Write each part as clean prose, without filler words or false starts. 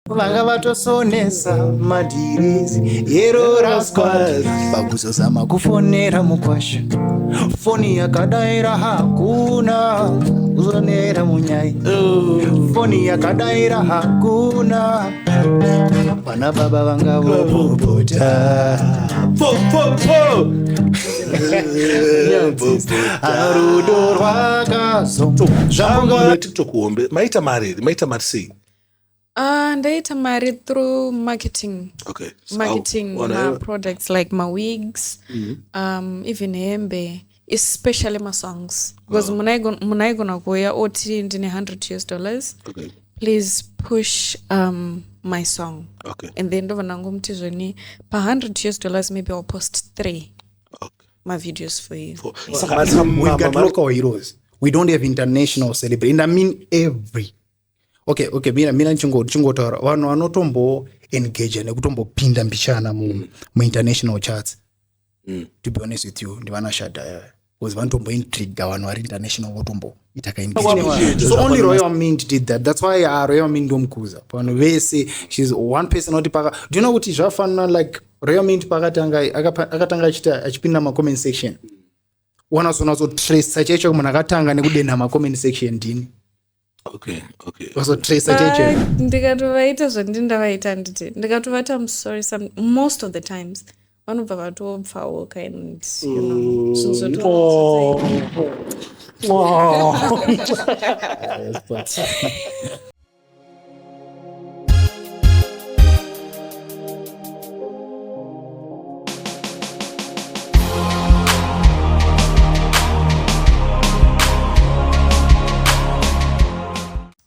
vanga vatosonesa madhirizi yero rasquad pakuzozama kufonera mukwasha foni yakadaira hakuna uzonera munyai foni yakadaira hakuna vana baba vanga vopopota rudo rwakazonga TikTok hombe maita mari sei? Ndaita mari through marketing. Okay. So marketing my products like my wigs, even hembe, especially my songs. Because munaigona kuya oti ndine $100. Okay. Please push my song. Okay. And then ndova nangu mtizoni pa $100 maybe I'll post 3 my videos for you. We got local heroes. We don't have international celebrities. I mean every. Okay, mina nchingotara vanhu vanotombo engage nekutombopinda mbichana mu international charts. To be honest with you, ndivana shada because vanotombo intrigue vanhu vari international votombo itaka engage. So only Royal Mint did that. That's why Royal Mint ndomkuza. Vanhu vese she's one person oti paka. Do you know what is zvafana like Royal Mint akatanga achipinda ma comment section. Wanazona so trace chacho munhu akatanga nekudenha ma comment section ndini. Okay. Also trace attention. Ndikatovaita zvandindavaita nditi. Ndikatovata I'm sorry most of the times. Vanobva vatopfawo kind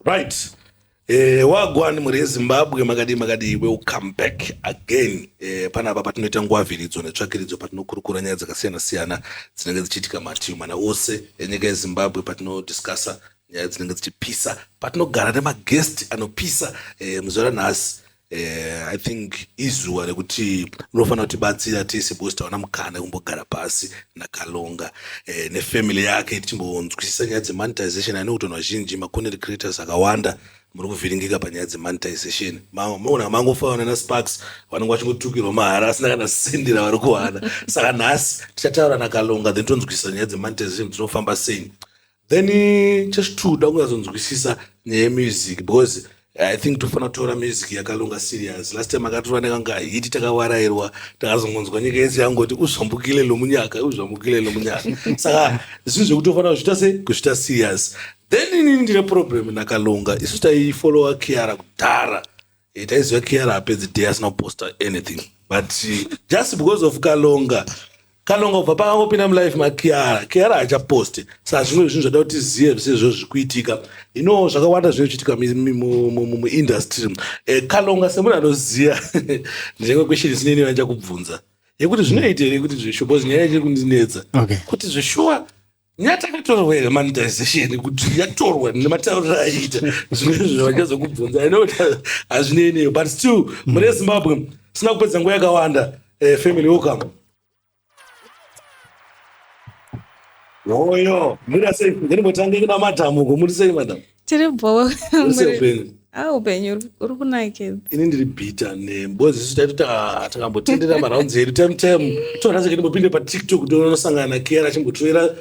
Right. Wagwani muri Zimbabwe makadi welcome back again. Panapa patinoita nguva vhiridzo netsvakiridzo patinokurukura nyaya dzakasiyana-siyana dzinenge dzichiitika mativi mana ose enyika yeZimbabwe, patinodiscussa nyaya dzinenge dzichipisa, patinogara nemagesti anopisa muzuva ranhasi. I think izuva rekuti munofanira kutibatsira tese because tawana mukana kumbogara pasi naKalonga nefamily yake tichimbonzwisisa nyaya dzemonetization. I know kuti vanhu vazhinji macontent creators akawanda muri kuvhiringika panyaya dzemonetization. Maona mangofawana naSparks vanenge vachingotukirwa mahara asina kana sendera vari kuwana. Saka nhasi tichataura naKalonga then tonzwisisa nyaya dzemonetization dzinofamba sei. Then chachituda kungazonzwisisa nyaya yemusic because I think tofana tora music yaKalonga serious. Last time akatora nekanga hiti takawarairwa takazongonzwa nyika yese yangoti uzvambukile lo munyaka. Saka zvinhu zvekutofana kuzvita serious. Then inini ndine problem naKalonga. Isu taifollowa Kiara kudhara. Taiziva Kiara hapedzi day asina kuposta anything. But just because of Kalonga ubva pakangopinda mulife maKiara hachaposti. Saka zvimwe zvinhu zvada kuti tizive zvese izvozvo zvikuitika. Zvakawanda zvinochitika muindustry. Kalonga semunhu anoziva ndinenge question isineni vandichakubvunza yekuti zvinoita here kuti zveshopo nyaya ichiri kundinetsa kuti zveshuwa nyaya takatorwa here monetization kuti yatorwa nematauriro aiita zvimwe zvavachazokubvunza. I know hazvineneyo but still mune Zimbabwe sina kupedza nguva yakawanda. Family welcome. Oyo, mira sei, ndinotange kuna madhamu, muri sei madhamu? Tiri bho. Upenyu. Upenyu uri kunakidza. Ini ndiri bhita nembozi isu taiti takambotendera marounds edu time toona sekuti ndimbopinde paTikTok tonosangana naKiara chimbotoera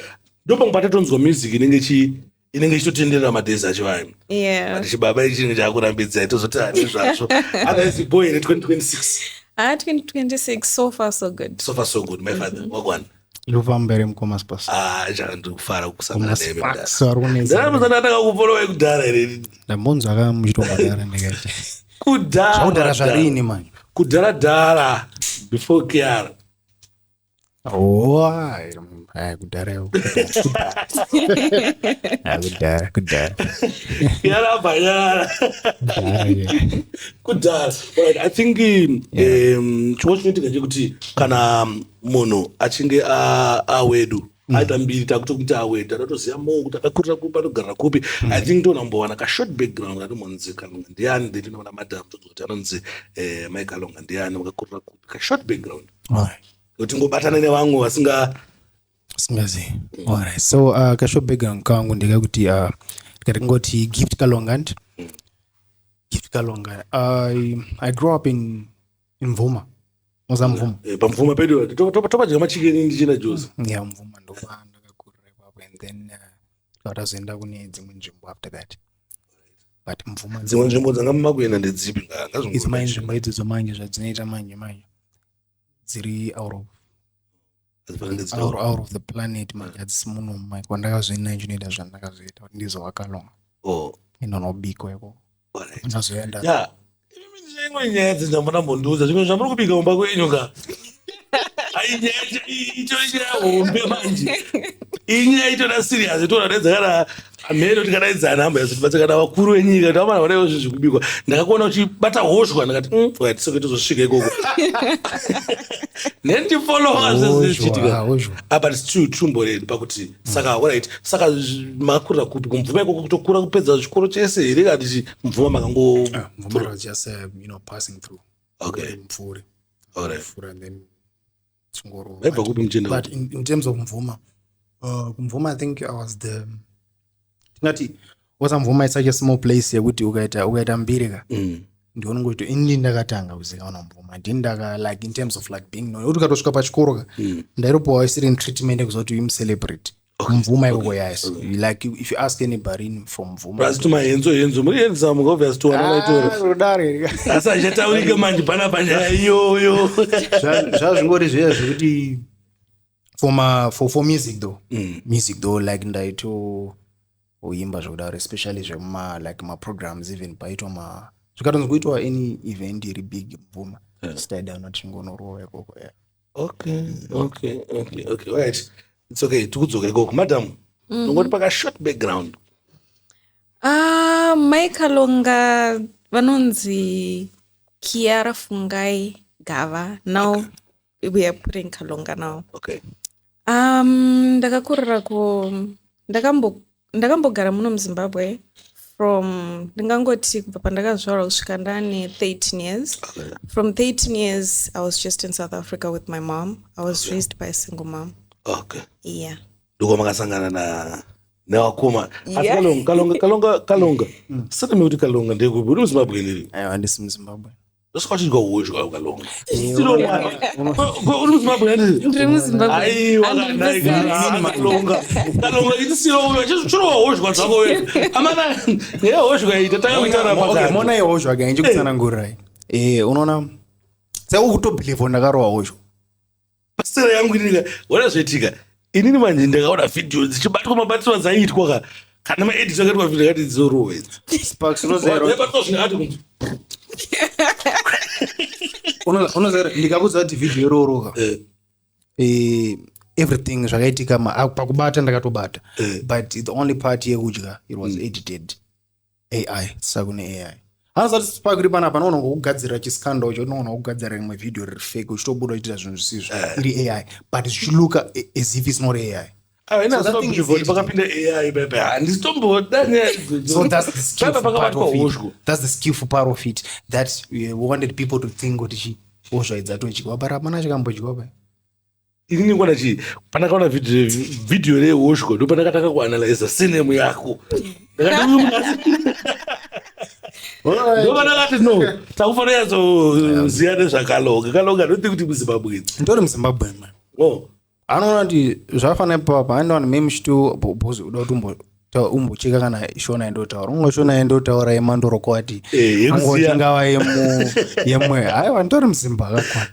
ndopangu patatonzwa music inenge ichitotenderera madhezi acho ayo. Yeah. Chibaba ichi chinenge chakurambidza tozoti hani zvazvo. Otherwise boy in 2026. 2026 so far so good. So far so good my father. Wagwan. Luvambere mukoma spas. Ndikufara kusangana nemi. Ndakuzana kufollowa kudhara here. Ndambonzwa akamuchitobhadhara ndikaita. Kudhara zvarini man. Kudhara before Kiara. Kudhara. Kiara bhanyara. Kudhara. But I think chinoitika chekuti kana munhu achinge awedu aita mbiri takutokuti awedu atatoziva mo kuti akakurira kupi atogara kupi. I think ndonambowana kashort background atimonzi Kalonga ndiani then tinoona madhamu todzoti anonzi maKalonga ndiani vakakurira kupi kashort background kuti ngobatana nevamwe vasingazivi. Alright, so kashort background kangu ndikakuti ndingoti Gift Kalonga Kalonga. I grew up in Mvuma. Moza Mvuma. Pamvuma pedo topa jama chicken ndichina Jose. Yeah, Mvuma ndo ndakakurira ipapo, and then takazoenda kune dzimwe nzvimbo after that. But Mvuma dzimwe nzvimbo dzanga mumakuenda ndedzipi ngazvo. Idzimwe nzvimbo idzodzo manje zvadzinoita manje dziri out of the planet manje hadzisi muno manje kwandakazoenda ndinoita zvandakazoita kuti ndizova Kalonga. Inonobikwa iko. Unazoenda. Yeah. Imwe nyaya dzindambona mbonduza zvimwe zvamuri kubika mumba kwenyu nga. Ainyaya icho hombe manje. Inyaya ichona serious itora nedzakana amhero tikadaidzana hamba yazotibatsakana vakuru venyika tamana vanayo zvinhu zvekubikwa. Ndakakuona uchibata hoshwa ndakati right soke tozosvika ikoko. Nenti followers zvichitika. But it's true Tumboreni pakuti saka alright saka makurira kupi kumvuma ikoko kutokura kupedza chikoro chese here kati mvuma makango Mvuma was just passing through. Okay. Mvura. Alright. And then Tsungoro. But in terms of Mvuma, Mvuma I think I was Mvuma is such a small place yekuti ukaita mbirika. Ndiona ngoito ini ndakatanga kuzikaona Mvuma. Ndindaka like in terms of like being known. Ukatosvika pachikoro ka. Ndairopo isiri in treatment ekuzoti celebrate. Mvuma ikoko yes. Like if you ask anybody from Mvuma. Plus to my enzo muri enza obvious to ana itori. Rudare. Asa chataurike manje pana panya yo. Zvazvingori zviya zvekuti for music though like ndaito uimba zvakudaro especially zvema like ma programs even paitwa zvikatonzi kuitwa any event iri big Mvuma stay down not chingonorowa ikoko yeah. Okay right. It's okay tikudzoka ikoko madam ngoti paka short background. Mai Kalonga vanonzi Kiara Fungai Gava. Now we are putting Kalonga now. Okay. Ndakakurira ndakambogara muno muZimbabwe from ndingangoti kubva pandakazvarwa kusvika ndane 13 years. Okay. From 13 years I was just in South Africa with my mom. I was raised by a single mom. Okay. Yeah. Ndiko makasangana na wakoma. Kalonga. Sasa mimi Kalonga ndikupi uri muZimbabwe ndiri? Aiwa ndisi muZimbabwe. Ndosikuti ngowoshwa Kalonga. Uri muZimbabwe ndiri? Ndiri muZimbabwe. Aiwa Kalonga. Kalonga itisiro uyo chichiro woshwa zvako wewe. Amana yewoshwa itatanga kuitana pakati. Okay, mona yewoshwa gainje kutsanangurai. Unoona saka ukutobelieve ndakarowa woshwa. Pastora yangu ndika wona zvetika. Inini manje ndakaona video dzichibatwa mabatswa dzaiitwa ka kana maedit akatwa video akati dzorowe. Sparks unozero. Unozero ndikabudza kuti video iroroka. Everything zvakaitika pakubata ndakatobata. But the only part yekudya it was edited AI sakune AI. Hanza Spark iri panapa noona ngokugadzira chiskando cho noona kugadzira imwe video riri fake uchitobuda uchita zvinhu zvisizvo iri AI but zvichiluka as if it's not AI. Ina so bivoti pakapinda AI bebe handisitomboda so that's the skillful part of it that we wanted people to think kuti oshwa idzatochikwa bara mana chikambochikwa pa inini ngona chi panakaona video rewoshwa ndo panakataka kuanalyze cinema yako ndo panakati no takufanira zoziya nezvakalonga ndoti kuti muZimbabwe ndori muZimbabwe man anoona kuti zvafana papa aenda vanhu memuchito bhozi uda kuti umbocheka kana shona endotaura umwe shona endotaura yemandoroko ati angoti ngava yemwe haiwa ndori muZimba akakwana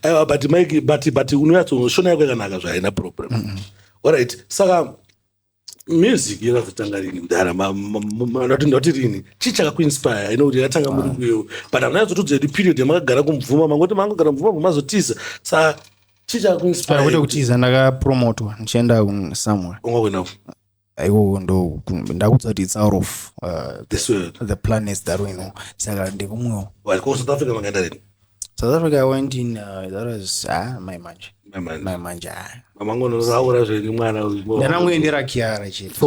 aiwa but Mike but unoyatso shona yako yakanaka zvaina problem alright saka music yakazotanga rini mudara ndoti rini chichakakuinspire inokuti yakatanga muri kuyo but amnayazotudza kuti period yamakagara kumvuma mangoti mangogara mvuma mazotiza saka chichakakuinspire kuti kutiza ndakapromotwa ndichienda somewhere ungakwenda aiko ndo ndakudza kuti it's out of the planets that we know saka ndikumwewo South Africa makaenda rini South Africa I went in that was my manja mamangono raura zveni mwana ndanamuyendera Kiara chete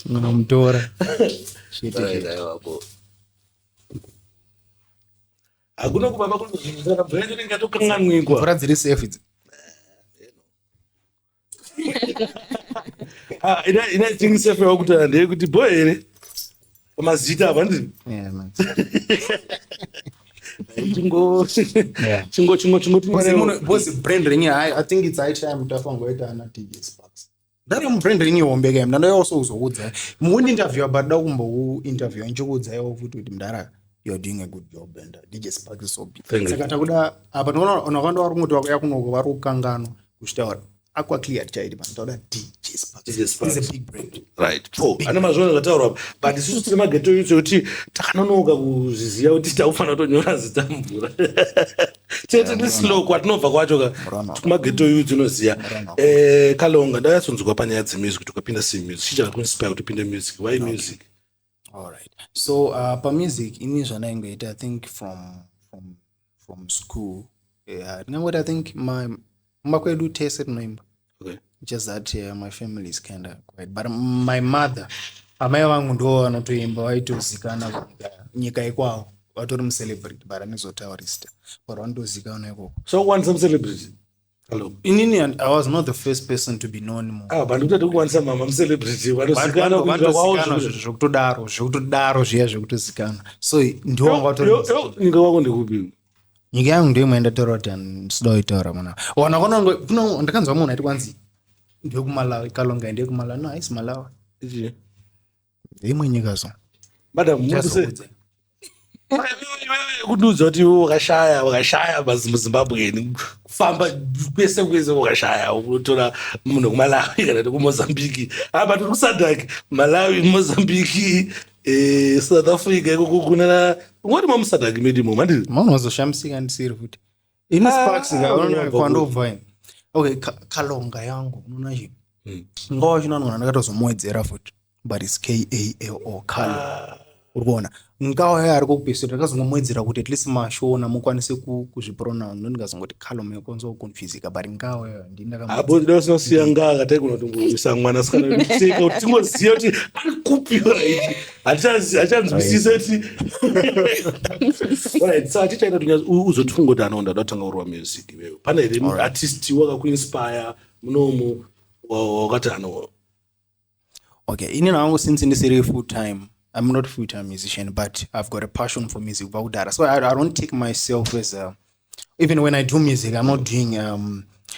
mutora chete hakuna kubaba kunozvinzana brand ringatokanganwikwa mvura dziri safe idzi ina chingisefe wakuti ndeyekuti boy here mazita apa ndini Yeah, man. Because brand ring, I think it's high time tafangoita ana DJ Sparks. Ndari brand ring yombeka mna ndayo also uzokudza. Mu interview about kumbo interview nchokudza yo futhi kuti mndara you're doing a good job and DJ Sparks is so big. Saka takuda apa unakwanda vari kuti yakunoko vari kukangano kushtaura akwa clear child man takuda DJ Sparks is a big brand. Right. Ana mazvona zvataurwa but isusu tine mageto yucho kuti takanonoka kuzviziva kuti taufana kutonyora zita mvura. Chete ni slow kwatinobva kwacho mageto yucho unoziva. Kalonga ndayatsonzwa panyaya dzemusic tukapinda semusic chichaka kuinspire kuti upinde music. Why music? All right. So pa music ini zvanaingoita I think from school. Yeah, I think my makwedu tasted noimba. Okay. Just that my family is kind of quiet. But my mother, amai vangu ndo vanotoimba vaitozikana nyika ikwavo vatori mucelebrity but anizotaurista but vanotozikana ikoko. So one some celebrity? Hello. Inini I was not the first person to be known more. But ndikuti kuwanisa mama celebrity vanozikana kuitwa kwavo zvekutodaro zviya zvekutozikana. So ndiwo wanga vatori nyika wako ndekupi? Nyika yangu ndio imeenda torota sidoitaura mwana. Wanaona kuno ndakanzwa munhu aiti kwanzi ndio kumalawi Kalonga ndio kumalawi no isi malawi. Ichi. Imwe nyika zo. Madam muse. Kuduza kuti wakashaya muZimbabwe kufamba kwese wakashaya unotora munhu kumalawi kana kuMozambique. Apa tiri kusadhaki Malawi Mozambique South Africa kuna ngoti mamusadhaki medimo mandiri. Munhu wazoshamisika ndisiri futi. Ini Sparks unaona kwandobva. Okay, Kalonga yangu unaona hivi. Ngowa chinanwa ndakatozomwedzera futi but it's KALO Kalo. Urikuona ngawa yari kokupesera ndakazongomwedzera kuti at least mashona mukwanise kuzvipronounce ndingazongoti Kalo mekonzo confusika but ngawa yayo ndindakamwedzera. Abo ndososiya ngawa katai kunotongoisa mwana sikana ndiseka kuti tingoziya kuti ari kupiwa ichi achanzwisisa kuti right so tichaita tunyazi uzotifunga kuti anoonda ndatanga urwa music iwewe pane here artist wakakuinspire munomu wakati ano. Okay, ini nangu since ndisiri full time I'm not a full-time musician, but I've got a passion for music. So I don't take myself as even when I do music, I'm not doing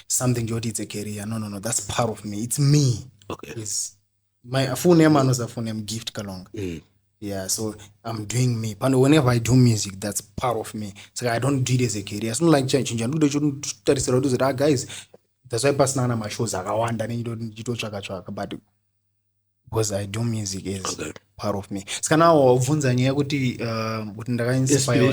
something that it's a career. No. That's part of me. It's me. Okay. It's my full name and a full name Gift Kalonga. Yeah, so I'm doing me. But whenever I do music, that's part of me. So I don't do it as a career. It's not like changing. Guys, that's why personally my shows are Rwanda and you don't chaka, but because I do music is part of me. Skana wavunza nyaya kuti ndakainspire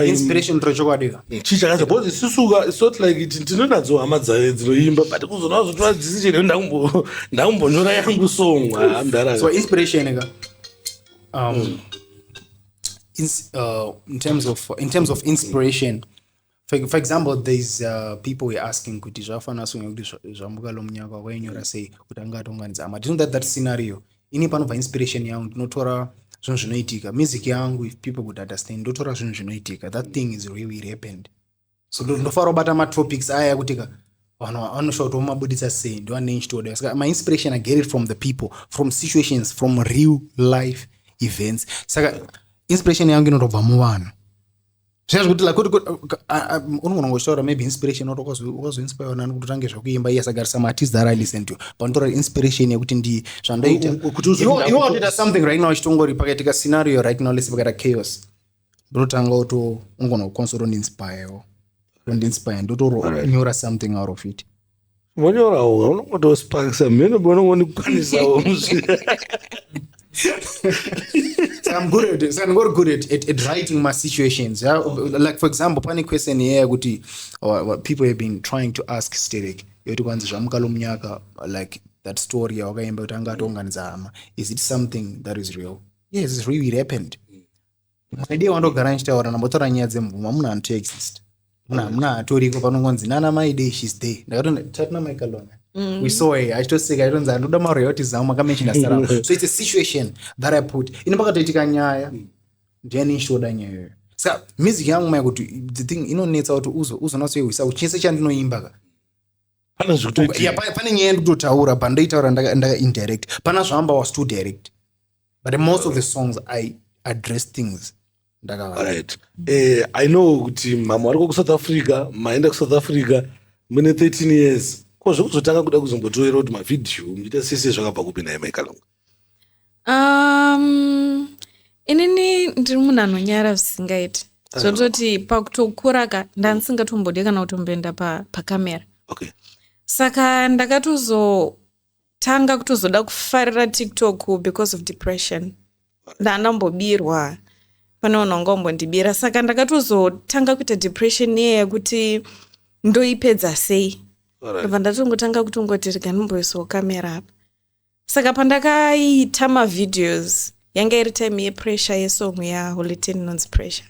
inspiration trochokwadika. Chichakacha because isusuka it's not like tinonadzo hama dzinoimba but kuzona zotora decision ndakumbonyora yangu song amdara. So inspiration in terms of inspiration, for example, there's people were asking kuti zvafana songa kuti zvamuka lomunyaka kwainyora sei kuti angatonganidza ama. Do you know that scenario ini panobva inspiration yangu ndinotora zvinhu zvinoitika music yangu. If people would understand ndotora zvinhu zvinoitika that thing is really happened. So ndofara kubata matopics aya kuti vanhu vanoshaura kuti vomabudisa sei ndo anenchitoda. Saka my inspiration I get it from the people, from situations, from real life events. Saka inspiration yangu inotobva muvanhu. Zvazvo kuti like unogona ngoshora maybe inspiration inspire nani kuti tange zvakuimba yes I got some artists that I listen to but ndotora inspiration yekuti ndi zvandaita you want to something right now chitongori pakatika scenario right now let's look at chaos ndotanga uto unogona console inspire ndotonyora something out of it. Monyora unongoto sparksa mene bonongoni kwanisawo. So I'm good at writing my situations. Yeah? Like for example, pani question here kuti what people have been trying to ask Sterek. Yoti kwanza zvamuka lomunyaka like that story wakaimba kuti angatonganidza hama. Is it something that is real? Yes, it's really happened. Idea wandogara nchitaura nambotora nyaya dzemvuma muna antu exist. Muna atoriko panongonzi nana my day she's there. Ndakatona tatna my Kalonga. We saw it. I just say I don't know. Ndoda royalties za makamenshina sara. So it's a situation that I put. Inapakatoitika nyaya. Ndiani shoda nyaya. Saka music yangu maikuti the thing inonetsa kuti uzo naso yewisa uchinse chandinoimba ka. Pana zvikutoitika. Yeah, pane nyaya ndotaura pandoitaura ndaka indirect. Pana zvamba was too direct. But most of the songs I address things. Right. I know kuti mama vari South Africa, maenda South Africa mune 13 years. Ko zvekuzotanga kuda kuzombotoera kuti mavidhiyo muita sese zvakabva kupi naye Kalonga? Inini ndiri munhu anonyara zvisingaiti. Zvototi pakutokura ndandisingatambodi kana kutomboenda pakamera. Okay. Saka ndakatozotanga kutozoda kufarira TikTok because of depression. Ndanambobirwa. Pane vanhu vangombondibira. Saka ndakatozotanga kuita depression yekuti ndoipedza sei. Ndobva ndatongotanga kutongoti rega nomboisawo kamera apa. Saka pandakaita mavideos yanga iri time yepressure yesong yaHoly 10 inonzi Pressure.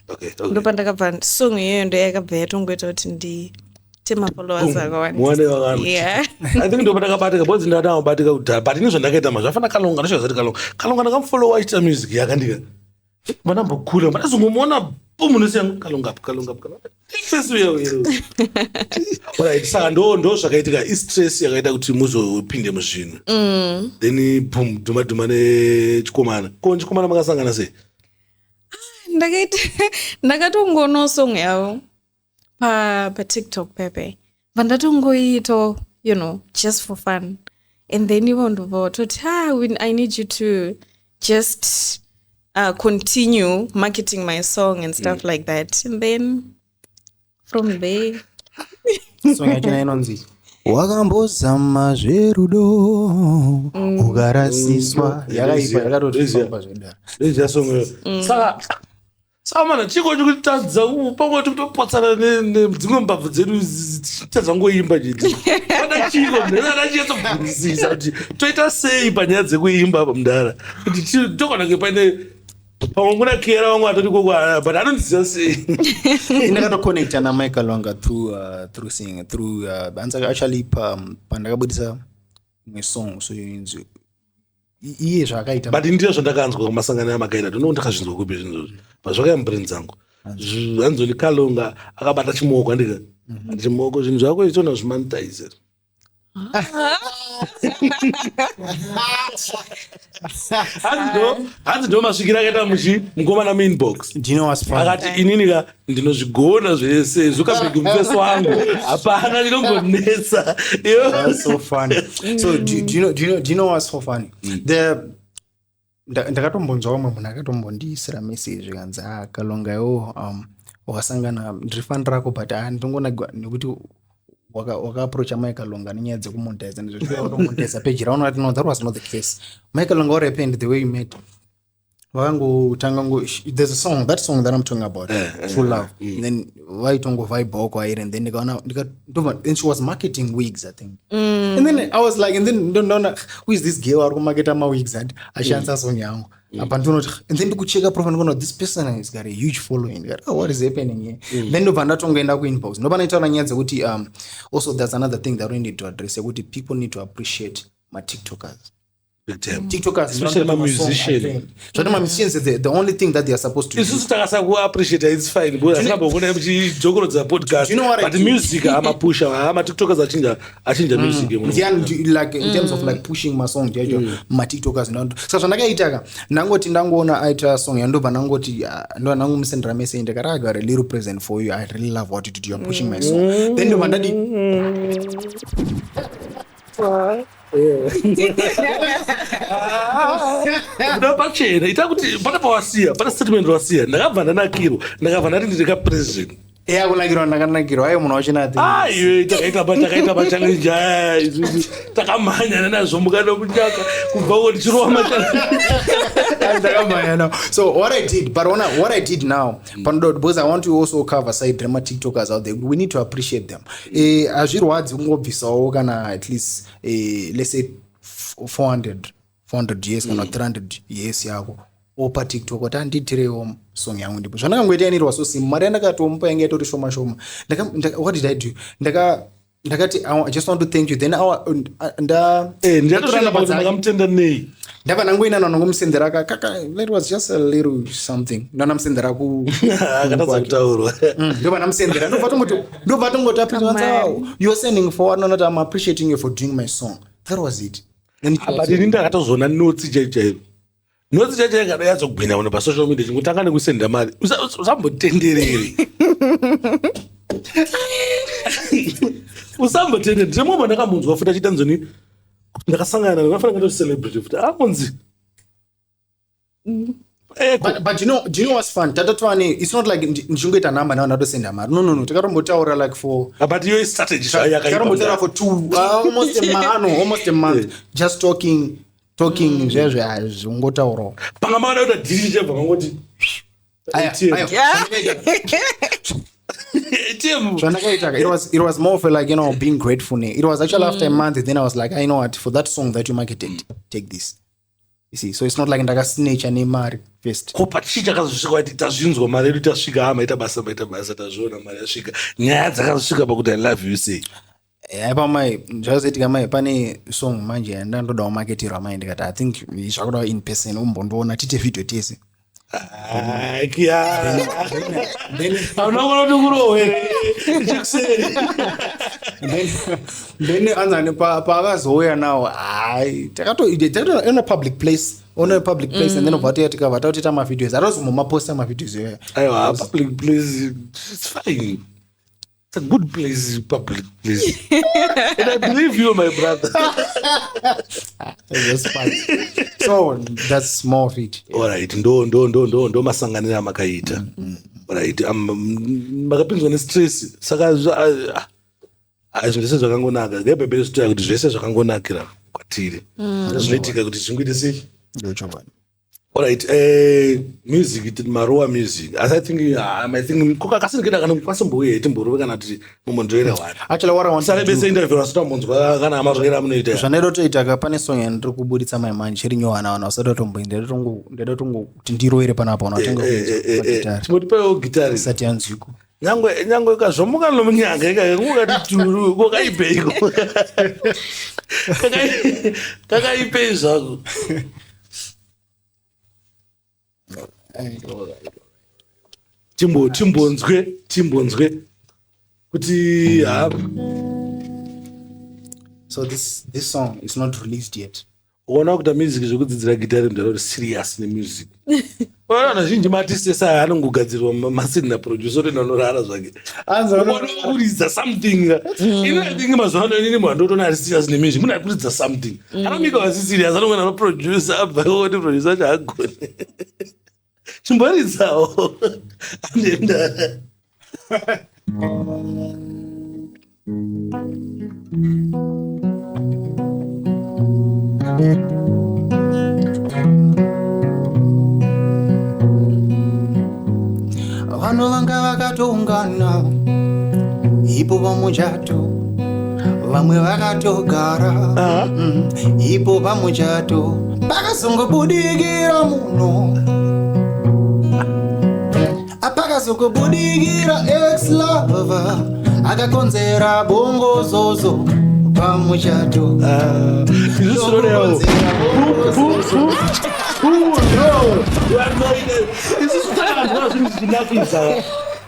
Ndopandakabva song iyoyo ndoyakabva yatongoita kuti ndiite mafollowers akawanda. Yeah. I think ndopandakabatika bodzi ndatabatika kudhara but ini zvandakaita zvafana Kalonga ndoshaziva kuti Kalonga ndakamfollowa achiita music yakandika manambokura mandazongomuona pomunosiya Kalonga face uyo. Alright, saka ndo zvakaitika istress yakaita kuti muzopinde muzvinhu. Then boom dhuma nechikomana. Ko chikomana makasangana sei? Ndakatongoona song yavo pa-TikTok pepe. Vandatongoito, just for fun. And then ivo ndovototi, I need you to just continue marketing my song and stuff like that. And then from there. Song yachina inonzi wakambozama zverudo ukarasiswa yakaipa yakatotofamba zvedara. Ndezia song. Saka mana chiko chikutadza pangoti kutopotsana nedzimwe mbabvu dzedu tadza ngoimba chete. Pana chiko ndinachiyatsobvurisisa kuti toita sei panyaya dzekuimba apa mudhara. Kuti tokona pane pamwe kuna Kiara wangu atoti kokwana but anondiziva sei. Ndakatoconnecta naMike Kalonga through singing through actually pandakabudisa mwe song so inzi iye zvakaita but ndiyo zvandakanzwa kumasangano amakaita ndinoona ndakazvinzwa kupi zvinhu pazvakaya mubrain dzangu hanzoni Kalonga akabata chimoko andika chimoko zvinhu zvako ichona zvimonetize. Hanzi ndo masvikira akaita mukomana mainbox akati ininika ndinozvigona zvese zvukabhegi mufeso wangu hapana ndinongonetsa. That's so funny. So do you know what's so funny? Ndakatombonzwa vamwe munhu akatombondisira message kanzi Kalonga wakasangana ndirifanira rako but ndingona nekuti wakaapproacha Mike Kalonga nenyaya dzekumonetize ndizvokumonetize page raunoti no that was not the case. Mike Kalonga what happened the way you met there's a song that I'm talking about True Love and then waitongo vibe wako Heir and then and she was marketing wigs I think and then I was like and then don't who is this girl who market my wigs and ashansa song yangu and then ndikucheka profile this person has got a huge following what is happening here then ndobva tongoenda kuinbox ndobva naitaura nyaya dzekuti also there's another thing that we need to address kuti people need to appreciate my TikTokers. TikTokers, especially my musicians. So my musicians is the only thing that they are supposed to do. Isusu takasa appreciate it's fine. But asamba kuona mchijogoro za podcast. You know what but the music ama pusha ama TikTokers achinja music. Yeah, like in terms of like pushing my song my TikTokers so zvandakaitaka ndangoti ndangoona aita song yandobva nangoti ndo nangomsendera message ndakaraga a little present for you. I really love what you do. You're pushing my song. Then ndobva ndadi ndapachena ita kuti pana pawasiya pana statement wasiya ndakabva ndanakirwa ndakabva ndati ndika president kunakirwa ndakanakirwa ayo munhu wachinati takaita machallenge aya izvi takamhanya nazvo mukana munyaka kubva kuti chirowa ndakamhanya now. So what I did now because I want to also cover side drama TikTokers out there. We need to appreciate them. Azvirwadzi kungobvisawo kana at least let's say 400 years kana 300 years yako opa TikTok kuti anditirewo song yangu ndipo zvandakangoita yanirwa so sim mari yandakatomupa yange yatori shoma what did I do ndakati I just want to thank you then ndakamutenda nei ndapa nangoina nanongomusendera kaka that was just a little something ndanamusendera akatadza kutaurwa ndopa namusendera ndobva tongoti you're sending forward not I'm appreciating you for doing my song. That was it. But ini ndakatozona notsi chaichairo notsi chaichairo kada yatsogwinya uno pasocial media chingotanga nekusenda mari usambotenderere usambotenderere ndimoma ndakamunzwa futi achiita nzoni ndakasangana ndakafanira ngati celebrity futi amunzi But do you know what's fun? It's not like ndichingoita namba now ndadosenda mari. No. Takarombotaura like for but your strategy takarombotaura for almost a month just talking zvongotaura. Pangamada kuti diri chebva ngoti It was more for like, being grateful. It was actually after a month then I was like, I know what, for that song that you marketed, take this. You see, so it's not like ndakasnatch ane mari first. Kopa chichakazosvika kuti tazvinzwa mari yedu tasvika hama ita basa tazviona mari yasvika nyaya dzakazosvika pakuti I love you say pamai zvazaitika mai pane song manje yandandodawo marketerwa mai ndikati I think zvakudawo in person umbondoona tite video tese aunogona kuti kurohwere chikuseri then anzani paakazouya nawo on a public place and then obva tikabva tautita mavideos atozombomaposta mavideos iyoyo aiwa public place it's fine. It's a good place, public place. And I believe you, my brother. That's fine. So that's more of it. All right. Ndo masanganira makaita. All right. Makapinzwa nestress. Saka zvese zvakangonaka. Ngebebe story kuti zvese zvakangonakira kwatiri. Zvinoitika kuti zvingwite sei? Ndochobana. All right, music, Maroa music. As I think koka kasingida kana kwasimboye timboro kana kuti mumondoera wani. Actually what I want to do. Sale interview rasitomonzwa kana amazoera munoita. Zvanero toita pane song yandiri kubuditsa my man chiri nyowana usada tomboenda ndedo tongo kuti ndiroere panapo unatenga guitar. Timoti payo guitar sati yanziko. Nyangwe kazvomuka nomunyanga ikangati turu kokaipeiko. Kakaipe zvako. Timbonzwe kuti so this song is not released yet. Uona kuti music zvekudzidzira gitari ndaro serious ne music. Ona zhinji matiste sa anongogadzirwa masini na producer inonorara zvake. Anza unokuridza something. I think mazwana nini mwandotona ari serious ne music. Muna kuridza something. Anomika wasi serious anongona no producer abva kuti producer chagone. Chimboridzawo andenda vanhu vanga vakatongana ipo pamuchato vamwe vakatogara ipo pamuchato pakazongobudikira muno apakazongobudikira ex-lover akakonzera bongozozo pamuchato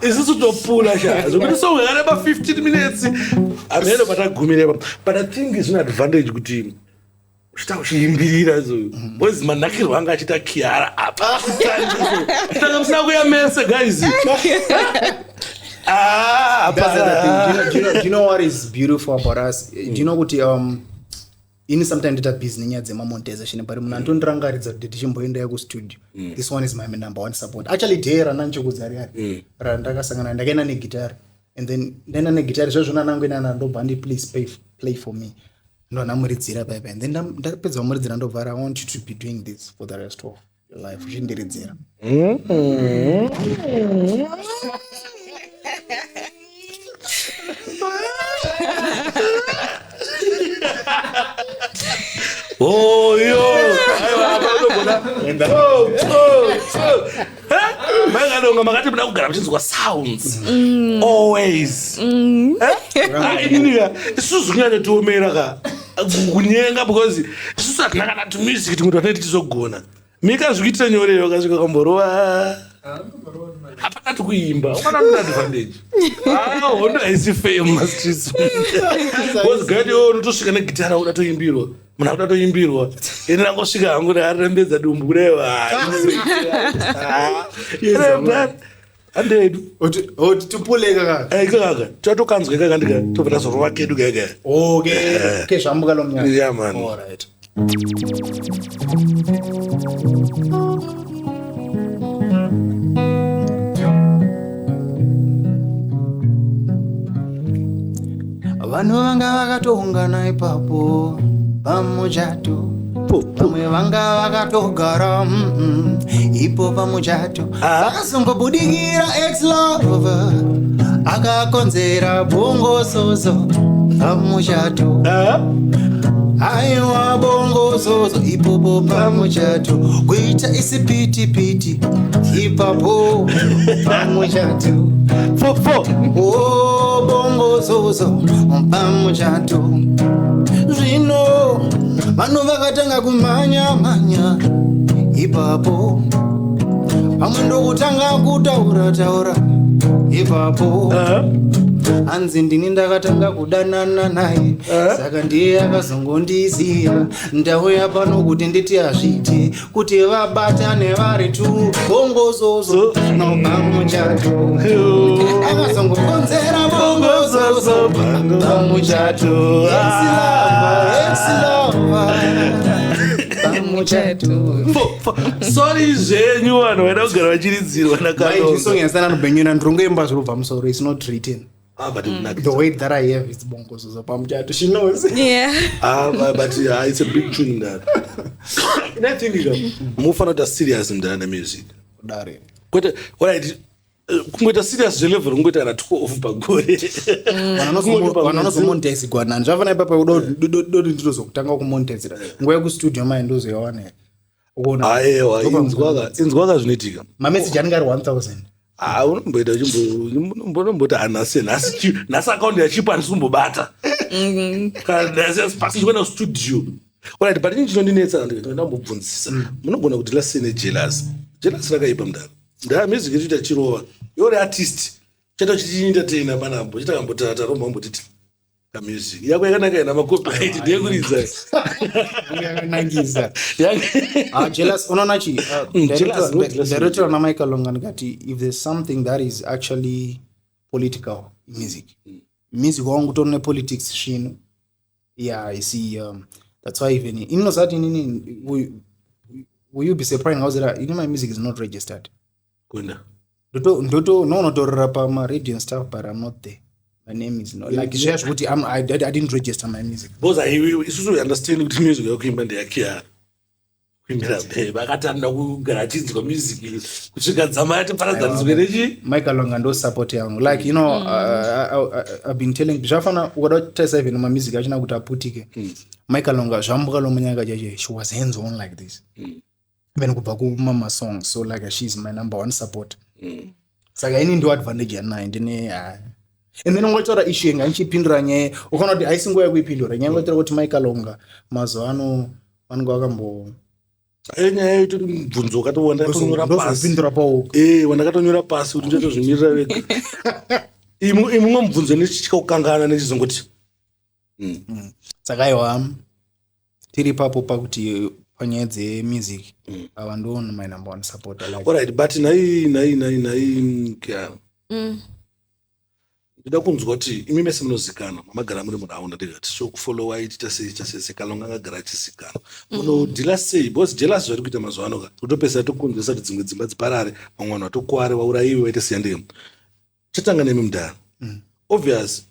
isusu topula sha zokuti songana pa 15 minutes amene patagumire but I think is an advantage kuti uchita uchiimbirira zo boys manakirwa anga achita Kiara apa tanga musina kuyamesa guys do you know what is beautiful about us? Do you know kuti ini sometimes data business nyadze monetization but munhu antondirangaridza kuti tichimboenda ku studio this one is my number one support actually Heir nanchokudzari ari ndakasangana ndakaenda ne guitar and then ndena ne guitar zvozvona nangu ina ndobva ndi please play for me ndo namuridzira baba and then ndapedza muridzira ndobva I want you to be doing this for the rest of your life uchindiridzira oh yo aiwa abado bona enda mangano Kalonga makati mna kugara mchinzwa sounds always inika isusu kunyanya tuomera ka kunyenga because isusu atina kana tu music timuntu aneti tizogona Mika zvikuitira nyoreyo kasvika kamborova hapana tukuimba ukana nuna advantage hondo haisi fame streets because gadi unotosvika negitara uda toimbirwa muna kuda toimbirwa ene rangosvika hangu arembedza dumbu kudaiwa andedu tupuleka kaka tatokanzwa kaka ndika tobvata zorova kedu kaka okay zvambuka lomnyaka yeah man alright vanhu vanga vakatoungana ipapo pamuchato vamwe vanga vakatogara ipo pamuchato vakazongobudikira ex-lover akakonzera bongozozo pamuchato aiwa bongozozo ipopo pamuchato kuita isipitipiti ipapo pamuchato bongozozo pamuchato zvino vanhu vakatanga kumhanya ipapo pamwe ndokutanga kutaura ipapo hanzi ndini ndakatanga kudanana naye saka ndiye akazongondiziya ndauya pano kuti nditi hazviti kuti vabatane vari tu bongozozo pamuchato akazongokonzera bongozozo pamuchato sorry zvenyu vanhu vaida kugara vachiridzirwa nakalonga nobenyuna ndirongoimba zviro pamusoro is not written but the way that I have is bongozozo pamuchato she knows but it's a big tune that I think mufana kuita serious ndana music dare kwete alright kungoita serious zvelevel kungoita kana 12 pagore vanozomonetize gwanani zvafana ipapo dodi ndinozokutanga kumonetizira nguva yekustudio mai ndozoyawana aiwa inzwaka zvinoitika mameseji anenge ari 1000 unomboita unomboti anhasi akaundi yachipa handisi kumbobata pasi ndikwenda kustudio alright but inini chinondinetsa ndambobvunzisa munogona kuti lasene jealous rakaipa mudaro music ichiita chirova yori artist chaita chichientertaina panambo chitakambotata rombambotiti kamusic yako yakanaka ina macopyright ndeyekuridza yakanangisa jealous unoona chi director na Michael Longa ndikati if there's something that is actually political in music wangu tone politics shino I see that's why even inozati nini will you be surprised how that my music is not registered kuna ndoto nonotorera pama-radio and stuff but I'm not there. My name is not like just what I didn't register my music. Because I understand what music yokuimba ndeyakiara kuimbira vakatanda kugarachinzwa music kusvika dzama yati paradzanizwe nechi Michael Longa ndo support yangu like you know I've been telling zvafana ukada kutaisa even my music achina kuti aputike Michael Longa zvambuka lomunyaka chache she was hands on like this even kubva kumama song so like she's my number one support saka ini ndo advantage yanayo ndine and then ngotora issue nga nchipindura nye ukona kuti aisingo yakuipindura nyanga ngotora kuti Michael Longa mazuva ano vanenge vakambo nyaya yaito mubvunzo wakatowanda katonyora pasi wandakatonyora pasi kuti ndotozvimirira vega imwe mubvunzo nechikakukangana nechizongoti saka aiwa tiri papo pakuti panyaya dzemusic ava ndo my number one supporter like alright but nai Kiara ndida kunzwa kuti imi mese munozikana mamagara muri munharaunda ndikati sokufollowa ichita sei Kalonga akagara achizikana munodhila sei because jealous zvari kuita mazuva ano kutopesa tokunzwisa kuti dzimwe dzimba dziparare mamwe vanhu vatokuware vaurayiwe vaite siyandemo chatanga nemi mudhara obvious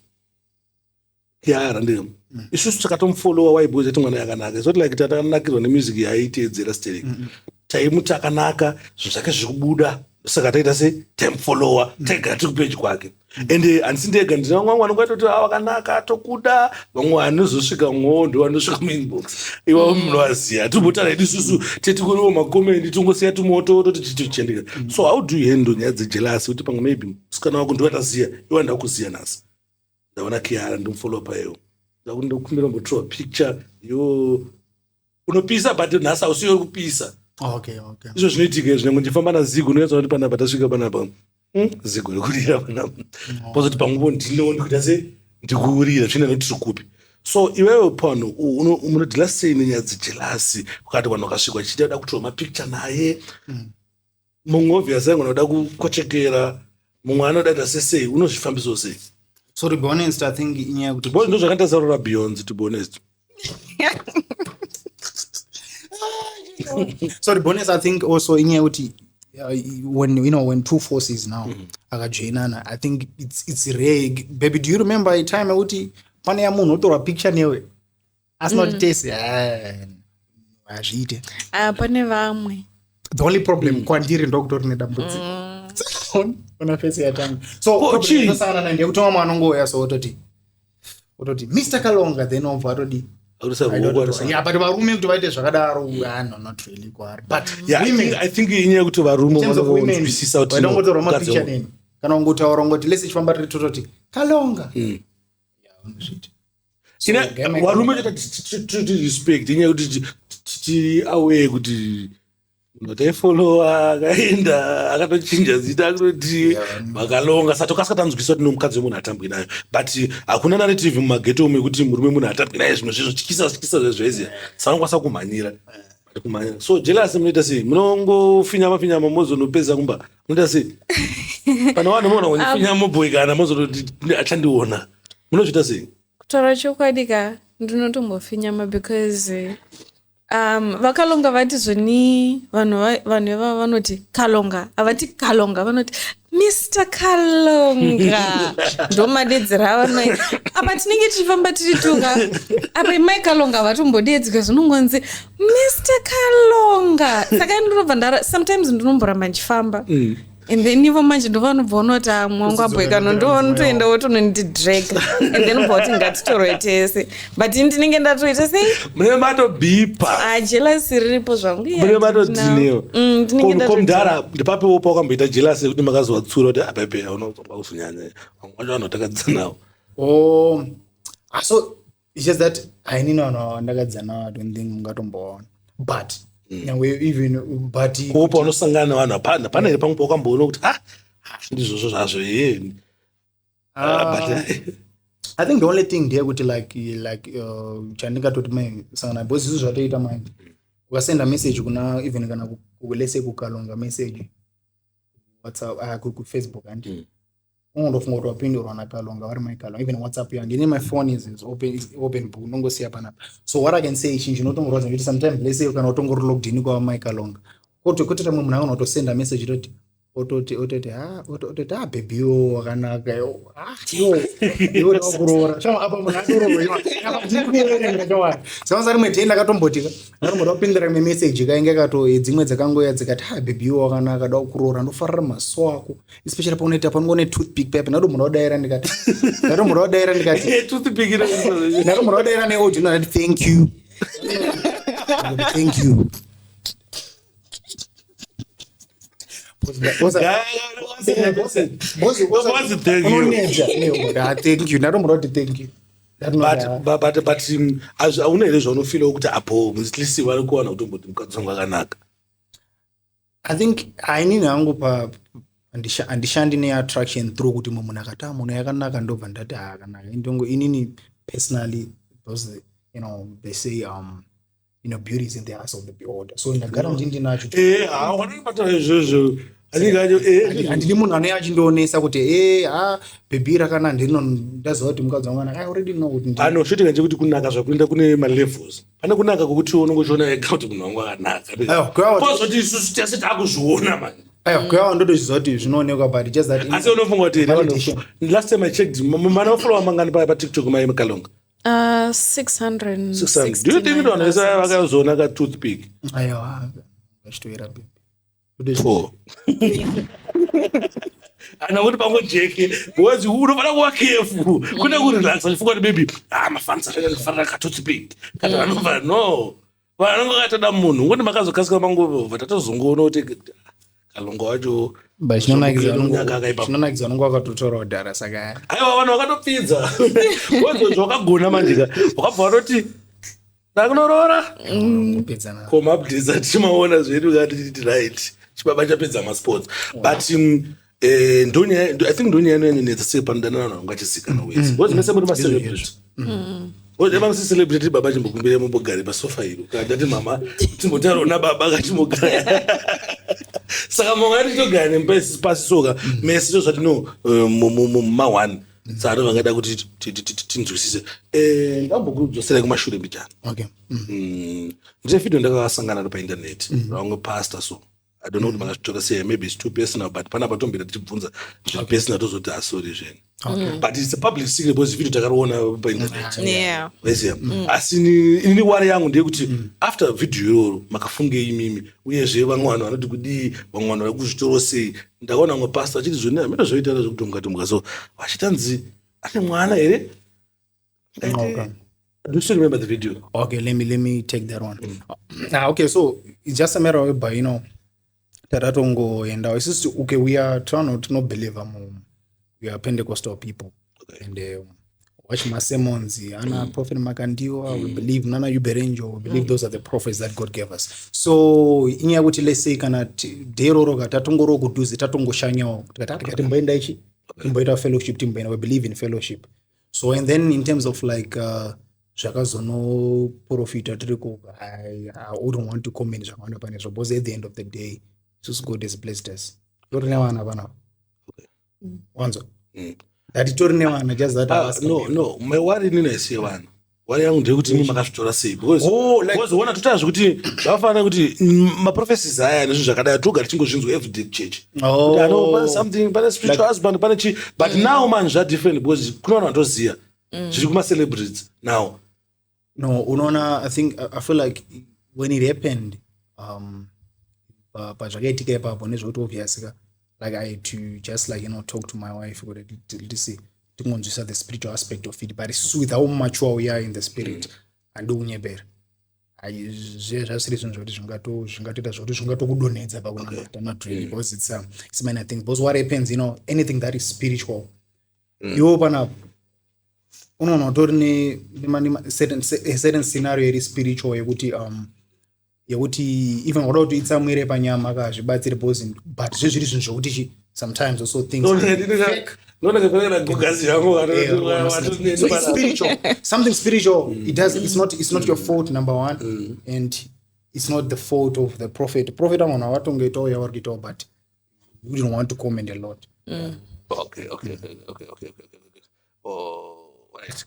Kiara ndemo isusu takatomufollowa waiboys ati mwana yakanaka zoti like takanakirwa nemusic yaitedzera sterling taimuti akanaka zvinhu zvake zviri kubuda saka taita se tamufollowa taigara tiri kupeji kwake ende handisi ndega ndina vamwe vanhu vanototi vakanaka atokuda vamwe vanozosvika mwondo vanosvika muinbox iwavo munovaziva timbotara hedu isusu tetikunewo makomendi tongosiya tumoto toti tichichendeka so how do you handle nyaya dzejelasi kuti pamwe maybe musikana wako ndovataziya iwa ndakuziya nhasi ndaona Kiara ndomfollowa paewo ndakumbira mbotrowa picture yo unopisa but nhasi hausiyo kupisa izvo zvinoitika zvinenge ndifamba nazigo unoedza kuti panapa tasvika panapa zigo rekurira panapa pozoti pamwepo ndinooni kuti ase ndikuurira zvina noti tiri kupi so iwewe pano munodhila sei nenyaya dzejelasi ukati vanhu vakasvikwa chichida kuda kutora mapicture naye mumwe obviously angona kuda kukochekera mumwe anoda kuita sesei unozvifambiso sei so to be honest I think inyaya kuti ndo zvakaita saurora Beyonce to be honest so to be honest I think also inyaya kuti when two forces now akajoinana I think it's rare baby do you remember a time kuti pane ya munhu otora picture newe asina kuti tese azviite pane vamwe the only problem kwandiri ndokutori nedambudziko ona face yatanga so sana na ndiye kutoma mwana ngoya so ototi Mr. Kalonga then over atodi yeah but varume kuti vaite zvakadaro no not really kwari but yeah I think inyaya kuti varume vanozwisisa kuti vanongotora mapicture neni kana ungotaura ngoti lesi chifamba tiri tototi Kalonga varume toti respect inyaya kuti titi aware kuti notaifollowa akaenda akatochinja zita akutoti Makalonga satokasikatanzwisa kuti nomukadzi wemunhu atambwi nayo but hakuna narrative mumageto ume kuti murume munhu atambwi naye zvimwe zvezvo tyisa zvezvaiziya sanokwanisa kumhanyira so jealousy munoita sei munongofinyama mozonopedza kumba munoita sei pana vanhu mona kunyafinyama mobhoy kana mozonoti achandiona munozviita sei kutaura chokwadi ka ndinotombofinyama because vakalonga vati zvoni vanhu ivava vanoti Kalonga havati Kalonga vanoti Mr. Kalonga ndomadedzera vanai apa tinenge tichifamba tiri tuka apa imai Kalonga vatombodedzika zvinongonzi Mr. Kalonga saka ndinobva ndara sometimes ndinomboramba ndichifamba and then ivo manje ndovanobva unoti mwangu abhoekano ndotoenda wotonondidraga and then ubva kuti ngatitorwe tese but ndinenge ndatoita sei mune matobhipa jealousy riripo zvangu mune matodinewo komudhara ndipapewo paukamboita jealousy yekuti makazovatsura kuti apepe haunozomba kuzonyanya vamwe vacho vanotakadzisa nawo so it's just that hainini vanhu ndakadza navo I don't think mungatomboona but even but kuopa unosangana navanhu hapana pana here pamwe paukamboona kuti ndizvozvo zvazvo I think the only thing ndeyekuti like chandingatoti sangana because izvo zvatoita manje ukasenda message kuna even kana kulese kukalonga message WhatsApp kufacebook andi unondofunga kuti wapindurwa nakalonga vari maikalonga even WhatsApp yangu ine my phone is open book unongosiya panapa so what I can say chinhu chinotongorodza kuti sometimes let's say kana utongori logged in kwa maikalonga kuti tamwe munhu angona kutosenda message toti ototi baby yo wakanaka yo wakurora chama apa munhu andorowa saka rimwe tenda akatombotika naromoda kupindira message kainge kato dzimwe dzakangoya dzikati baby yo wakanaka da kukurora ndofarira maso ako especially paunoita panongone toothpick paper naromoda kudaira ndikati toothpick naromoda kudaira neaudio nati thank you but hauna here zvaunofila kuti apo muzitlisi vari kuwana kutomboti mukadzi wangu akanaka I think hainini hangu handishandi neattraction through kuti munhu akati munhu yakanaka ndobva ndati akanaka indongo inini personally because they say beauty is in the eyes of the beholder so ndagara ndinacho wanobata izvozvo handini munhu anenge achindionesa kuti baby rakana ndino ndaziva kuti mukadzi wangu anaka I already know kuti zvoitika nje kuti kunaka zvakuenda kune malevels pane kunaka kwokuti unongochiona ega kuti munhu wangu akanaka pozoti isusu tese taakuzviona mani kuyawa ndotozviziva kuti zvinoonekwa but just that asi unofunga kuti last time I checked mana wafollowa mangani patiktok mai Kalonga 600 do you think vanhu vese vakazoona ka toothpick aiwa ngachitoira baby ana kuti pangojeke because unofana kuva careful kwete kurelaxa chifunga kuti maybe mafans anofanira katotipid kana anova no vanongo katoda munhu ngoti makazokasika mangova tatozongoona kuti Kalonga wacho but chinonakidza anongo akatotora kudhara saka aiwa vanhu vakatopidza wozozva wakagona manjika wakabva wanoti ndakunorora koma updates atichimaona zvedu katiti right chibaba chapedza masports but I think ndonyaya inonyanyonetsa sei panodanana vanhu vangachisikana wese because mese muri macelebrity celebrity baba chimbokumbire mumbogare pasofa iro kandati mama timbotaraona baba kachimogara saka monga titogara nepasi soka mese to zvati no muma1 saka vangada kuti tinzwisise ndambokudzosera kumashure mbichana ndine video ndakasangana nayo painternet vamwe pastor so I don't know kuti makazvitora sei maybe it's too personal but panapa tombira tichibvunza zviri personal tozoti asori zveni but it's a public secret because video takariona painternet asi inini wari yangu ndeyekuti after video iroro makafungei imimi uyezve vamwe vanhu vanoti kudii vamwe vanhu vari kuzvitoro sei ndakaona vamwe pastor achiti zvoni amene zvoitaira zvokuti mukati so vachitanzi ane mwana here. Do you still remember the video? Okay, let me take that one. Okay, so it's just a matter of, but taratongo and okay, we are trying to not believe we are Pentecostal people, and watch my sermons. Ana prophet Makandiwa, we believe Nana Yuberenjo, we believe those are the prophets that God gave us. So inya wuti let's say kana deroro tatongo kuduzi tatongo shanyo katimbaenda ichi timbaenda fellowship timbaenda, we believe in fellowship. So and then in terms of like zvakazono profita tiriko I wouldn't want to comment zvakawanda pane zvo because at the end of the day just God has blessed us. Tori nevana vana wanzo that tori nevana just that no my worry nina isiye vana wari yangu ndekuti ni makazvitora sei because ona totaura zvekuti zvafana kuti maprophecies aya nezvinhu zvakadai toga tichingozvinzwa everyday church kuti ano something pane spiritual husband pane chi but now man zva different because kuna vanhu vanoziya zviri kuma celebrities now. No, unaona, I feel like when it happened, pazvakaitika ipapo nezvekuti obviously like I had to just like talk to my wife to see tingonzwisa the spiritual aspect of it, but with how mature we are in the spirit and unyebera zvasiri zvinhu zvoti zvingatoita zvoti zvingatokudonedza pakunamata not really because it's many things because what happens anything that is spiritual iwo pana unoona utori ne certain scenario iri spiritual yekuti even wada kuti itsamwire panyama akazvibatsire because but zviri zvinhu zvokuti sometimes also things spiritual something spiritual it's not your fault number one and it's not the fault of the prophet amona vatongeitawo yavari kuitawo but we don't want to comment a lot. Okay. Right.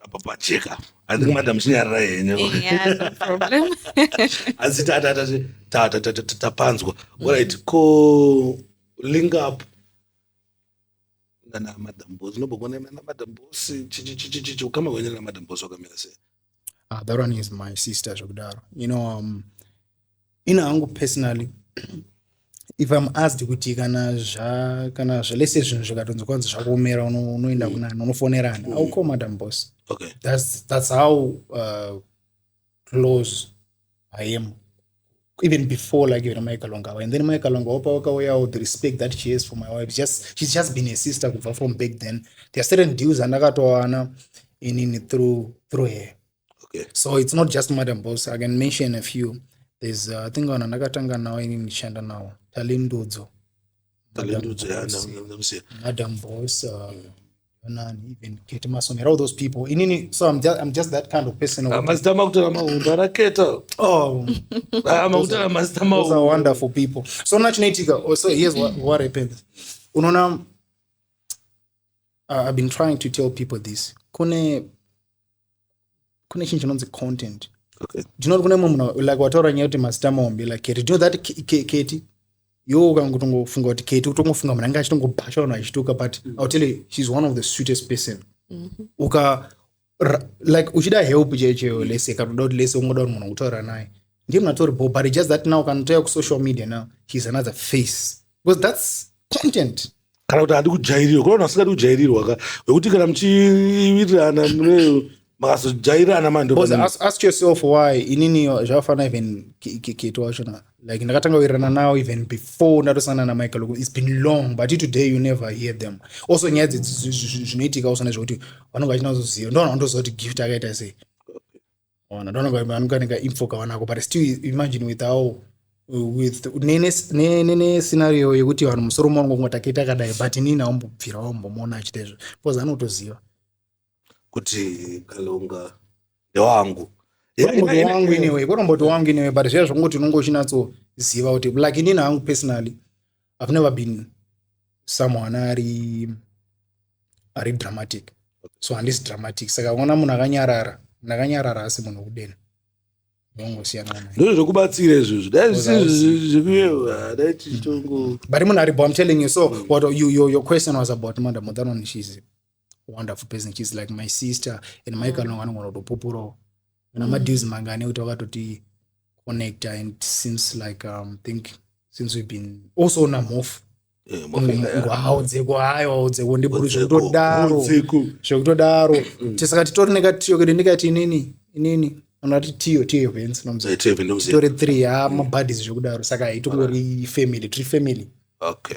Apa pacheka. I think madam chinyarara yenye. Yeah, no problem. Asi tapanzwa. Alright, ko link up na madam boss. No bogone na madam boss. Chichi kama kwenye na madam boss wakamera sei. That one is my sister Jogdaro. Angu personally if I'm asked kuti kana lese zvinhu zvakatonzo kwanza zvakuomera unoenda kunani unofonerana I'll call madam boss. Okay, that's how close I am even before like even my Kalonga, and then my Kalonga opa with the respect that she has for my wife. She's just been a sister from back then. There are certain dues andakatoana in through her. Okay, so it's not just madam boss. I can mention a few. There's I think on anakatanga now in Shanda now Talinduzo madam boss even Kate Masomera, all those people so I'm just that kind of person. Those are wonderful people. So also here's what happens. Unaona, I've been trying to tell people this. Kune chinhu chinonzi content. Okay. Do you know kune munhu like wataura nyaya kuti masitama ombe like Kate, do you know that Kate yo ukangofunga kuti Kate utongofunga munhu anga achitongobhasha vanhu achituka but I'll tell you she's one of the sweetest person. Like uchida help checheyo lese kakuda kuti lese ungoda kuti munhu kutaura naye ndiye munhu atoripo but just that now ukanotoya ku social media now he's another face because that's content. kana kuti handi kujairirwa kuna asingadi kujairirwa wekuti kana muchiwirirana makazojairana because ask yourself why inini zvafana even kito wachona like ndakatanga kuwirirana nawo even before ndatosangana naMichael it's been long but today you never hear them also nyaya zvinoitika usana zvekuti vanonga vachinazoziva ndona vandoziva kuti gift akaita sei ona ndona vanonga info kavanako but still imagine with nene scenario yekuti vanhu musoro mwangu ngotakaita kadai but inini aumbobvira wambomona achita izvo because anotoziva kuti Kalonga ndewangu kuromboti wangu anyway but zviya zvongoti unongo uchinatsoziva kuti like inini hangu personally I've never been someone ari dramatic so handisi dramatic saka unaona munhu akanyarara asi munhu wekudeni ndozvo zvokubatsira izvozvo daizvikuyewa but munhu aribo I'm telling you so what your question was about madam that one she's a wonderful person she's like my sister and Michael anogona kutopupurawo namadeals mangani ekuti wakatoti connecta and seems like think since we've been also on a move ngwaudzeko ndiburi zvekutodaro tisaka titori nekatiyo kuti ndikati inini anoti tiyo events titori 3 mabhadhis zvekudaro saka haitongori family tiri family. Okay.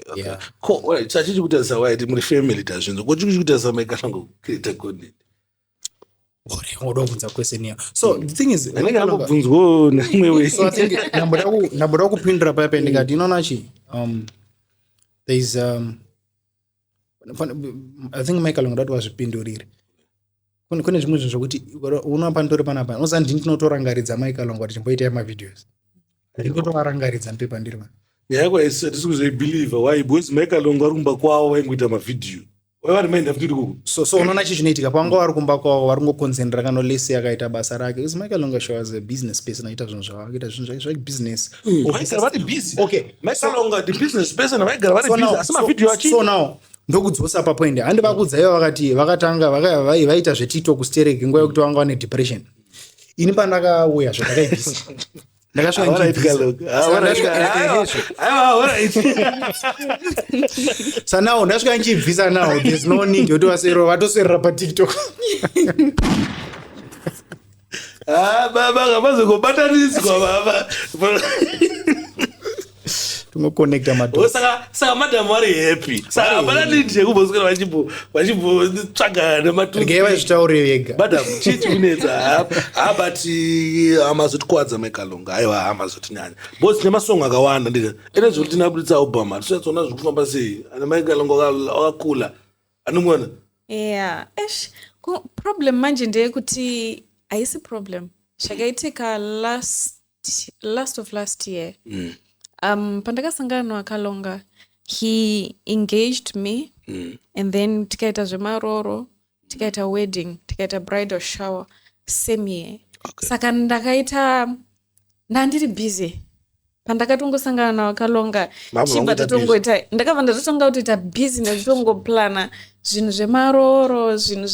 Chachichi kutasa waiti muri family tazvinzo kochikuchi kutasa maikashanga kucreate content. Ngobvunza question here. So the thing is ndakangobvunzwa namwe we. So I think namboda kupindura paya ndikati inoona chi there is I think Michael ngodati wazvipindurire. Kune zvimwe zvinhu zvokuti unapa ndori panapa unoziva ndini tinotorangaridza Michael ngoti chimboita mavideos ndinotovarangaridza ndipepa ndiri vanhu yako tisi kuzoibelieve why because Kalonga ari kumba kwawo vaingoita mavidhiyo waivari maenda futi kuku so unoona chi zvinoitika pavanga vari kumba kwawo vari kungokonzenera kanolese akaita basa rake because Kalonga show as a business person aita zvinhu zvakaita zvinhu zvake business vaigara vari busy okay Kalonga the business person vaigara vari busy asi mavidhiyo achi so now ndokudzosa papoint handi vakudza ivo vakatanga vaita zveTikTok stereke nguva yekuti vanga vane depression ini pandakauya zvandakaibvisa so now ndasvika ndichibvisa now there's no need yoti vatoserera paTikTok baba ngamazokobatanidzwa baba tungoconnecta madhoo saka madam vari happy saka hapana need yekubvoswera vachimbotsvaga nematurikei vazvitaure vega madam chii kunetsa but hamazotikuwadza Kalonga aiwa hamazotinyanya because nemasong akawanda ndika ene zvokuti tinabuditsa Obama tichatsona zviri kufamba sei ana Kalonga wakakula anongona problem manje ndeyekuti haisi problem zvakaitika last of last year pandakasangana naKalonga he engaged me and then tikaita zvemaroro tikaita wedding tikaita bridal shower same year saka ndandiri busy pandakatongosangana naKalonga chibva tatongoita ndakabva ndatotonga kutoita business totongoplana zvinhu zvemaroro zvinhu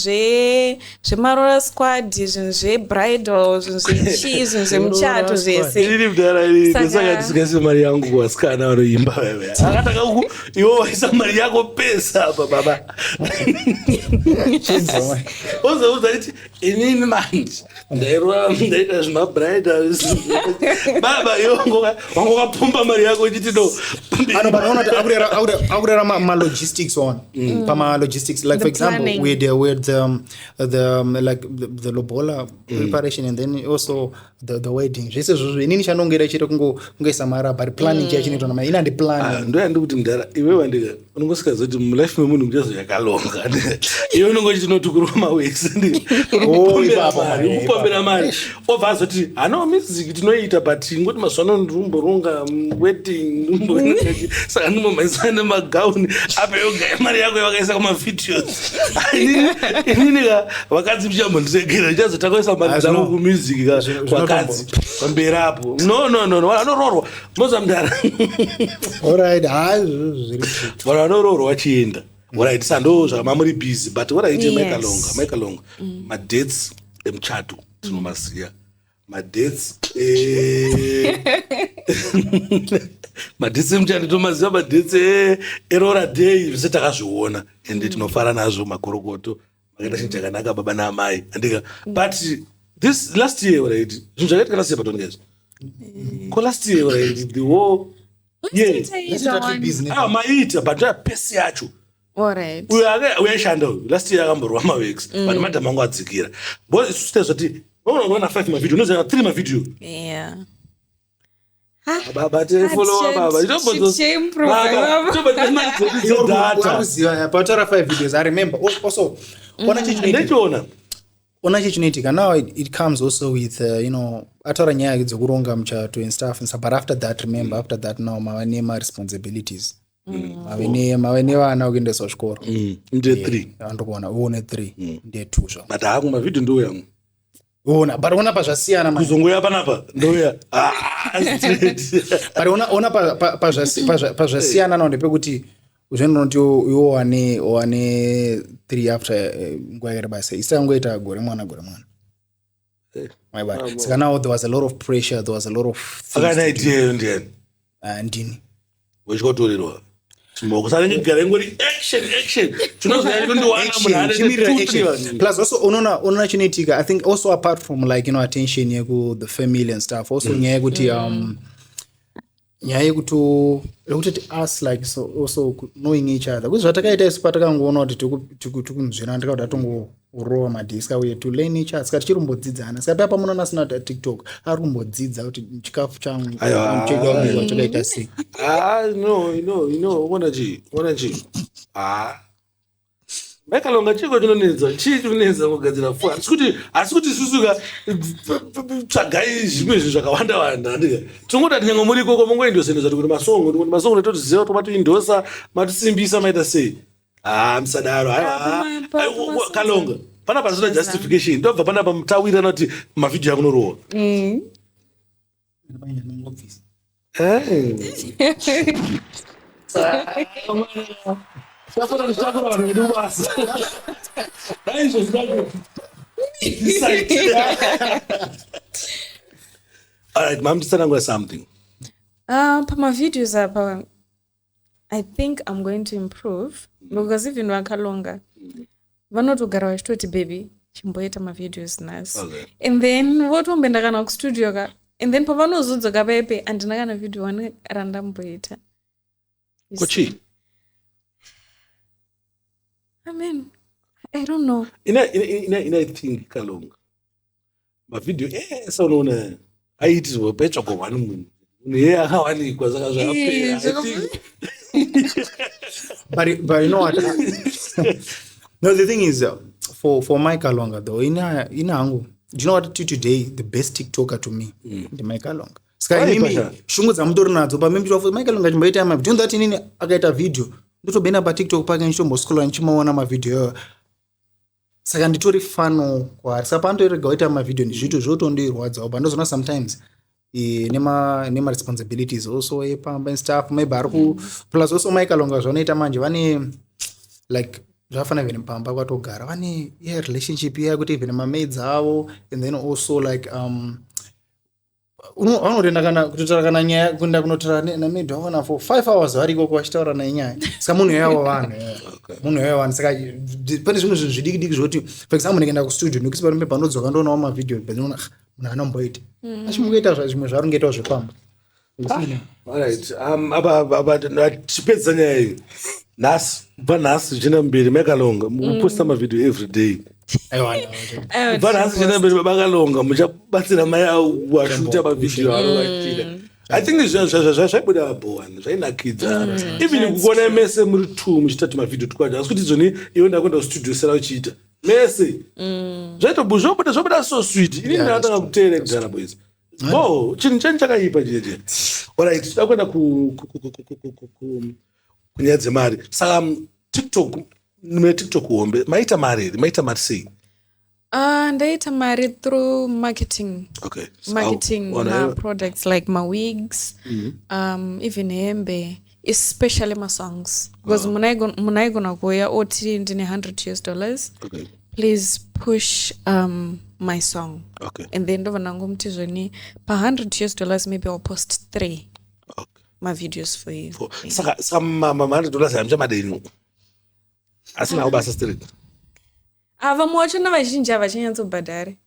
zvemaroro squad zvinhu zvebridal zvinhu zvechii zvinhu zvemuchato zvese ini mudhara tisikase mari yangu kuvasikana vanoimba akataka uku iwo waisa mari yako pesa apa baba ozoudza kuti inini manje ndaita zvemabridal baba iwo wangokapumba mari yako chiti no akurera malogistics on pamalogistics like for example we had the lobola preparation and then also the wedding zvese zvozvo inini chandongera chete kungoisa mara but planning chachinoitwa nama ina ndiplan ndoyandi kuti mudhara iwe wandika unongosikaza kuti mulife memunhu muchazoya Kalonga iwe unongochitinoti kuroma weeks ukupombera mari obva azoti hano music tinoita but ngoti mazvano ndirumboronga wedding saka ndimbomaisana nemagauni apa yoga mari yako yavakaisa kumavideos inini vakadzi muchambondiregera ichazotakaisa mari dzangu kumusic vakadzi pamberi apo no vanororwa mozamudhara vanhu vanororwa vachienda right sando zvamamuri busy but what I did Kalonga my dates emuchato tinomaziya Madates madates emuchando tomaziva madates erora day zvese takazviona ende tinofara nazvo makorokoto makaita chinhu chakanaka baba naamai andika but this last year right zvinhu zvakaitika last year patoningazvi ko last year right the whole maita but pesi yacho uyaishanda last year akamborwa maweeks but madhama angu adzikira bo isusu zvati unoona 5 mavideo unoziva 3 mavideo but follow baba patara 5 videos I remember also ona chichinoitika now it comes also with ataura nyaya dzokuronga muchato and stuff and stuff, but after that remember after that now mava responsibilities mave nevana kuendeswa chikoro nde 3 andikuona uone 3 nde 2 zvo but haku mavideo ndoyangu ona but ona pazvasiyana kuzongoya panapa ndoya but ona pazvasiyana nao ndepekuti uzvenonoti iwo wane 3 after nguva yakareba isangoita gore mwana saka now there was a lot of pressure, there was a lot of akanaitiyeyo ndiani ndini wechikotorerwa chimoko gara ingori action tinozoyaondowana munhu plus also unoona chinoitika I think also apart from like attention yeku the family and stuff also nyaya yekuti nyaya yekuti us like so also knowing each other kuti zvatakaita isu patakangoona kuti tikunzvina ndikauti atongorowa madhiska uye to learn each other saka tichirombodzidzana saka paya pamunoona sina TikTok ari kumbodzidza kuti chikafu changu chakaita sei unonachi Kalonga chiko chinonetsa kugadzira fo asi kuti isusuka tsvagai zvimwe zvinhu zvakawanda ndika tinongoti ati nyange muri ikoko mongoindosendeza kuti masongo netotiziva tomatoindosa matisimbisa maita sei musadaro Kalonga pana pasina justification ndobva panapa mutawirirana kuti mavideo akunorowa Alright, mom, tell something. Pama videos apa, I think I'm going to improve because even Kalonga, vanotogara vachitoti baby chimboita mavideos naso and then votombe ndakana kustudio ka and then pavanozodzoka paipe andina kana video one randamboita kochi I mean, I don't know. I think Kalonga. My video, so no, I eat is what better go one. Yeah, how I live was but you know what? No, the thing is, for my Kalonga though, in Angu, do you know what today the best TikToker to me? The my Kalonga. Sky mimi shungu za mdoro nazo, but maybe for my Kalonga jimbaita ama. Do you know that nini akaita video? Ndotobena pa TikTok pake nchomboskola nchimaona mavideo saka nditori fano kwa saka pandoirega kuita mavideo ndizvito zvotondirwadza but ndozona sometimes nema responsibilities also epamba and stuff maybe ariku plus also Kalonga zvanoita manje vane like zvafana vene pamba kwatogara vane relationship yakuti even mamaids avo and then also like unoenda kana kutotaura kana nyaya kunda kunotaura namaid wavona for 5 hours vari ikoko vachitaura naye nyaya saka munhu yawo vanhu saka pane zvimwe zvinhu zvidiki zvoti for example ndikaenda kustudio ndokisipa rimbe panodzoka ndoonawo mavideo ndinoona munhu anomboita achimungoita zvimwe zvaringoitawo zvepamba alright apa tipedza nyaya iyi nhasi china mberi Kalonga muposta mavideo every day vanhasi china mberi Kalonga muchabatsira mai washuta mavideo arovatira I think zvaibuda bhowani zvainakidza even kukuona mese muri 2 muchitatu mavideo tukwadi asi kuti izvoni iwe ndakuenda kustudio sera uchiita mese zvaitobuda so sweet ini ndatanga kuteera kudhara boys chinhu chani chakaipa jeje alright tida kuenda kunyaya dzemari saka TikTok hombe maita mari sei ndaita mari through marketing products like my wigs even hembe especially my songs because munaigona kuya oti ndine $100 please push my song. Okay. And then ndova nangomti zvoni $100 maybe I'll post 3 my videos for you. Saka $100 hamchamadeni. Asina ubasa street. Vamwe vacho navazhinji havachanyatsobhadhari.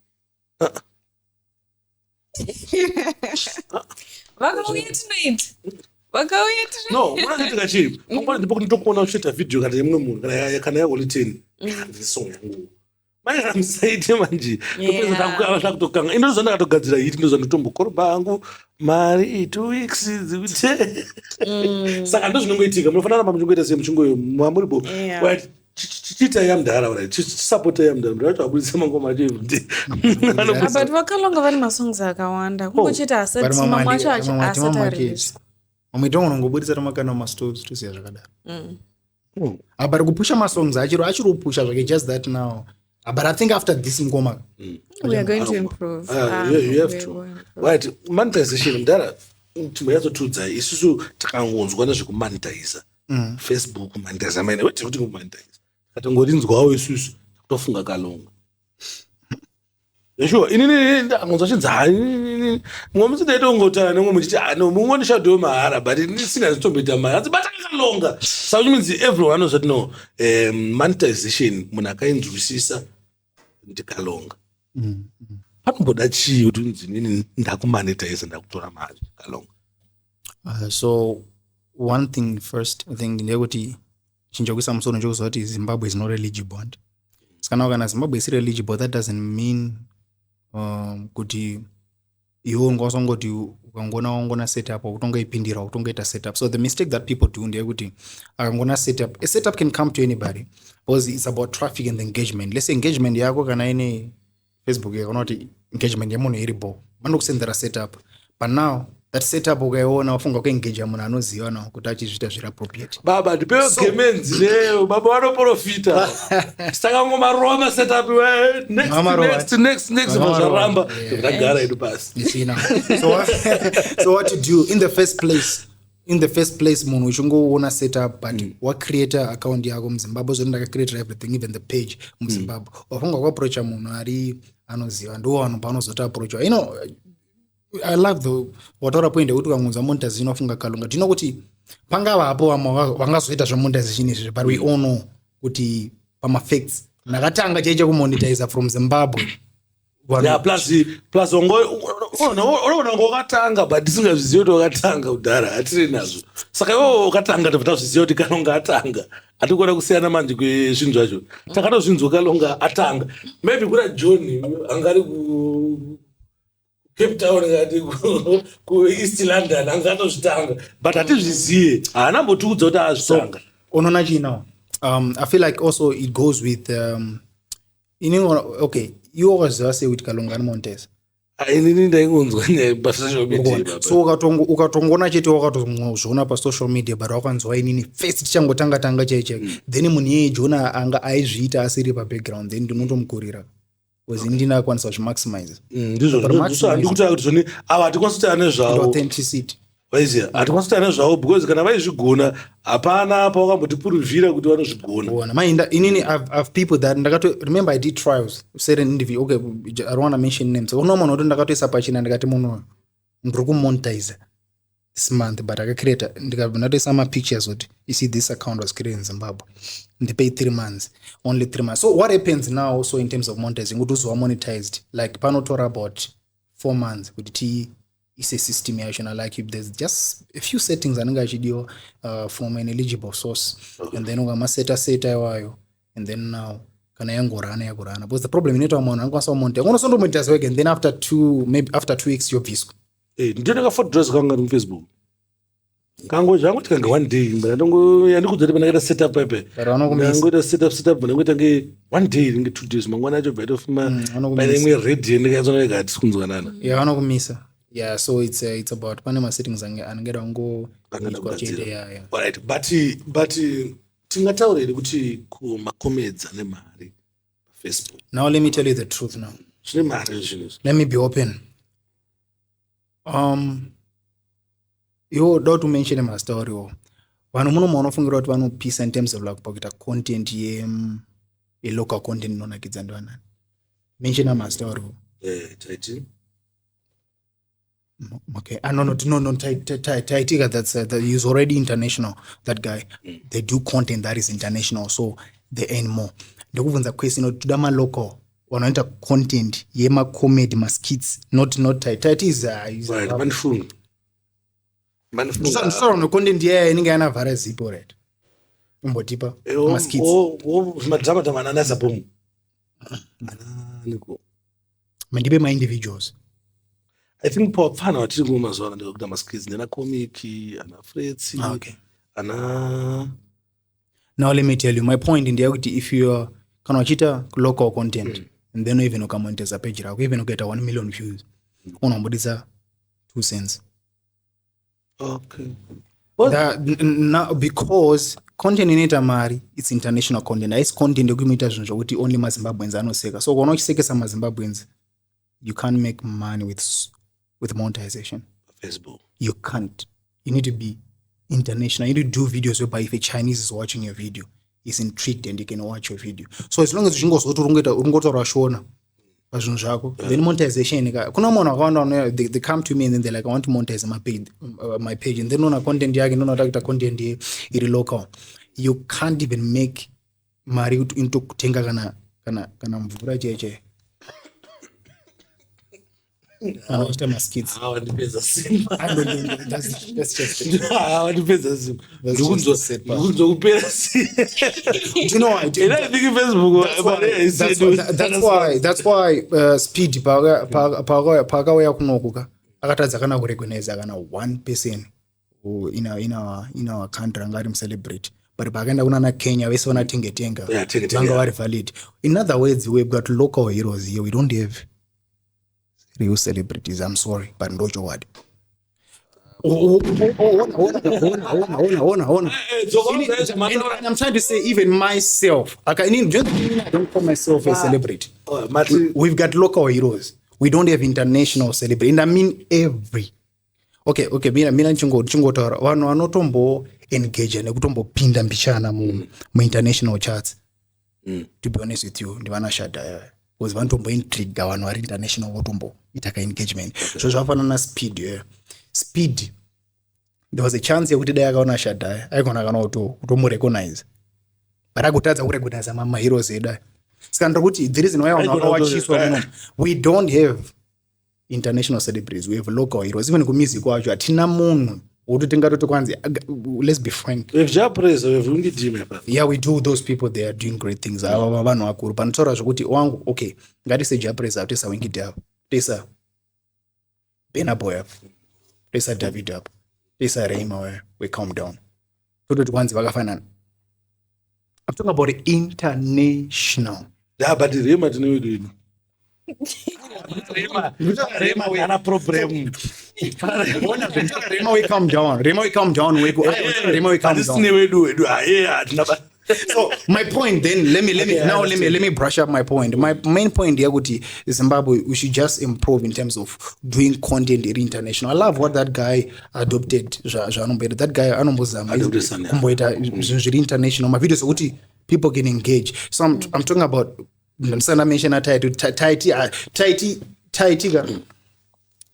Vakauya tonight. No, unachitika chii? Ngoba ndipo kunitokuona uchiita video kana yemwe munhu kana yako litini. Ndisonga nguo. Manje ramsaite manje. Kupeza takukava takutokanga. Inozo ndakatogadzira hit inozo nditombokorba hangu mari 2 weeks dzikuite. Saka ndozvinongoitika. Munofanana pamuchingoita semuchingoyo mwamuripo. Right. Chiita yamdara right. Support yamdara. Ndacho abudisa mangoma chete. But vakalonga vari masongs akawanda. Kungochita asset mamwe acho asset release. Mamwe unongobudisa tamakana mastores tosiya zvakadaro. But kupusha masongs achiri kupusha zvake just that now. But I think after this ngoma we are going to improve. You have to. Right, monetization mdara timboyatsotudza isusu takangonzwa nezvekumonetize. Facebook monetize maine wati kuti monetize. Katongorinzwawo isusu kutofunga Kalonga. Sure, inini ndangonzwa chinzani ngomusindaita ungotana ngomuchiti no mungoni shadow mahara but nisina zitomboita mara but Kalonga. So which means everyone knows that no monetization munhu akainzwisisa ndi Kalonga. Panomboda chii kuti nini ndakumonetize ndakutora mari Kalonga. So one thing first I think ndekuti chinjokuisa musoro njokuziva kuti Zimbabwe is not eligible. Sikana kana Zimbabwe is eligible that doesn't mean kuti iwe ungosongoti ukangona setup utongoipindira utongoita setup. So the mistake that people do ndekuti akangona setup, a setup can come to anybody because it's about traffic and engagement. Let's say engagement yako kana ine Facebook yakona kuti engagement yamunhu iripo vanokusendera setup, but now that setup ukaiona wafunga kuengage munhu anoziva nawo kuti achizviita zviri appropriate. Baba ndipewo gemenzi leo baba wanoprofita. Saka ngomaroma setup we next zvaramba ndagara idu pasi. You see now. So what to do in the first place munhu uchingoona setup but wacreate account yako muZimbabwe zvo ndakacreate everything even the page muZimbabwe wafunga kuapproacha munhu ari anoziva ndo vanhu paanozoti approacha. You know, I love the whatever point kuti ukangonza monetization wafunga Kalonga. Tino kuti pangava hapo vangazoita zvemonetization izvi but we all know kuti pama facts ndakatanga chaicha kumonetize from Zimbabwe. Yeah, plus unoona ngokatanga but tisingazvizivi kuti wakatanga kudhara hatiri nazvo. Saka iwe ukatanga tazviziva kuti Kalonga atanga. Hatikona kusiyana manje kwezvinhu zvacho. Takatozvinzwa Kalonga atanga. Maybe kuna John angari Cape Town ngati ku East London angatozvitanga but hatizvizive haanambotiudza kuti azvitanga. Unoona chii now? I feel like also it goes with okay, you always say with Kalonga anomonetize. Inini ndaingonzwa nyaya pasocial media. So ukatongona chete wakatozviona pasocial media but wakanzwa inini first tichangotanga chaiche then munhu iyeye Jona anga aizviita asiri pabackground then ndinotomukurira because ndinakwanisa kumaximize. Ndizvo handikutaura kuti zvoni ava hatikwanisi kuita nezvavo authenticity. Waiziya hatikwanisi kuita nezvavo because kana vaizvigona hapana pawakambotipuruvhira kuti vanozvigona. Inini I've people that remember I did trials certain individual. Okay, I don't want to mention names. Uno munhu kuti ndakatoisa pachina ndikati munhu ndiri kumonetize this month but akacreate ndikatoisa ma pictures kuti you see this account was created in Zimbabwe and they pay 3 months, only 3 months. So what happens now also in terms of monetizing kuti uzwa monetized like panotora about 4 months kuti is a system yacho like if there's just a few settings anenge achidiwa from an eligible source and then ukamaseta iwayo and then now kana yangorana because the problem inoita munhu angakwanisa kumonetize unosondomonetize again then after 2 weeks yobviswa. Ndiro ndakafotodraws kanga mu Facebook kango zvangu tikanga 1 day yandikudza kuti panakaita setup pepe ndangoita setup ndangoita nge 1 day nge 2 days mangwana acho bait of pane imwe radio ndikazona ikati sikunzwanana. Yeah, vanokumisa. Yeah, so it's about panama settings anongeda ngo alright but tingataurira kuti kumakomedza nemari Facebook. Now let me tell you the truth now. Zvine mari zvinhu. Let me be open. You don't to mention my story. Vanhu munofungira kuti vanopisa in terms of like pocket content local content inonakidza ndoanani. Mention amastory. Title. Okay. No. Taitika, that he's already international. That guy, they do content that is international, so they earn more. The women's question, tudama local, wanaita content, yema comedy, skits, not tight is right. Manful. So no content yeah, ninga yana vara zipo right. Umbotipa, skits. Madrama tamana za boom. Niko. Mandibe my individuals. I think for fun or two women on the Damascus, Nana Comic, and a Fritz. Okay. Now let me tell you my point in the if you're kanachita local content and then even monetize page, even get 1 million views. Unambodiza 2 cents. Okay. Well, that now because content in Itamari, it's international content. It's content documentation with only Zimbabweans are no seka. So when you say some Zimbabweans, you can't make money with monetization. Facebook. You can't. You need to be international. You need to do videos whereby if a Chinese is watching your video, he's intrigued and he can watch your video. So as long as you go to Rashona, then monetization. They come to me and then they're like, I want to monetize my page. And then on a content content local. You can't even make Mari into tenga kana mvura jeje. That's just it. You know, I think that's why speed paga waya kunokuka akatadza kana kurecognize kana one person in our country angari celebrate. But pakaenda kuna Kenya vese vanatengetenga vanga vari valid. In other words, we've got local heroes here. We don't have real celebrities. I'm sorry, but ndocho word. I'm trying to say even myself. I don't call myself a celebrity. We've got local heroes. We don't have international celebrities. And I mean every. Okay. Mina chingotaura vanhu vanotombo engage nekutombo pinda mbishana mu international charts. To be honest with you, ndivanashada because vantombo intrigue vanhu vari international votombo itaka engagement. So zvafanana speed. Speed. There was a chance yekuti dai akaona Shadai aikona kana kutomurecognize. But akutadza kurecognize mama heroes edai. Saka ndokuti the reason why vanowachiswa we don't have international celebrities. We have local heroes. Even kumusiki kwacho hatina munhu wototingatoti kwanzi. Let's be frank. We have Japanese, we have Ungi team. Yeah, we do. Those people, they are doing great things. Ava vanhu vakuru. Panotaura zvokuti wangu okay. Ngatise Japanese apo tesa Ungi apo. Tesa Bena Boy apo. Tesa David apo. Tesa Reima where we calm down. Tototi kwanzi vakafanana. I'm talking about the international. Yeah, but the Reima tinowe doing. Rema we ana problem. Rema we calm down. Rema we calm down. Rema we calm down. So my point then, let me brush up my point. My main point here is Zimbabwe, we should just improve in terms of doing content international. I love what that guy adopted. That guy anombozama international. My videos uti people can engage. So I'm talking about Msana mention a title tighty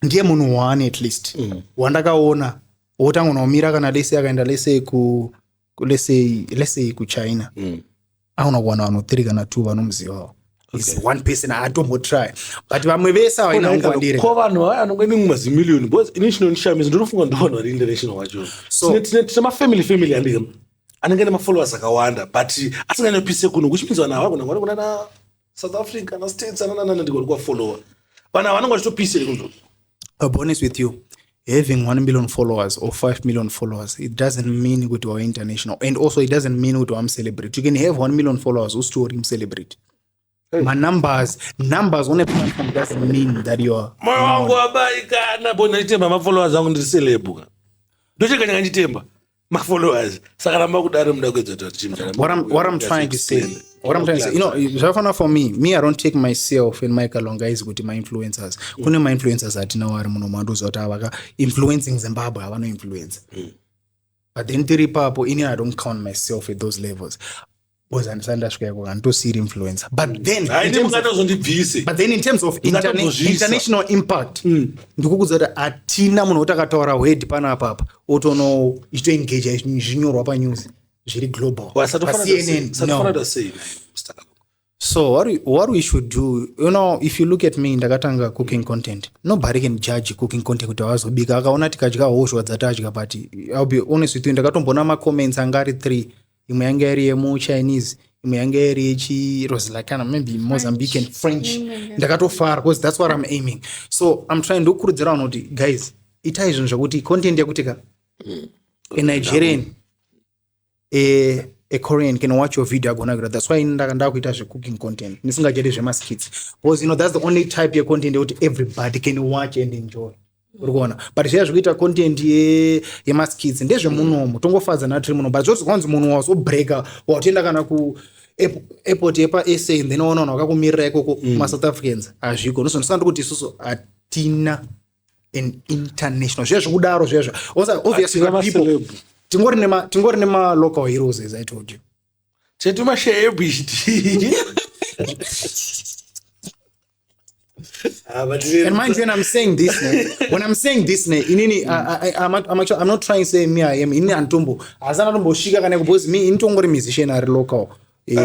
ndiye munhu one at least wandakaona wotanga unomira kana lese akaenda lese ku lese ku China auna kuwana vanhu 3 kana 2 vanomuziva is one person atombo try but vamwe vese vaina ngwandire ko vanhu vaya anongweni mumazi million because initial shames ndofunga ndovanhu vari international wacho so tine family andika anenge ne followers akawanda but asinganyopise kuno kuchipinzwa nawo kuna na South Africa na states anana ndiko follower bana vanonga chitopise kunzo. I'll be honest with you, having 1 million followers or 5 million followers, it doesn't mean we are international, and also it doesn't mean we are celebrity. You can have 1 million followers who still celebrate. Hey. My numbers on a platform doesn't mean that you are. Mwangu abaika na bona itemba ma followers wangu ndi celeb. Ndocheka nyanga chitemba ma followers saka ramba kudare muda kwedza chimjana. What I'm trying to say, you know, for me I don't take myself and my Kalonga is with my influencers. Kune my influencers atina wari muno mandozo atavaka influencing Zimbabwe avano influence. But then tiri papo I don't count myself at those levels. because andisandasvika iko anditosiri influencer but then in terms of international impact ndikukudza kuti hatina munhu woti akataura word panapapa otono ichitoengaja zvinyorwa panews zviri global CNN no. So what we should do, if you look at me ndakatanga cooking content, nobody can judge cooking content kuti wazobika akaona tikadya hosho dzatadya, but I'll be honest with you, ndakatombona ma-comments angari 3, imwe yanga iri yemu-Chinese, imwe yanga iri yechi-Roslakana, maybe Mozambican, French, ndakatofara, because that's what I'm aiming. So I'm trying to kurudzira vanhu kuti, guys, itai zvinhu zvakuti content yakutika, a Nigerian, a Korean can watch your video agona. That's why ndakuita cooking content nisingachete zvemaskits, because that's the only type of content that everybody can watch and enjoy. But zviya zvikuita content yemaskits ndezvemunomo tongofadza natiri muno, but zvose kwanzi munhu wasobreaka watoenda kana ku airport yepa SA then unoona vanhu vakakumirira ikoko maSouth Africans hazviko. Ndosandikuti kuti isusu hatina an international zviya zvekudaro zviya obviously people tingori nema local heroes, as I told you. And mind you, when I'm saying this, I'm not trying to say me I am in Antumbo. As an Antumbo Shika can because me in Tongori musician are local. But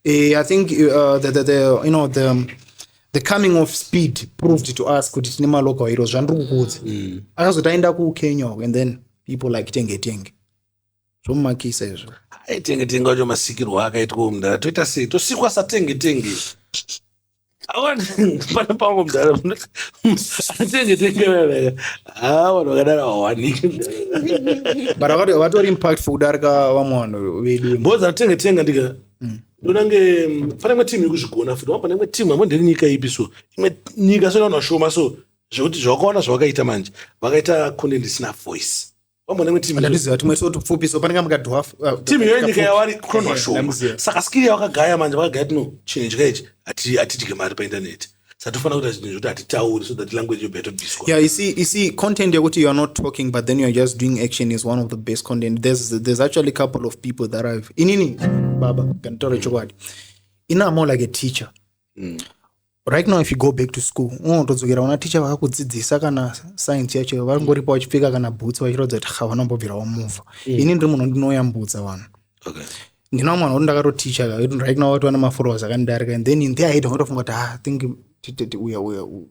I think the coming of speed proved to us kuti tine local heroes zvandikukudza akazotaenda ku Kenya and then people like tenge zvomumakisa izvo tenge wacho masikirwo akaitwa mudhara toita sei tosikwa satenge pana pangu mudhara tenge vanhu vakadara hawawaniki but vatori impactful kudarika vamwe vanhu vedu mboza tenge ndika ndonange pane imwe timu ikuzvigona futi wapane imwe timu amwe ndiri nyika ipi so imwe nyika so vanashoma so zvekuti zvakaona zvavakaita manje vakaita content isina voice wambona imwe timu ndatiziva timwe so tupfupi so panenge mukadhwafu timu iyo nyika yavari konwa shoma saka skiri yavakagaya manje vakagaya tino chinhu chikaiti hatidye mari painternet satofana kuita zvinhu zvekuti hatitauri so that language yobetter biswa. Yeah, you see content yakuti you're not talking but then you're just doing action is one of the best content. There's actually a couple of people that I've inini baba can tell you what ina more like a teacher. Right now if you go back to school unotodzokera una teacher vakakudzidzisa kana science yacho vangoripa vachipfeka kana boots vachirodza kuti havanombobvira wamovha ini ndiri munhu ndinoyambudza vanhu. Okay. Ndina mwana woti ndakatoticha right now wati wana mafollowers akandarika and then in there I don't funga I think uya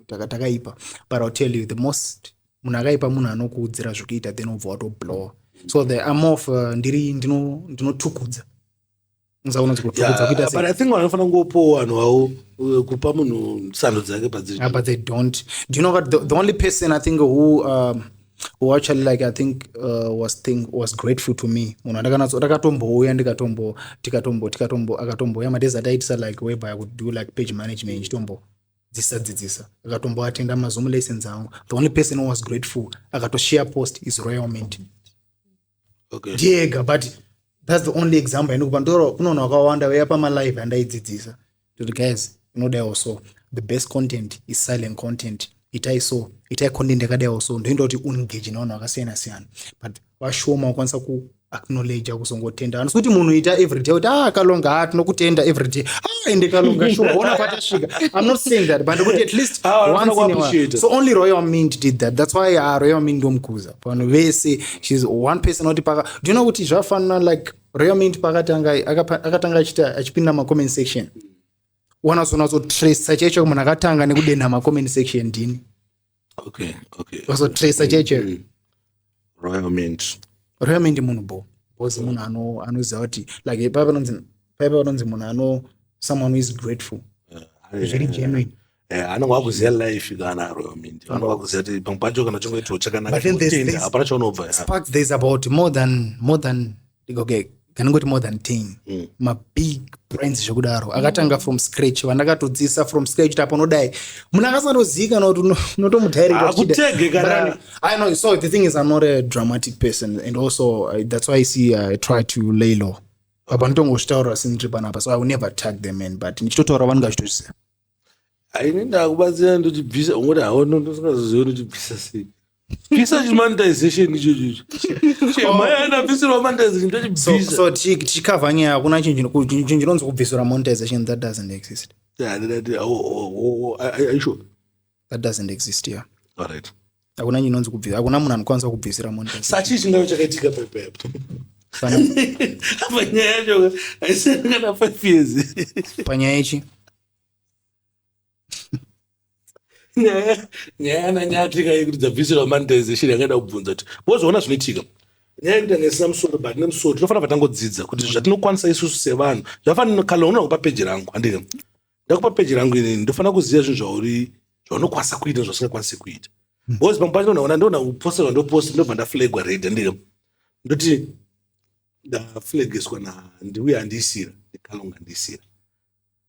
takaipa, but I'll tell you the most munhu akaipa munhu anokuudzira zvekuita then obva watoblowa. So the I'm of ndinotukudza musaona kutukudza kuita but I think vanofana ngopowa vanhu vavo kupa munhu sando dzake padziri. But they don't. Do you know what the only person I think who actually like I think was grateful to me munhu ndakatombouya akatomboya madezi ataitisa like whereby I would do like page management chitombo dzidzisa akatomboatenda mazoom lessons angu. The only person who was grateful akatoshare post is Royal Mint. Okay. Diega, but that's the only example ndikupa ndoro kunoona wakawanda weya pamalive andaidzidzisa kuti guys there also the best content is silent content. Itai content yakadai also ndoenda kuti unengage navanhu vakasiyana but vashoma wakwanisa ku acknowledge kusongotenda hanisi kuti munhu ita everyday kuti Kalonga tinokutenda everyday ende Kalonga sure ona patasvika. I'm not saying that but kuti at least once in a while. So only Royal Mint did that. That's why Royal Mint ndomkuza vanhu vese she's one person oti paka. Do you know kuti zvafanana like Royal Mint akatanga achipinda ma comment section wanazo trace chacho munhu akatanga nekudenha ma comment section ndini. Okay. So trace chacho Royal Mint munhu bo because munhu anoziva kuti like papa vanonzi munhu someone who is grateful, very genuine. Anonga kuziya life kana Royal Mint anonga kuziya kuti pamwe pacho kana chongoitwa chakanaka kutenda hapana chaunobva. Sparks there's about more than okay kanongoti more than 10 ma big brands zvekudaro akatanga from scratch vandakatodzisa from scratch tapo nodai munhu akasandozika kuti notomudirect. I know. So the thing is I'm not a dramatic person and also that's why I see I try to lay low apa ndongozvitaura sindiri panapa so I will never tag them in but ndichitotaura vanhu ngazvitozisa aini ndakubatsira ndotibvisa ungoti hawo ndosingazoziva ndotibvisa sei Visa monetization icho. Mayana visa monetization ndachibvisa. So tichikavha nyaya hakuna chinhu chinonzi kubvisura monetization that doesn't exist. Are you sure? That doesn't exist, yeah. All right. Hakuna chinonzi kubvisura. Hakuna munhu anokwanisa kubvisura monetization. Sachi chingayo chakaitika pepe. Panyaya yacho aisangana 5 years. Panyaya ichi. nyaya yatika yekuti visa monetization yakaenda kubvunza kuti wozoona zvinoitika. Nyaya yekuti angesina musoro but nemusoro tinofanira patangodzidza kuti zvatinokwanisa isusu sevanhu zvafanira Kalonga kupa peji rangu andika. Ndakupa peji rangu ini ndofanira kuziva zvinhu zvauri zvaunokwanisa kuita nezvausingakwanisi kuita. Because pamwe pacho ndona kuposta ndoposta ndobva ndaflagwa red andika. Ndoti ndaflagiswa ndiuya andisira ndikalonga andisira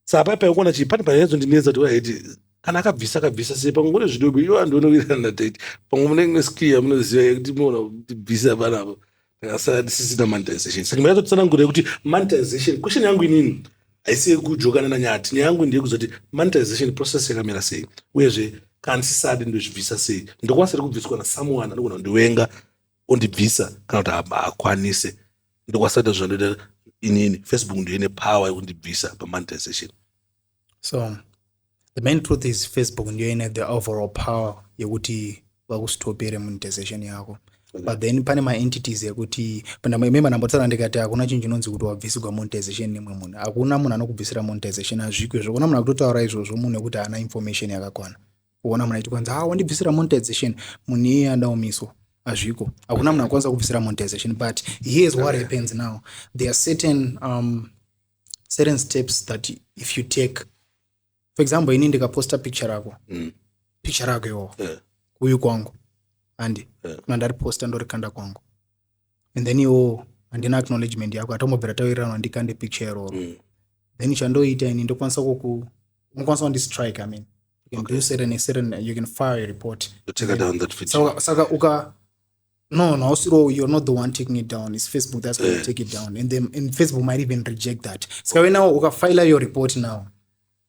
saka paipa kuona chipani panezo ndinetsa kuti waiti kana akabvisa sei pamwe mune zvidobi iyo andinowirirana taiti pamwe munenge skiya munoziva kuti muona kuti bvisa panapo takasara tisisina monetization saka mira totsanangura kuti monetization question yangu inini haisi yekujokana nanyati nyaya yangu ndeyekuzoti monetization process yakamira sei uyezve kana ndisisadi ndozvibvisa sei ndokwanisa ri kubviswa nasomeone anogona kundiwenga ondibvisa kana kuti akwanise ndokwasada zvanoita inini Facebook ndio ine power yekundibvisa pamonetization. So the main truth is Facebook ndio ine the overall power yekuti vakustopere monetization yako. But then pane ma-entities yekuti remember nambotsara ndikati hakuna chinhu chinonzi kuti wabvisirwa monetization nemwe munhu. Hakuna munhu anokubvisira monetization azvikwe zvokona munhu akutotaura izvozvo munhu nekuti haana information yakakwana. Kuona munhu achikwanza wandibvisira monetization munhu iye adaomiswa. Azviko. Hakuna munhu akwanisa kubvisira monetization, but here's what happens now. There are certain steps that if you take, for example, ini ndikaposta picture yako. Picture yako yo. Kuyu kwangu. Andi. Kuna ndariposta ndorikanda kwangu. And then you andina acknowledgement yako atomobvera tawirana ndikande picture yaro. Then chandoita ini ndokwanisa unokwanisa kundistrike, I mean. You can do certain you can file a report. You take down that picture. Saka No, also you're not the one taking it down. It's Facebook that's going to take it down, and Facebook might even reject that. So when now you file your report now,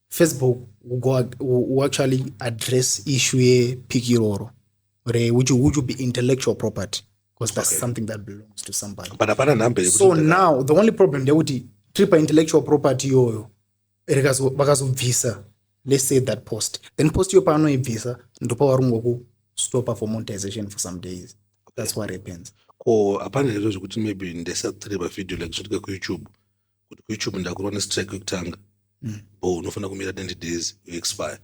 Facebook will actually address issue pikiroro, which would be intellectual property because that's something that belongs to somebody. So now the only problem they would trip intellectual property because of visa. Let's say that post, then post your pano visa, ndopa warungoku stop for monetization for some days. That's what happens. Apana lezo kuti maybe ndesatreba video like zotika ku YouTube. Kuti ku YouTube ndakurona strike yokutanga. Unofana kumira 20 days you expire.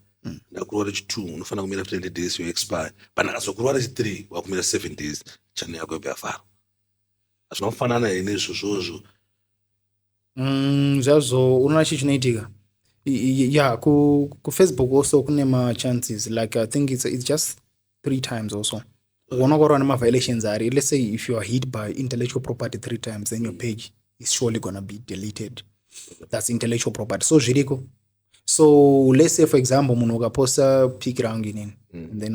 Ndakurona chi2 unofana kumira 20 days you expire. Pana kazokurwana chi3 wakumira 7 days channel yako yafara. Azvinofanana nezvo zvozvo. Zvazvo unoona chichinoitika. Yeah, ku Facebook also kune ma chances like I think it's just 3 times also. Unokorwa nema violations are, let's say if you are hit by intellectual property 3 times, then your page is surely gonna be deleted. That's intellectual property. So zviriko. So let's say for example munhu ukaposta pic rangu inini, and then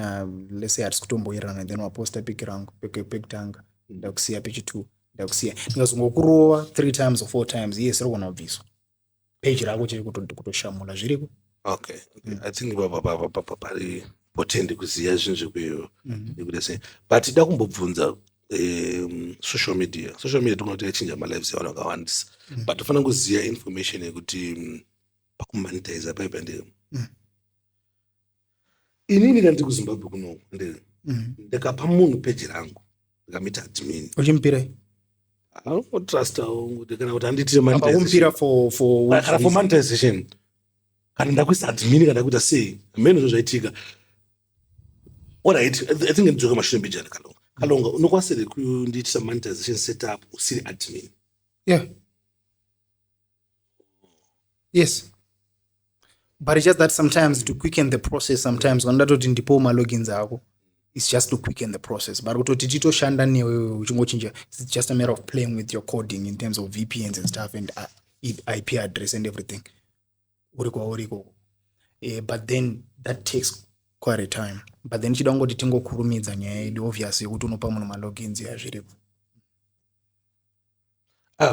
let's say arikutomboirana, and then waposta pic rangu pekutanga ndakusiya page 2 ndakusiya ndikazongokurova 3 times or 4 times yes rogona kubviswa page rako chiri kutoshamula zviriko. Okay. I think pari potende kuziya zvinhu zvekuyo nekudese but ida kumbobvunza social media tinoona kuti yachinja malives yavanhu vakawandisa but tofanira kuziya information yekuti pakumonetize paipa ndiko inini kandi kuZimbabwe kuno ndikapa munhu peji rangu ndikamita admin uchimupirai trust kana kuti anditire monetization for monetization kana ndakuisa admin kana ndakuita sei meno zvozvaitika. Alright, I think ndidzoka mashure mbijana Kalonga unokwanisa kundiitisa monetization setup usiri admin. Yeah. Yes. But it's just that sometimes to quicken the process, sometimes when ndatoti ndipo ma logins ako, it's just to quicken the process. But kutoti titoshanda newe uchingochinja, it's just a matter of playing with your coding in terms of VPNs and stuff and IP address and everything. Uriko. But then that takes quite a time. But then chida ngoti tingokurumidza nyaya yedu obviously kuti unopa munhu ma logins yazviripo.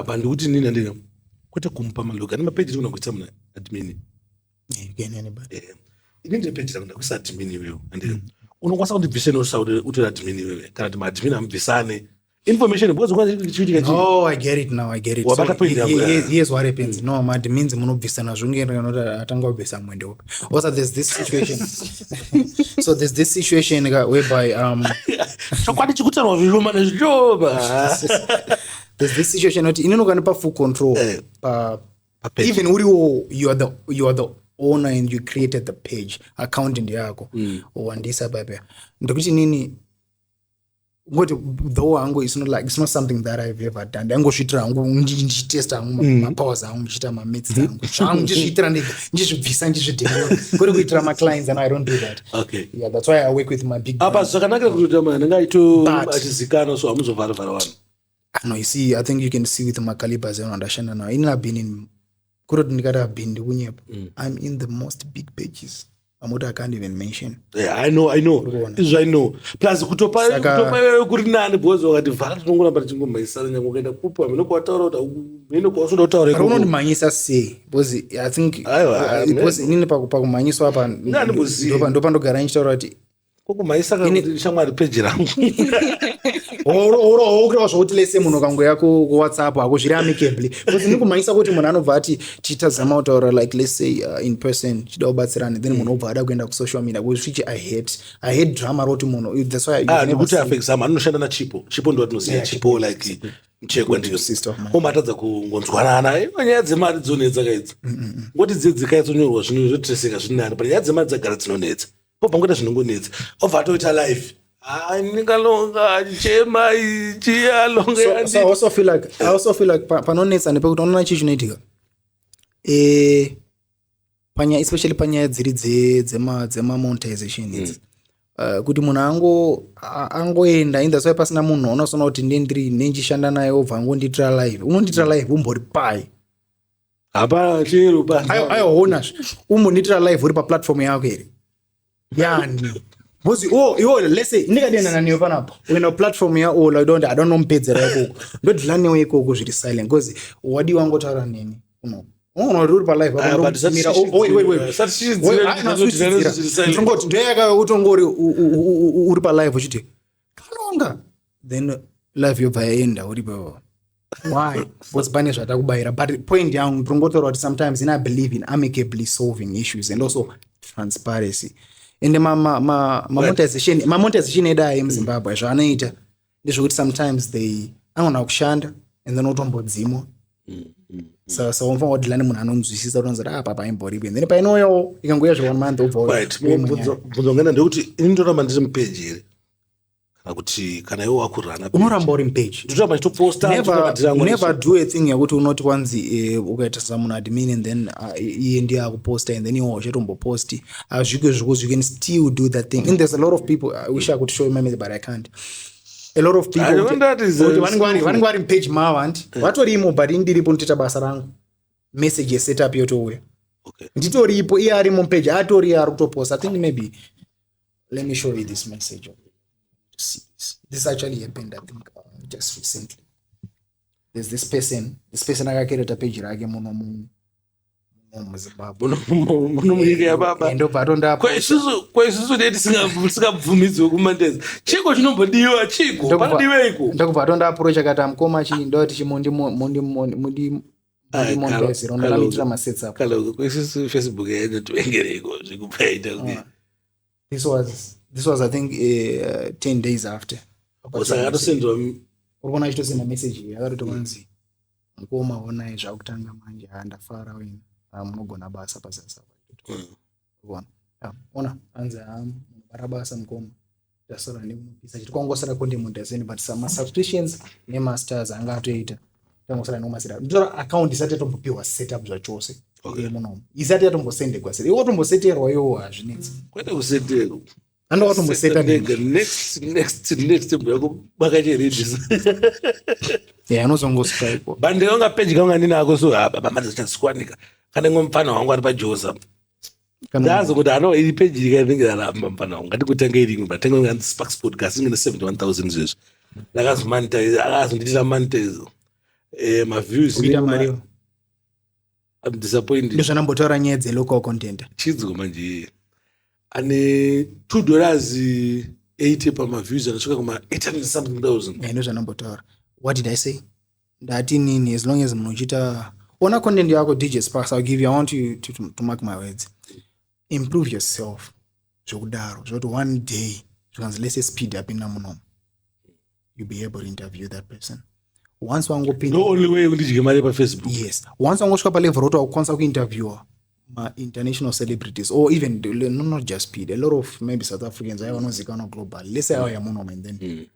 Bandikuti nini ndika kwete kumpa ma login ma page tikuna kuita muna admin. You can anybody. Inini page takunda kuisa admin iwewe ndika unokwanisa kundibviseni utori admin wewe kana kuti maadmin amubvisane information because chiitika Oh, I get it now. I get it. So Wabata point yangu, here's what happens. No, man, it means munobvisana zvunge atanga kubvisa mwende upi. Also, there's this situation. So there's this situation whereby chokwadi chikutarwa zvishoma nezvishoma. there's this situation kuti inini ukanipa full control. Even uriwo you are the owner and you created the page account ndi yako. Wandisa baba. Ndokuti nini ngokuti though angu it's not something that I've ever done. Angosvitira angu nditesta angu mapause angu ndichita mameets angu. Zvangu ndizvitira ndizvibvisa ndizvidemo. Kuri kuitira my clients and I don't do that. Okay. Yeah, that's why I work with my big Apa zvakanakira kuti ndingaito achizikana so amuzovhara vanhu. No, you see, I think you can see with my calibers and understand now. I've been in I'm in the most big pages. I can't even mention. Yeah, I know. This I know. Plus kutopa kuri nani because wakati vhara tinongona pari chingomhaisana nyange ukaenda kupa minokwataura kuti minokwasuda kutaura iko. Unondimhanyisa sei because I think because inini pakumhanyiswa apa ndopa ndogara ndichitaura kuti kokumhaisa kuti shamwari page rangu. Oro zvokuti lese munhu kangu yako kuWhatsApp ako zviri amicably because ndikumhanyisa kuti munhu anobva ati titazama kutaura like let's say in person chida kubatsirana then munhu obva ada kuenda kusocial media which I hate drama roti munhu that's why nekuti for example anoshanda nachipo ndo atinoziva chipo like mchekwa ndiyo omatadza kungonzwanana nyaya dzemari dzonetsa kaidzi ngoti dzikaitsonyorwa zvinhu zvotreseka zvinani but nyaya dzemari dzagara dzinonetsa pobva ngoita zvinongonetsa obva atoita live Kalonga chema Kalonga. So I also feel like panonetsa nepekuti unoona chii chinoitika panya especially panyaya dziri dzema monetization idzi kuti munhu angoenda in that's why pasina munhu unosona kuti ndiri nenjishanda naye obva angonditira live unonditira live umbori pai hapana chero basi aiona umbonditira live uri paplatform yako here yani because let's say ndikadenda naniwe panapo uenda platform ya I don't know mpedzera ikoko ndodhila newe ikoko zviri silent because wadi wangotaura neni uri palive wait ndoyaka utongori uri palive uchiti Kalonga then live yobva yaenda uri pa why because pane zvatakubayira but point yangu ndingotaura kuti sometimes I believe in amicably solving issues and also transparency. And monetization eda yemuZimbabwe zvanoita ndezvokuti sometimes they anogona kushanda and then otombodzimwa so umva wadhilani munhu anonzwisisa utonzira apa paimboripo and then painoyo ikangoya zve 1 month obva bvunzongenda ndekuti ini ndoramba ndiri mupage here kana kuti kana iwo wakurana unoramba uri mupage ndoramba nditoposta never do a thing yakuti unoti kwanzi ukaita samunhu admin and then iye ndiye akuposta and then iwo uchatomboposti azvike zvikuzi you can still do that thing and there's a lot of people I wish I could show you my but I can't. A lot of people vanenge vari mupage mavo handi vatorimo but indiripo nditoita basa rangu message yesetup yotouya nditoripo iye arimo mupage atori ari kutoposta I think maybe let me show you this message. This actually happened I think just recently. There's this person akakereta page rake muno muZimbabwe munyika yababa kwaisusu tisingabvumidzwe kumandeza chiko chinombodiwa chiko panodiweiko ndakubva tondaapproach akati amukoma chii ndoti chimundi monetization ndakamitira masets up Kalonga kwaisusu Facebook yainotivengereiko zvikupaita this was I think 10 days after sakatosendwa urikuona achitosenda message yakatoti kwanzi mukoma onai zvakutanga manje handafara wena munogona basa pasasa ona anzi munobara basa mukoma tasora nemunopisa chitikongosara konde monetization but some subscriptions nemasters anga atoita tangosara nemaseta nditora account isati yatombopiwa setup zvachose munomu isati yatombosendekwa seri iwo tomboseterwa iwo hazvinetsi kwete kuseterwa andoatomboseta next bwako bakacheredisa anozongosukaipo bande wanga page kanga ndinako so bamari zachaswanika kana ngomfana wangu ari pajosa ndazo kuti ano iri page ikaningira ramba mfana wangu ngatikutenge iri but tenga ngani Sparks podcast ngine 71000 zvezvo ndakazomonetize akazonditira monetize my views kuita mari I'm disappointed ndozvanambotaura nyaya dzelocal content chidziko manje ane $2.80 pamaviews anasvika kuma 800 something thousand. Ndozvanambotaura. What did I say? Ndati nini, as long as munochita ona content yako DJ Sparks, I want you to mark my words. Improve yourself. Zvokudaro zvoti one day zvikanzi let's speed up in namuno, you'll be able to interview that person. Once wangopinda, no only way kundidye mari paFacebook. Yes, once wangosvika palevel roti wakukwanisa kuinterviewer international celebrities, or even not just speed, a lot of maybe South Africans vanozikanwa global, let's say aya muno, and then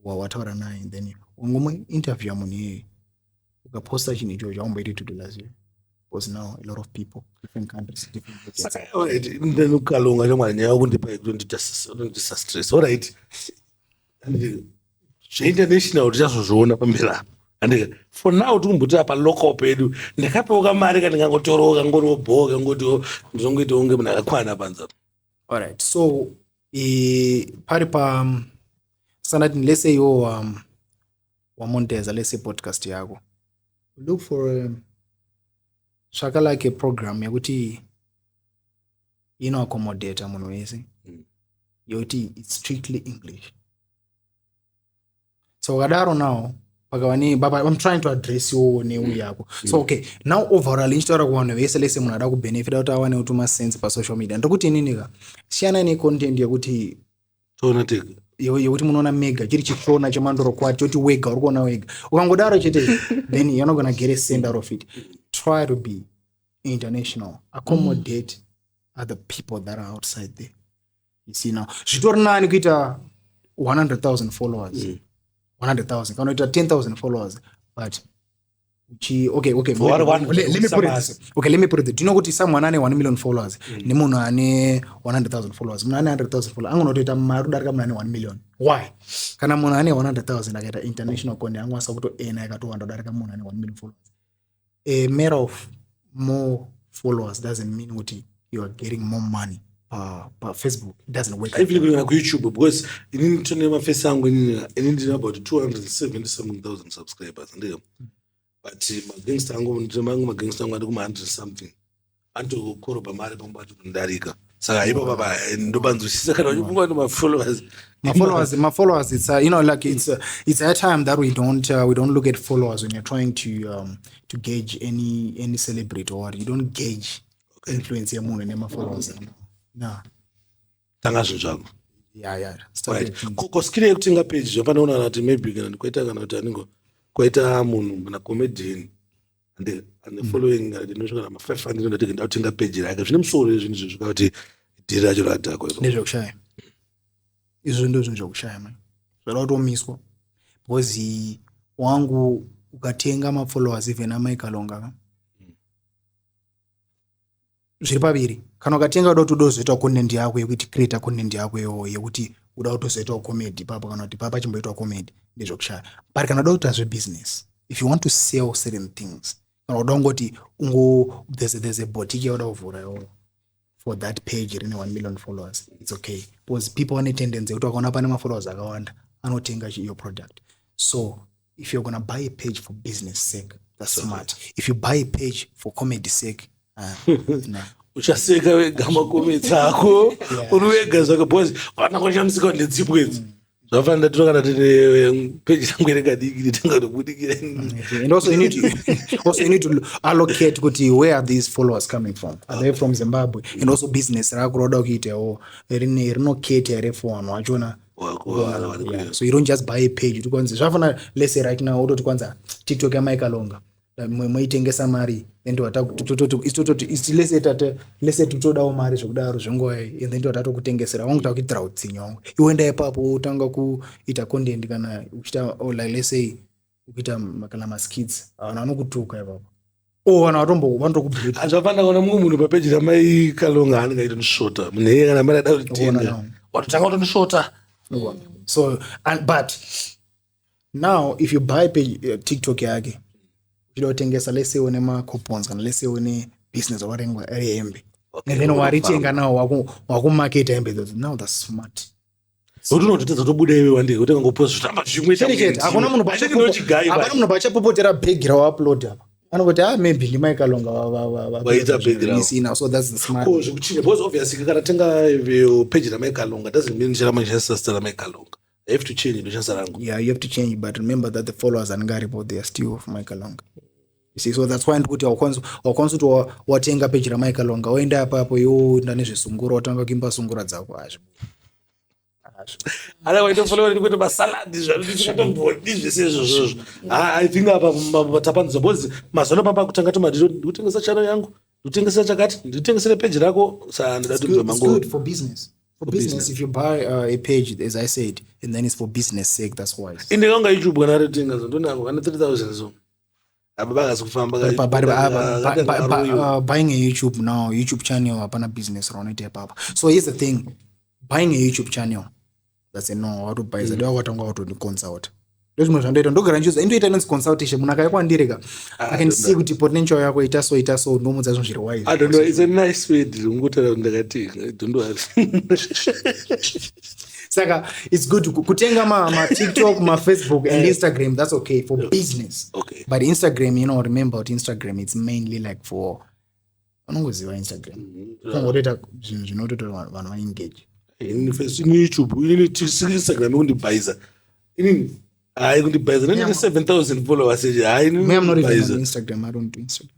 wataura naye, and then wangomu interview munhu iyeye ukaposta chinhu ichocho aumboiti $2 because now a lot of people, different countries, different places. Then Kalonga chamwana nyaya kundipa kundisa stress. All right. And international tichazozviona pamberi apa. And for now tikumbotira pa local pedu ndakapewa mari kana ndingangotoroka ngorobhoka ngoti ndizongoita unge munhu akakwana panza. All right. So pari pa standard, let's say yo wamonetize, let's say podcast yako, look for shaka like a program yakuti accommodate munhu wese yoti it's strictly English. So kadaro now pakavani baba, I'm trying to address you neu yako. So okay, now overall inchitaura kuvanhu vese lese munhu ada kubenefita kuti awane utuma sense pa social media. Ndokuti ininika siyana ne content yakuti tona tega yekuti munoona mega chiri chifona chemandoro kwati choti wega uri kuona wega ukangodaro chete then you're not gonna get a cent out of it. Try to be international, accommodate other people that are outside there. You see now zvitori nani kuita 100,000 followers, 100,000 kana kuita 10,000 followers, but okay let me put it this. Do you know kuti someone ane 1 million followers nemunhu ane 100,000 followers, munhu ane 100,000 followers angonotoita mari kudarika munhu ane 1 million? Why? Kana munhu ane 100,000 akaita international content angwanisa kutoena akatowanda kudarika munhu ane 1 million followers. A matter of more followers doesn't mean kuti you are getting more money per Facebook. It doesn't work. I feel like YouTube, because you need to name a face angu in about 270 something thousand subscribers, and but magangster angu magangster angu kuma 100 something anto koroba mari pambatu ndarika saka ipo baba ndobanzwisisa kana uchinga ndo my followers, it's like it's a time that we don't look at followers when you're trying to gauge any celebrity, or you don't gauge influence ya munhu nema followers. No. Tanga zvako. Yeah. Right. Koskire yekutenga page zvapanoona kuti maybe kana ndikoita kana kuti aningo kwaita munhu kana comedian and the following ndinosvika na 500 ndati ndatenga page yake zvine musoro izvi zvika kuti dira racho radhako iro. Ndezvokushaya. Izvo ndizvo zvokushaya man. Zvalotomiswa. Because wangu ukatenga ma followers even ama Kalonga. Zviri paviri. Kana ukatenga uda kuti udozoita content yako yekuti create content yako yekuti uda kutozoita comedy papa kana kuti papa chimboita comedy ndezvokushaya. But kana uda kuita business, if you want to sell certain things, kana uda ngoti there's a boutique yauda kuvhura for that page ine 1 million followers, it's okay, because people wane tendency yekuti wakaona pane ma followers akawanda anotenga your product. So if you're going to buy a page for business sake, that's smart. If you buy a page for comedy sake, no. Uchaseka wegama komedi ako uruwega zvako because wanakwashamsika ndedzipwedzi zvafanda tinokana tine page yangu irekadiki nditenga kubudikira. And also you need to allocate kuti where are these followers coming from? Are they from Zimbabwe? And also business rako roda kuita rinoketa here for vanhu vachona. So you don't just buy a page utikwanza zvafana. Let's say right now utoti kwanza TikTok ya Kalonga mwaitengesa mari then lese tutodawo mari zvokudaro zvengova and then tatakutengesera wanguta kuitira utsinyo iwenda ipapo utanga kuita content kana uchita like let's say ukuita kana maskits vanhu vanokutuka ipapo vanhu vanotokubhita hazvafana kuona mumwe munhu papeji ramai Kalonga anengaita nishota munhu eye kana mari ada kutitenga watotanga kutonishota. So but now if you buy page TikTok yake uchidotengesa let's say une ma coupons kana let's say une business warenga hembe and then waritenga nawo wakumarket hembe those, now that's smart. So unototedza tobuda iwe wandike utenga ngopost zvitamba zvimwe chete hakuna munhu bachapopotera bag rawa upload apa anoboti maybe ndimai Kalonga Waita background. so that's the smart. Zvikuchinja because obviously kana tenga page ramai Kalonga doesn't mean ndicharamanyisa zita ramai Kalonga. I have to change ndoshandisa rangu. Yeah, you have to change, but remember that the followers anongaripo they are still of Mike Kalonga. You see, so that's why ndikuti wakwanza kuti watenga page ramai Kalonga woenda apapo yoenda nezvesungura watanga kuimba sungura dzako Ala waita follow ndikuti masaladi zvinotombodi zvese izvozvo. I think apa tapanzo bozi mazona pamba kutanga tomadiro ndikutengesa channel yangu. Ndikutengesa chakati, nditengesere page rako sa ndadumba mango. It's good for business. For business, if you buy a page, as I said, and then it's for business sake, that's why. In the longer YouTube, when I read things, I don't know, 3,000 so. Buying a YouTube now, YouTube channel, apana business run it papa. So here's the thing: buying a YouTube channel, that's a no. How to buy? That what I'm going to consult. Those most under don't go and use into Italian consultation. Munaka yako ndirega. I can see with the potential yako itaso no much as wise. I don't know. It's a nice way to go to the I don't know. Saka, it's good to kutenga ma TikTok, ma Facebook and Instagram. That's okay for business. Okay. But Instagram, remember what Instagram, it's mainly like for anongoziwa Instagram. Ngoreta zvinototo vanhu engage. In YouTube, we need to see Instagram undibaiza. I could buy the 7,000 followers. I'm not even on Instagram. I don't do Instagram.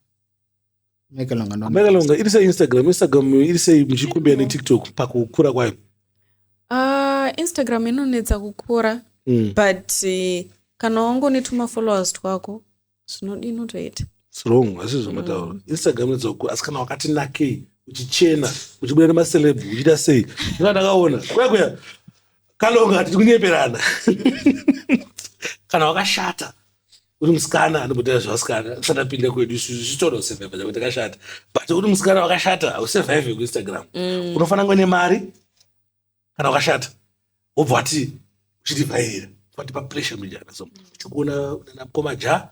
Make a longer. It is Instagram. Instagram. It is mjikumbi and TikTok. Pakukura kwa. Instagram inonetsa kukura. But kana wangu nituma followers twako. Inotoita. It's wrong. Asizo matauro. Instagram inonetsa kukura. Asikana wakati nake. Uchichena. Uchibuya na maselebu. Uchida say. Ndakaona. Kwa. Kalonga atikunyeperana. Kana wakashata uri musikana anobudira zvasikana sadapinde kwedu zvitoro survive kuti akashata but uri musikana wakashata usurvive kuInstagram unofana ngone mari kana wakashata wobva ati uchidivhaira kuti pa pressure mujana so chikuona una mkomaja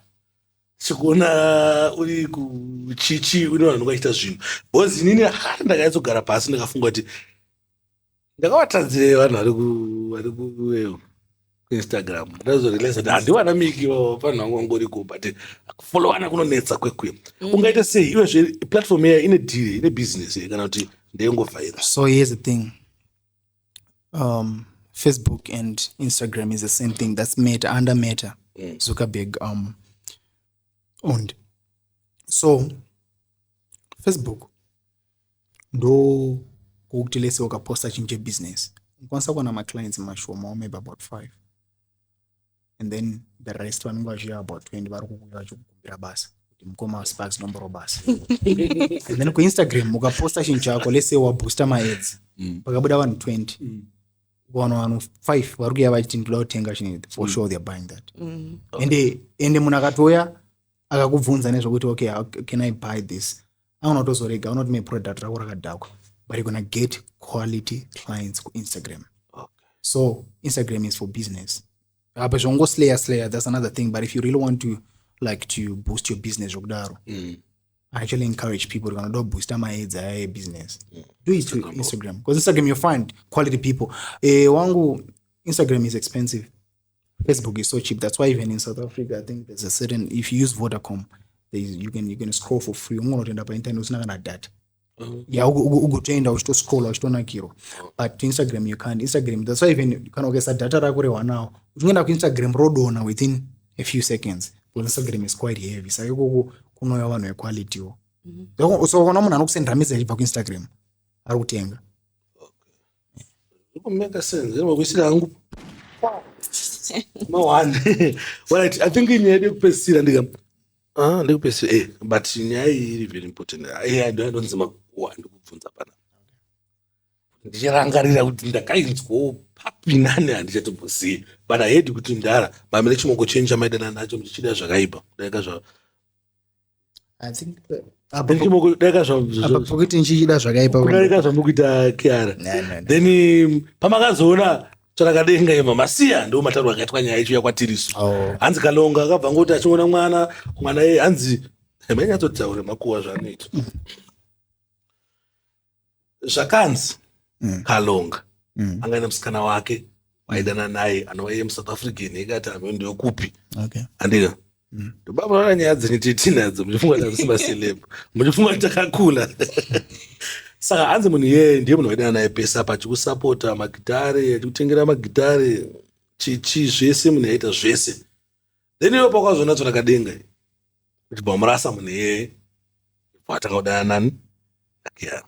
chikuona uri kuchichi unoona nokuita zvinhu bozi nini ndakaitsogara pasi ndakafunga kuti ndakawatadzire vanhu vari ku Instagram. That's what it is. And you want to make your fan go but follow ana kunonetsa kwekwe. Ungaita say iwe platform here in a business kana kuti ndengo faida. So here's the thing. Facebook and Instagram is the same thing. That's under Meta. Zuckerberg owned. So Facebook ndo kuti lese ukaposta chinje business. Kwanza kuna ma clients mashuwa maybe about 5. And then the rest one was about 20 varukukuya vachikukumbira basa kuti mukoma sparks nomboro basa. And then ku Instagram ukaposta chinhu chako let's say wabooster ma ads pakabuda vanhu 20 vanhu 5 varikuya vachiti ndinoda kutenga chinhu for sure they are buying that. Ende munhu akatoya akakubvunza nezvokuti okay how can I buy this, aunotozorega unoti product rako rakadhakwa but you're gonna get quality clients ku Instagram. Okay. So Instagram is for business. But slayer, that's another thing. But if you really want to boost your business, I actually encourage people to boost my ads business. Do it to Instagram. Because Instagram you find quality people. Wangu Instagram is expensive. Facebook is so cheap. That's why even in South Africa, I think there's a certain, if you use Vodacom, you can scroll for free. Not end up internet. It's not gonna that. Yeah, ugotenda uchito scroll uchitona kiro. But to Instagram you can't. Instagram, that's why even you can get data rako now. Uchingenda ku Instagram rodona within a few seconds. Because Instagram is quite heavy. So you kunoya vanhu ve quality yo. So kana munhu anokusendera message pa ku Instagram ari kutenga. Okay. It make sense. Ngoma kwisira hangu. Mawani. Well, I think in yede kupesira ndika. Ndikupesira but nyaya iri very important. I don't nzima ndikubvunza pana. Ndichirangarira kuti ndakainzwa papi nani handichatobvosiyi but I had kuti ndara mamene chimoko change maidana nacho ndichida zvakaipa daika zva I think chimoko daika zva kuti ndichida zvakaipa daika zvamukuita Kiara then pamakazoona tsvarakadenga ima masiya ndo matauro akaitwa nyaya ichiuya kwatiriso hanzi Kalonga akabva ngoti achiona mwana hanzi manyatsotaura makuwa zvanoita zvakanzi Kalonga angaina musikana wake waidana naye anova iye muSouth African ikati ame ndio kupi andika ndobaba nyaya dzenyu titinadzo muchifunga kuti hakusi maceleb muchifunga kuti takakula saka hanzi munhu iyeye ndiye munhu waidana naye pesa pa achikusapota magitare achikutengera magitare chichi zvese munhu aita zvese then iwe pakwazoona tsonakadenga kuti bamurasa munhu iyeye watanga kudana nani Kiara.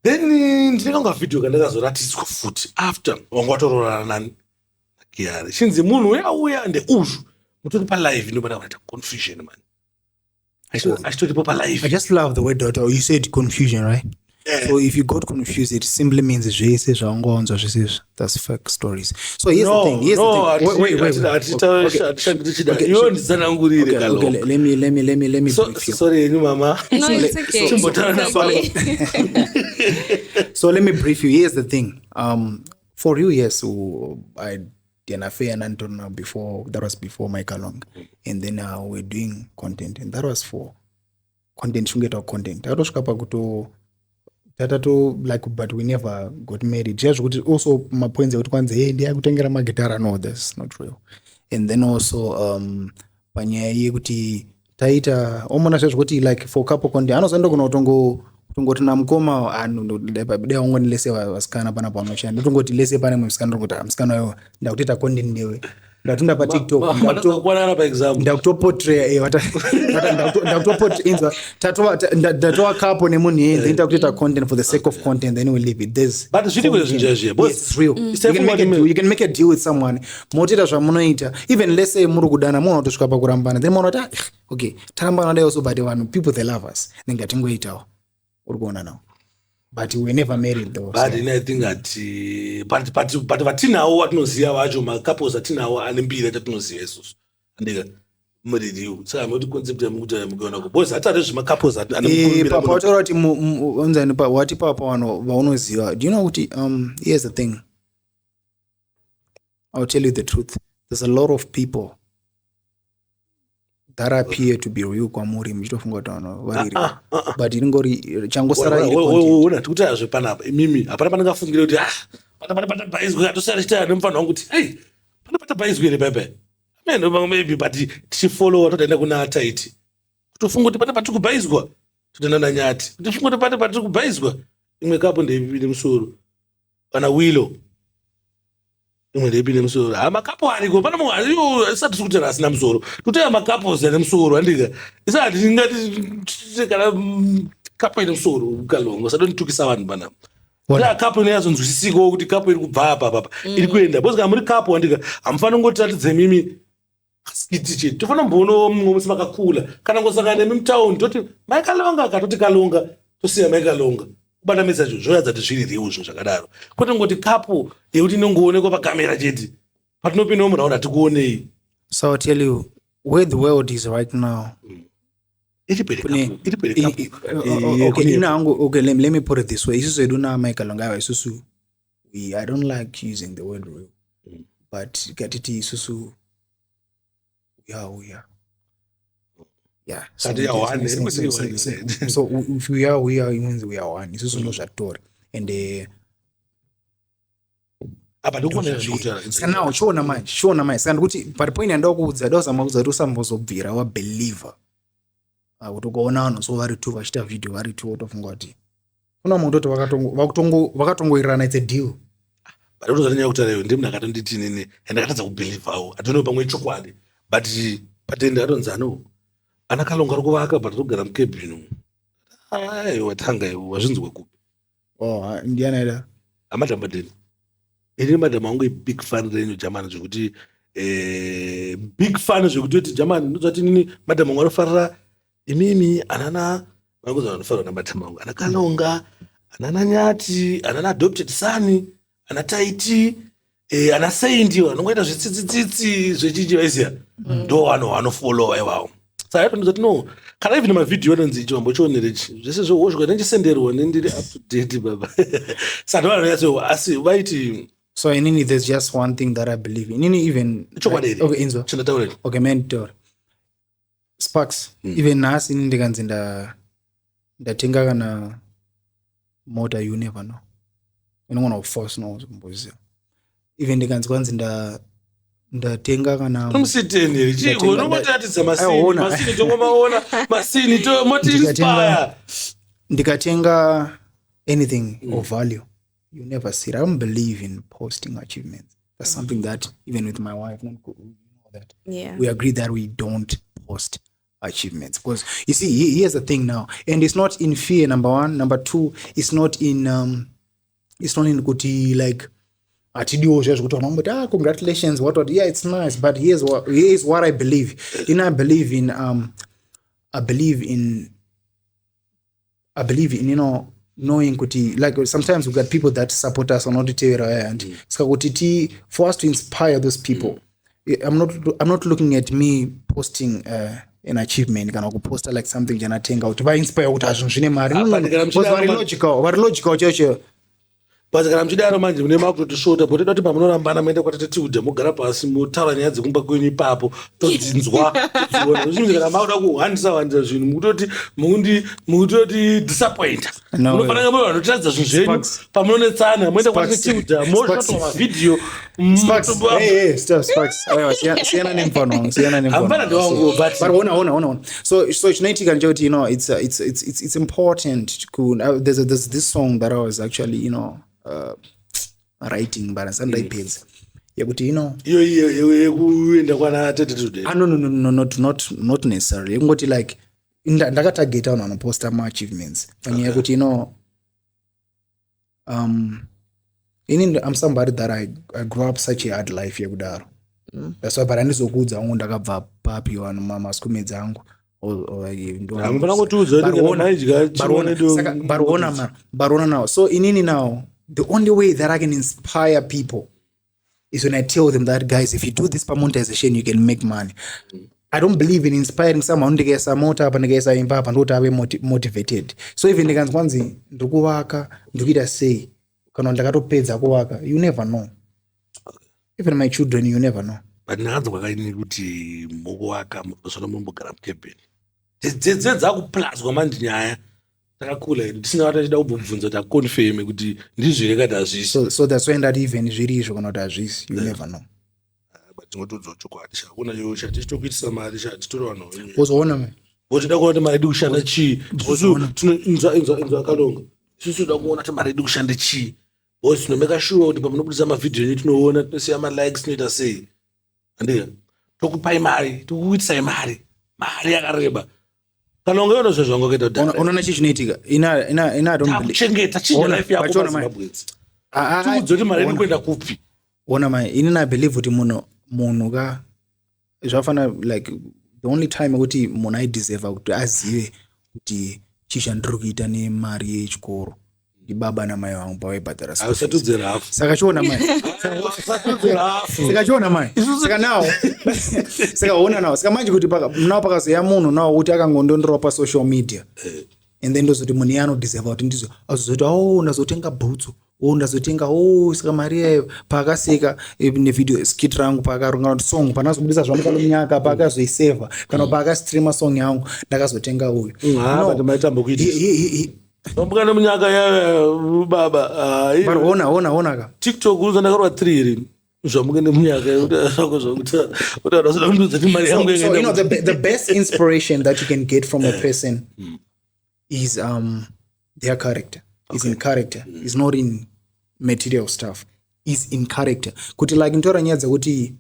Then ndinonga video kandakazoratidzwa futi after wanga watororana nani Kiara chinzi munhu uyauya ndeuzvu mutori palive ndopanda kuita confusion man achitoripo palive. I just love the word daughter. You said confusion, right? Yeah. So if you got confused, it simply means zvese zvaungaonzwa zvese. That's fake stories. So here's the thing. Wait. Okay, iwe ndizanangurire Kalonga. Okay, let me brief you. Sorry mama. No, it's okay. So let me brief you. Here's the thing. For you, yes, I did an affair and Anton before. That was before my Kalonga, and then we're doing content, and that was for content. Shungeta content. That was kapakuto. Like, but we never got married. Just also my points out kwanza hey ndiye kutengera magitara. No, that's not real. And then also panyaya kuti taita omona zvekuti like for couple content anozoenda kuno tongoti namukoma anu dai ongoni lese vasikana pana panoshanda tongoti lese pane musikana ngoti musikana wayo ndakuita content newe ndatunda pa TikTok ndakwana pa example ndakutoportray ndakutoportray ndatoa couple nemunhu yeye then ndakuita content for the sake of content then we leave it. There's but zvidiko zvinjezve boss it's real. You can make a deal with someone motoita zvamunoita even let's say muri kudana munhu atosvika pakurambana then munhu ati okay tarambana dai also but one people they love us then ngatingoitawo uri kuona nawo but we never married though. But so. I think that but vatinawo atinoziva vacho macouples atinawo ane mbiri atinoziva isusu andika muridiu saka moti concept yamukuti mukuona ko boss atari zvimacouples anembira pautaura kuti unzani pa wati papa vano vaunoziva. Do you know kuti here's the thing, I'll tell you the truth, there's a lot of people that appear to be real kwamuri muchitofunga kuti vano vari but ingori changosara iri ona tikuti azve panapa mimi hapana pandingafungira kuti pana bhaizwe atosara chita nemufanira wangu kuti hey pana bhaizwe ere baba maybe but tichifollowa totoenda kuna taiti kutofunga kuti pana patiri kubhaizwa totoenda nanyati tichifunga kuti pana patiri kubhaizwa imwe kapo ndeipinde musoro kana wilo imwe ndeipinde musoro makapo ariko pana munhu ariyo isati tiri kuti asina musoro totoya makapo zane musoro andika isati tingati kana kapo ine musoro Kalonga sadonitukisa vanhu panapa kuti kapo ineyazonzwisisikawo kuti kapo iri kubva apa iri kuenda bcause kana muri kapo andika hamufani ngoti tatidze mimi skiti chedu tofanira mboonawo mumwe musi makakula kana ngosangana nemi mutaundi toti mai Kalonga katoti Kalonga tosiya mai Kalonga kubatamisa zvo zvoratidza kuti zviri riwo zvo zvakadaro kwete ngoti kapo yekuti inongoonekwa pakamera chete patinopindawo munharaunda hatikuonei. So I'll tell you where the world is right now. Okay, let me put it this way. Isusu eduna mai Kalonga isusu I don't like using the word real, but katiti isusu we are. Yeah. So if we are, it means we are one. Isusu no zvatori and now shona mai saka ndikuti paripoint yandakuudza ndazama kuudza kuti usambozobvira wabeliever kutokuona vanhu so vari tu vachiita video vari tu wotofunga kuti kuna munhu toti vakatongoirana it's a deal. But ndozanyanya kutaura iyo ndiye munhu akatonditi nini andakatadza kubelievawo hatono pamwe chokwadi but patende atonzi ano ana Kalonga ari kuvaka but togara mukebhini watanga iwo wazvinzwa kupi ndianaida amadhambadeni ini madhamu angu big fan renyu jamani zvekuti big fan zvekuti kuti jamani ndozvati nini madhamu angu anofarira imimi anana vanguza vanofarira namadhamu angu ana Kalonga anana Nyati anana adopted son ana Taiti ana Seindi vanongoita zvitsitsitsitsi zvechinji vaisiya ndo vanofollowa ivavo saka ndozvati no kana even mavidhiyo anonzi chivambo chionerechi zvese zvohozvika nendisenderwa nendiri up to date baba saka vanonyatso asi vaiti. So inini there's just one thing that I believe in. Inini even okay Inzo. Okay man Sparks. Even nasi inini ndikanzi ndatenga kana motor you never know. Unongona force no kumboziya. Even ndikanzi kwanzi ndatenga kana musiteni chiko unomotatidza masini tongomaona masini moti inspire ndikatenga anything of value you never see it. I don't believe in posting achievements. That's something that even with my wife that we agree that we don't post achievements because you see here's the thing now, and it's not in fear, number one. Number two, it's not in kuti like congratulations what yeah, it's nice, but here's what I believe in. I believe in knowing kuti like sometimes we got people that support us on auditor and for us to inspire those people. I'm not looking at me posting an achievement kana kuposta like something janatenga kuti va inspire kuti azvinhu zvine mari vari logical chacho. But kana mchidaro manje mune makutotishota potoda kuti pamunorambana muende kwatati udhe mugara pasi mutaura nyaya dzekumba kwenyu ipapo todzinzwa zvinhu kana makuda kuhandisa zvinhu mukutoti disappointa munofanira muri vanotiradza zvinhu zvenyu pamunonetsana moenda kwatati udhe moshotoa mavhidhiyo hambana ndewangu so chinoitika ndechekuti it's important there's this song that I was actually writing but sandaipedza yekuti yekuenda kwana attitude not necessarily yekungoti like ndakatageta vanhu vanoposta ma-achievements panyaya yekuti I'm somebody that I grew up such a hard life yekudaro that's why but andizokudza wangu ndakabva papi vanhu mamaskumedzi angu barona now. So inini now the only way that I can inspire people is when I tell them that guys, if you do this monetization you can make money. I don't believe in inspiring someone ndikesa mota apa ndikesa imba apa ndoti ave motivated. So even ndikanzwanzi ndikuvaka ndikuita sei kana ndakatopedza kuvaka, you never know. Even my children, you never know. But nanzo kwakaini kuti mukuvaka musoro mumbogara mukebheni dzakuplaswa manje nyaya takakula tisina vatachida kubvunza kuti akonfirme kuti ndizvire kati hazvisi. So that's why ndati even zviri izvo kana kuti hazvisi, you never know. But tingotoudza chokwadi shakuna yo chatitokuitisa mari chatitora vanhu uzoona me wotida kuona kuti mari yedu kushanda chii inzwa Kalonga isusu toda kuona kuti mari yedu kushanda chii bosi tinomeka sure kuti pamunobudisa mavhidhiyo edu tinoona tinosiya malikes tinoita sei andika tokupai mari tokuitisai mari yakareba Kalonga yona zvazvangu kuita kuti unoona chii chinoitika ina don't believe chengeta chinja life yako paZimbabwenzi tikudza kuti mari yedu kuenda kupi ona mai inini I believe kuti munhu ka zvafana like the only time kuti munhu I deserve kuti azive kuti chichandiri kuita nemari yechikoro ndibaba namai vangu pavaibhadhara saka chiona mai saka nawo saka ona nawo saka manje kuti nawo pakazoya munhu nawo kuti akangondondorwa pasocial media and then ndozoti munhu iye anodeserva kuti ndizo azozoti ndazotenga bhutsu ndazotenga saka mari yayo paakaseka nevideo skit rangu paakaronga kuti song panazobudisa zvamukalomnyaka paakazoiseva kana paakastreama song yangu ndakazotenga uyu Mbukana munyaka ya baba ona ka TikTok uza ndakarwa 3 zvamukene munyaka kuti mari yangu so the best inspiration that you can get from a person is their character. Is in character. Is not in material stuff. Is in character. Kuti like ntora nyadza kuti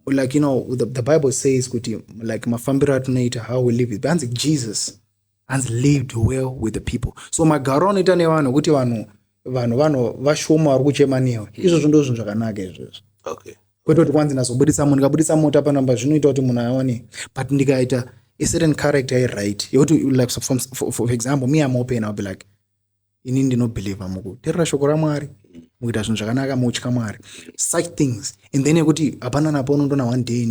like the Bible says kuti like mafambiro atunoita how we live with bands Jesus and lived well with the people. So magaro anoita nevanhu kuti vanhu vashoma vari kuchemaniwa izvozvo ndozvo zvakanaka izvozvo. Okay. Kwete kuti kwanzi ndazobudisa munhu ndikabudisa mota panamba zvinoita kuti munhu aone but ndikaita a certain character right you to like for example me I'm open I'll be like inini ndinobelieve mukuteerera shoko raMwari mukuita zvinhu zvakanaka mutya Mwari such things and then yekuti hapana napo unondona one day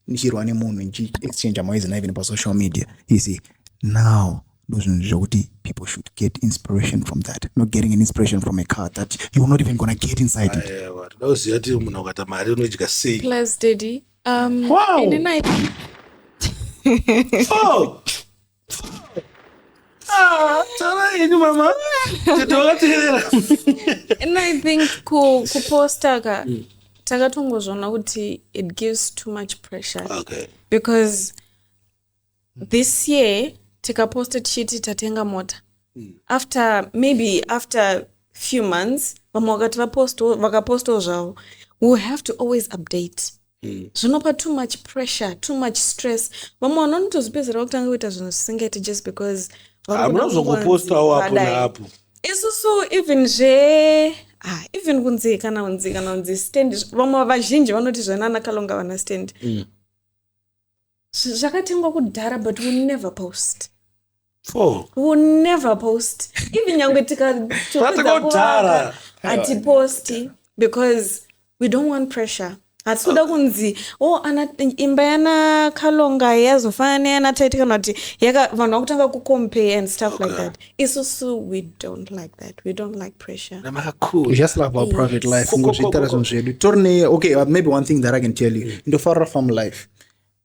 ndichirwa nemunhu ndichi-exchange maizina even pasocial media you see now those zvokuti people should get inspiration from that, not getting an inspiration from a car that you're not even gonna get inside it. Ndauziva kuti munhu ukata mari unodya sei. Plus daddy wow. And then I taraini mama tatokateerera and I think kuposta ka takatongozvona kuti it gives too much pressure. Okay. Because this year tikaposta tichiti tatenga mota. After few months vamwe vakati vakapostawo zvavo, we will have to always update. Zvinopa too much pressure, too much stress. Vamwe vanotozopedzera kutanga kuita zvinhu zvisingaiti just because munozokupostawo apo naapo. Isusu even kunzi kana stand, vamwe vazhinji vanoti zvanana Kalonga vana stand. Zvakatengwa kudhara, but we never post. We never post. Even nyangwe tikatokudhara atiposti because we don't want pressure. Hatsuda kunzi imba yana Kalonga yazofana yana taiti kana kuti vanhu vakutanga kucompare and stuff like that. Isusu we don't like that. We don't like pressure. We just love our private life. Okay, maybe one thing that I can tell you, in the far farm life,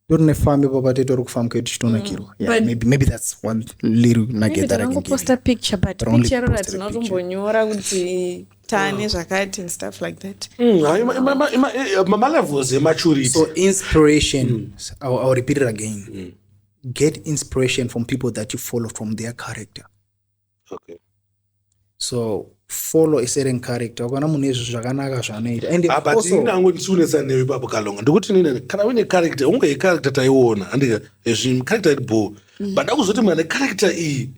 don't farm maybe that's one little nugget that I can give post a picture, but picture that's not umbonyora kuti tane zvakati and stuff like that. So inspiration, I'll repeat it again. Get inspiration from people that you follow, from their character. Okay. So follow a certain character. And but also, Kalonga ndikuti nini kana une character unge character taiona andika character iripo but akuzoti mwana character iyi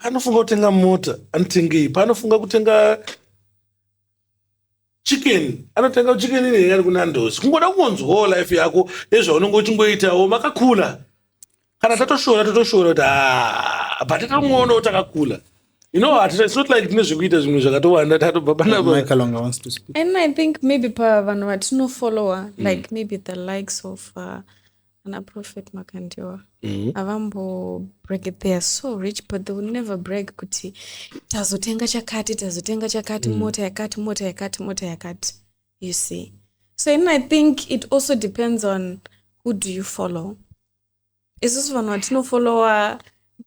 panofunga kutenga mota anotengei, panofunga kutenga chicken anotenga chicken ine yari kunandosi, kungoda kungonzwawo life yako nezvaunenge uchingoitawo makakula kana tatoshora kuti but tatamuona kuti akakula. You know what? It's not like nezvekuita zvimwe zvakatowanda tatobva Kalonga wants to speak. And I think maybe pa vanhu vatino follower, like maybe the likes of Ana Prophet Makandiwa. Avambo brag it, they are so rich, but they will never brag kuti tazotenga chakati, mota yakati. You see. So and I think it also depends on who do you follow. Is this vanhu vatino follower?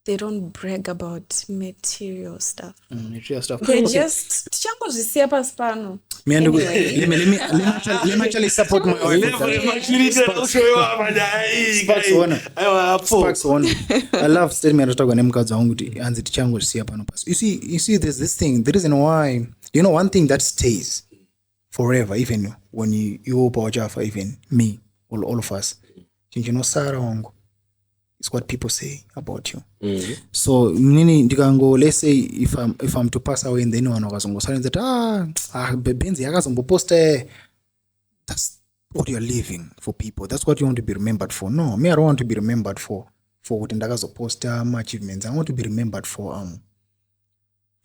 They don't brag about material stuff. They just tichangozvisiya pasi pano. Let me actually support my wife. Sparks one. I love statement atagwa nemukadzi wangu kuti anzi tichangozvisiya pano pasi. You see there's this thing, the reason why, you know, one thing that stays forever, even when you Pawajafa, even me, all of us, you know, Sarah wangu. It's what people say about you. So nini ndikango, let's say if I'm to pass away and then one wakazongo saying that benzi yakazombo posta, that's what you're living for people. That's what you want to be remembered for. No, me I don't want to be remembered for what ndakazo posta my achievements. I want to be remembered for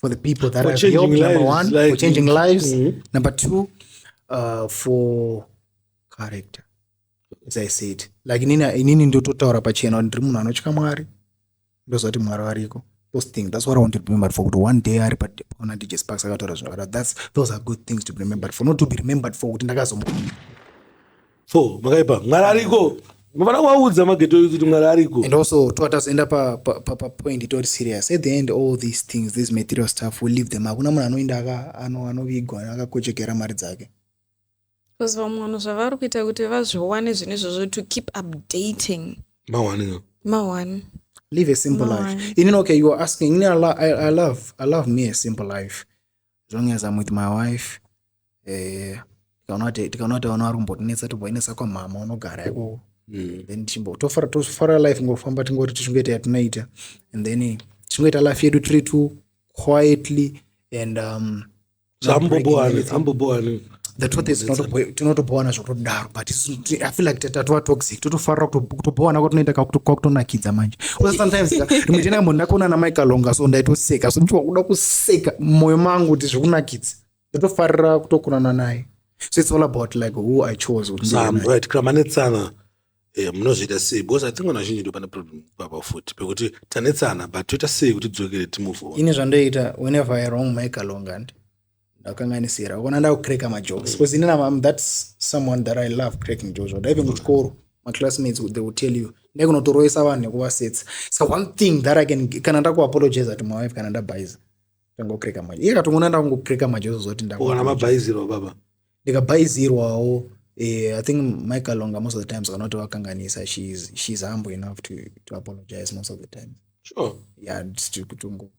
the people that I've helped, number one, for changing lives. Number two, for character. As I said, like inini ndo totaura pachena ndiri munhu anotya Mwari, ndozoti Mwari ariko. Those things, that's what I want to be remembered for. One day ari pana DJ Sparks akataura zvakadaro. Those are good things to be remembered for, not to be remembered for kuti ndakazombo. So makaipa Mwari ariko, mafana kuwaudza mageto kuti Mwari ariko. And also to atazoenda pa point it was serious. At the end, all these things, this material stuff, we leave them. Hakuna munhu anoenda anovigwa akakochekera mari dzake. Because vamwe zvavari kuita kuti vazviwane zvinhu izvozvo to keep updating. Mawan. Live a simple life. You know, okay, you are asking, you know, I love me a simple life. As long as I'm with my wife, tikaonata wanarumbonetsa tobvainesa kwa mama unogara yako. Then tofara life ngofamba tingoti tishingoita yatinoita, and then tishingoita life yedu tiri too quietly and amboboani. The truth is tinotoboana zvakudaro, but I feel like tatova toxic. Totofarira kutoboana kwatinoita kwakutonakidza manje. Sometimes rimwe tena munhu ndakaona na Kalonga so ndaitoseka, so ndicho kuda kuseka moyo mangu kuti zvikunakidza. Totofarira kutokunana naye. So it's all about like who I chose. Right, kramanetsana munozviita sei? Because I think vanazhinji ndo pane problem papa futi pekuti tanetsana but toita sei kuti tidzokere timove on. Ini zvandoita whenever I wrong my Kalonga ndakanganisira kona ndakucracka majokes, because that's someone that I love cracking jokes. Even kuchikoro my classmates they will tell you nekunotoroesa vanhu nekuvasetsa. So one thing that I kana ndakuapologize to my wife kana ndabhaiza ndangocracka majokes. Iye katongona ndangocracka majokes zoti ndakona mabhaiziro baba ndikabhaizirwawo I think my Kalonga most of the times kanoti wakanganisa she's humble enough to apologize most of the time. Sure. Yeah, just to kutungo.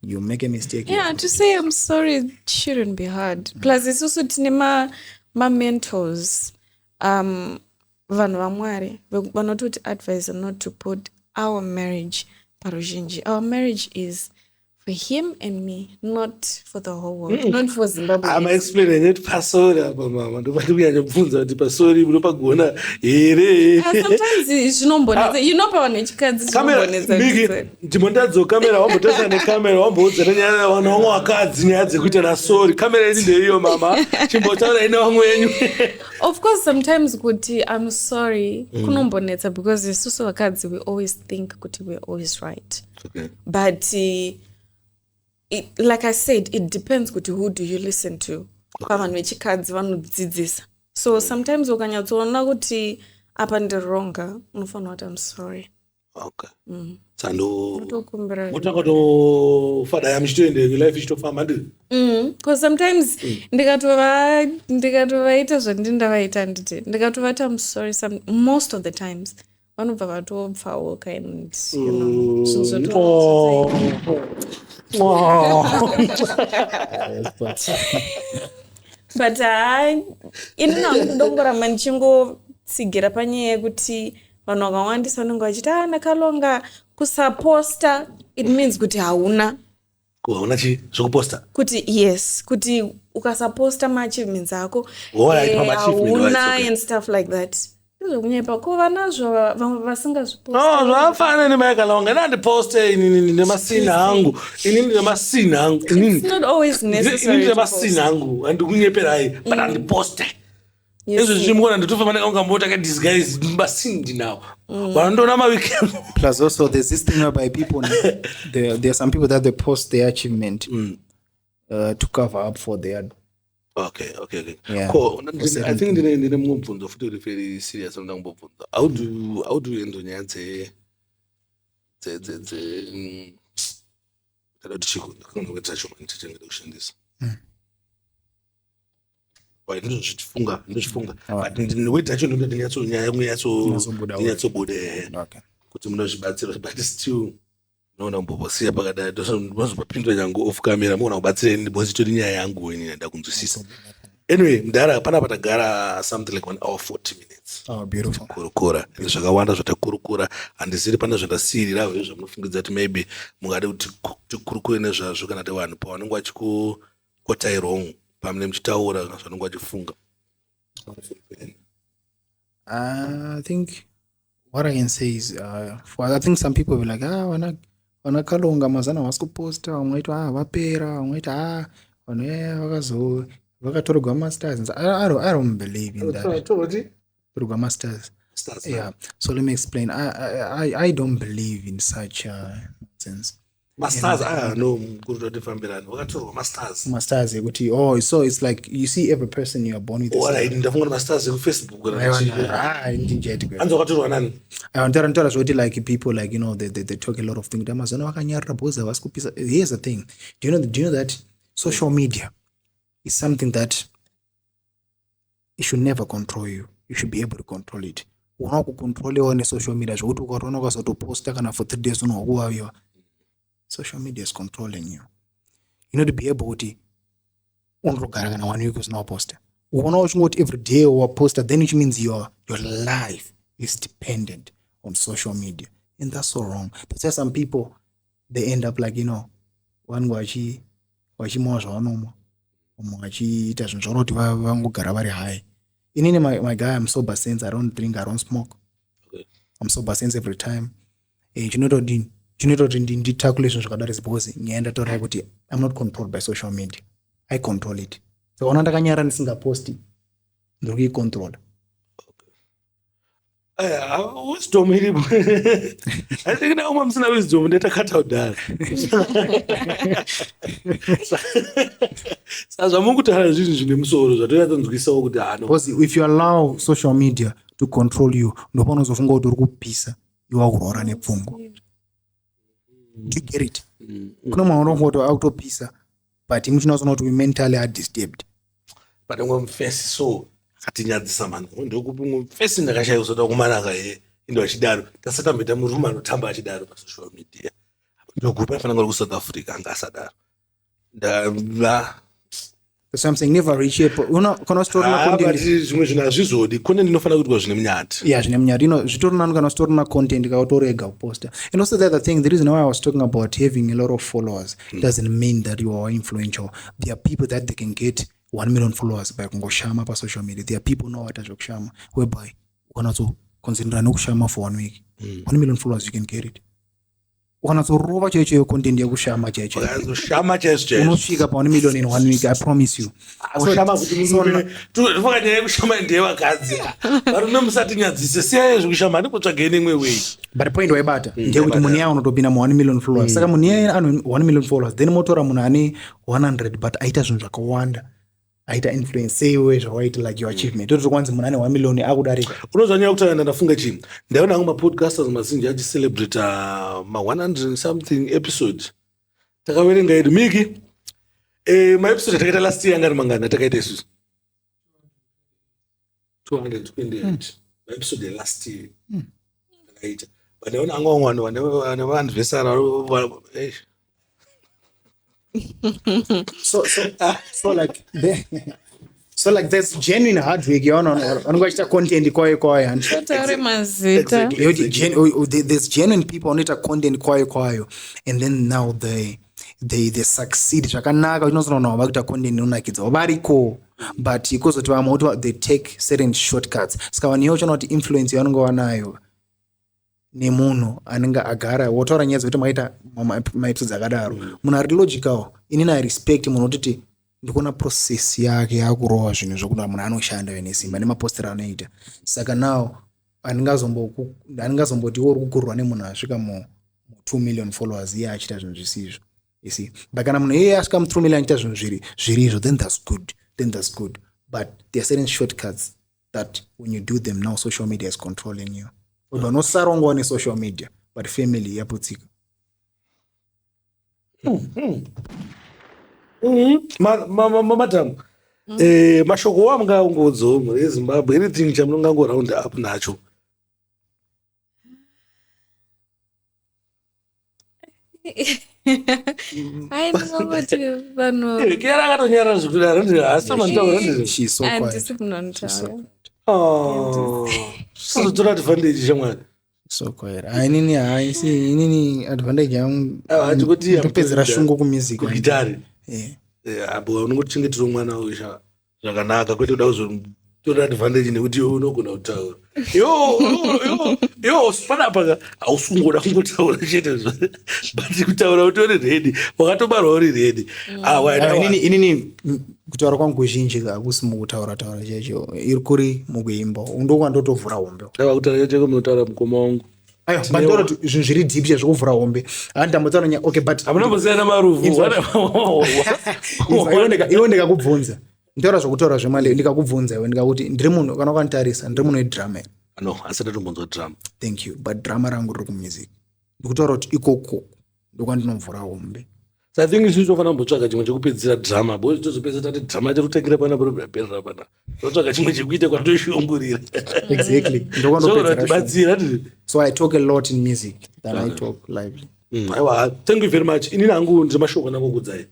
You make a mistake. Yeah, to say I'm sorry shouldn't be hard. Plus it's also tine ma mentors vanhu vamwari vanototi advise not to put our marriage paruzhinji. Our marriage is for him and me, not for the whole world, not for Zimbabwe. I'm explaining it pasori apa mama ndopati kunyanyobvunza kuti pasori munopagona here. Sometimes zvinombonetsa, you know pavanhu vechikadzi zvinombonetsa. Ndimondadzo kamera wambotesa nekamera wamboudza nenyaya vanhu vamwe vakadzi nyaya dzekuita nasori kamera iri ndeiyo mama chimbotaura ine vamwe wenyu. Of course sometimes kuti I'm sorry kunombonetsa because isusu vakadzi we always think kuti we're always right. Okay. But like I said, it depends kuti who do you listen to. Pavanhu vechikadzi vanodzidzisa. So sometimes ukanyatsoona kuti apa ndironga unofanira kuti I'm sorry. Okay. Sando Utokumbira. mutanga tofada yamchitoende life ichitofamba ndi. Because sometimes ndikatovaita zvandindavaita nditi ndikatovati I'm sorry most of the times vanobva vatopfawo kind you know but ini ndongoramba ndichingotsigira panyaya yekuti vanhu vakawandisa vanenge vachiti nakalonga kusaposta it means kuti hauna chi zvokuposta kuti yes kuti ukasaposta maachievements ako hauna and stuff like that zvokunyepa kuva nazvo vamwe vasingazviposta zvafana nemayakalonga nandiposte inini nemasina angu inini nemasina angu it's not always necessary nemasina angu andikunyeperai but andiposte izvo zvichimukona nditofanira kunga mbotaka disguise masindi nawo vanondoona maweekend. Plus also there's this thing whereby people there are some people that they post their achievement to cover up for their Okay. Yeah. Cool. I think ndine mumwe mubvunzo futi uri very serious unoda kumbobvunza. How do you endo nyaya dze kuti chikuita choma ndichitengere kushandisa. Why ndozvifunga but ndinoita chacho ndinoti nyatsobude. Okay. Kuti munozvibatsira but still noona mbobosiya pakadai ndozopapindwa nyangu off camera muona kubatsireni because itori nyaya yangu ini ndada kunzwisisa. Anyway, mdara pana patagara something like 1 hour 40 minutes. Oh, beautiful. Kurukura. Ende zvakawanda zvatakurukura handisiri pana zvandasirira zvezvo munofungidza kuti maybe mungade kuti tikurukure nezvazvo kana kuti vanhu pavanenge vachikotai wrong pamune muchitaura kana zvanenge vachifunga. I think what I can say is I think some people will be like vana Kalonga mazana vasi kuposta vamwe vaiti vapera vamwe vaiti vanhu vakatorogwa masters. I don't believe in that. Torogwa masters. Yeah. So let me explain. I don't believe in such nonsense. Masters no kuti fambirani vakatorwa masters. Masters yekuti so it's like you see every person you are born with. Alright, ndafunga masters ku Facebook anzo vakatorwa nani? Ndotaura zvoti like people like they talk a lot of things. Amazona vakanyarira bhoza vasi kupisa. Here's the thing. Do you know that social media is something that it should never control you. You should be able to control it. Una kucontroliwa ne social media zvokuti ukaona ukazotoposta kana for 3 days unokuwaviwa. Social media is controlling you. You need to be able to unrogara kana 1 week usina posta. Ukaona uchingoti every day or poster, then which means your life is dependent on social media, and that's so wrong. That's why some people they end up like one wachimozva vanomo wachiita zvinhu zvaunoti vangogara vari high. Inini my guy, I'm sober since I don't drink, I don't smoke. Okay. I'm sober since every time. Chinototi nditakule zvinhu zvakadaro because nyaya ndataura kuti I'm not controlled by social media. I control it. So ona ndakanyara ndisingaposti ndiri kuicontrola. Wisdom iripo. I think now mama musina wisdom ndatakata kudhara. Saka mukutaura zvinhu zvine musoro zvatoyatanzwisawo kuti because if you allow social media to control you ndopano uzofunga kuti uri kupisa iwe wakurwara nepfungwa. Do you get it? Kuna mwana unoti autopisa but imuchinazoona kuti we mentally are disturbed. pane mwe mufesi so akatinyadzisa mani ndokupi mwe mufesi ndakashaya kuzoda kumanaka ndo achidaro tasatamboita murume anotamba achidaro pasocial media ndokupi afana ngori kuSouth Africa anga asadaro That's what I'm saying, never reach here. Kana story na content zvimwe zvinhu hazvizodi content inofana kuitwa zvine munyati zvine munyati zvitori nani kana story na content kautorega kuposta. And also the other thing, the reason why I was talking about having a lot of followers doesn't mean that you are influential. There are people that they can get 1 million followers by kungoshama pa social media. There are people now at kushama whereby ukanazo consider nokushama for 1 week 1 million followers you can get it. Ukanazorova chaicho content yakushama chaicho shama chaicho unosvika pa 1 million in 1 week, I promise you. Shama kuti murume tufakanya yekushama ndiye vakadzi varume musati nyadzise siyai zvekushama ndikutsvage nemwe way. But the point waibata ndekuti munhu yaya unotopinda mu 1 million followers saka munhu yaya ano 1 million followers then motora munhu ane 100 but aita zvinhu zvakawanda aita influence iwe zvawaita like your achievement toti kwanzi munhu ane 1 million akudarika unozwa nyaya kuti ndafunga chini ndaona amwe mapodcasters mazinji achicelebrate ma 100 something episode takaverenga yedu Meek maepisode atakaita last year angari mangana atakaita isusu 228 maepisode last year akaita but ndaona amwe wane vanhu vesara so like there's genuine hard work anongachita content kwayo and taure mazita there's genuine people wanoita content kwayo and then now they succeed zvakanaka zvinozoona vakuita content inonakidza variko but ikozoti vamwe they take certain shortcuts saka vanhu iyo chona kuti influence yavanenge vanayo nemunhu anenge agara wotaura nyaya dzekuti maita maepisodes akadaro munhu ari logical inini I respect munhu wototi ndikuona process yake yakurova zvinhu zvokuti munhu anoshanda nesimba nemapostera anoita saka now andingazomboti uri kukurwa nemunhu asvika mu 2 million followers iye achita zvinhu zvisizvo you see but kana munhu iye asvika mu 2 million achita zvinhu zvirizvo then that's good but there are certain shortcuts that when you do them now social media is controlling you unosarongwa nesocial media but family yaputsika. Madam, mashoko wamngaungodzo eZimbabwe anything chamunongango round up nacho ai ndingoti vanhu Kiara akatonyara zvekudaro ndi asi mantaura ndi She's so quiet. andisi kunontaura sotora advantage chamwana So quiet. Inini advantage yangu kuti kupedzera shungu kumusic. kugitari abo unongochengetera mwana uyu zvakanaka kwete kuda kuzotora advantage nekuti iwe unogona kutaura yo panapa hausungoda kungotaura chete but kutaura kuti uri ready wakatobarwa uri ready Inini kutaura kwangu kuzhinji hakusi mukutaura chaicho iri kuri mukuimba ndokwandotovhura hombe aiwa kutaura chaicho munotaura mukoma wangu aiwa but ndoro zvinhu zviri deep zvekuvhura hombe handambotaura nyaya okay but hamunambosiyana maruvu iwe ndikakubvunza nditaura zvokutaura zvemali ndikakubvunza iwe ndikakuti ndiri munhu kana ukanitarisa ndiri munhu wedrama no asi ndatombonzwa drama thank you but drama rangu riri kumusic ndikutaura kuti ikoko ndokwandinomvhura hombe so I think isusu tofanira kumbotsvaga chimwe chekupedzisira drama bo tozopedza tati drama tirikutengera pana panoperera pana totsvaga chimwe chekuita kwatoshongorira exactly ndokwandopedzera so I talk a lot in music than I talk lively. aiwa thank you very much inini hangu ndiri mashoko anangokudzai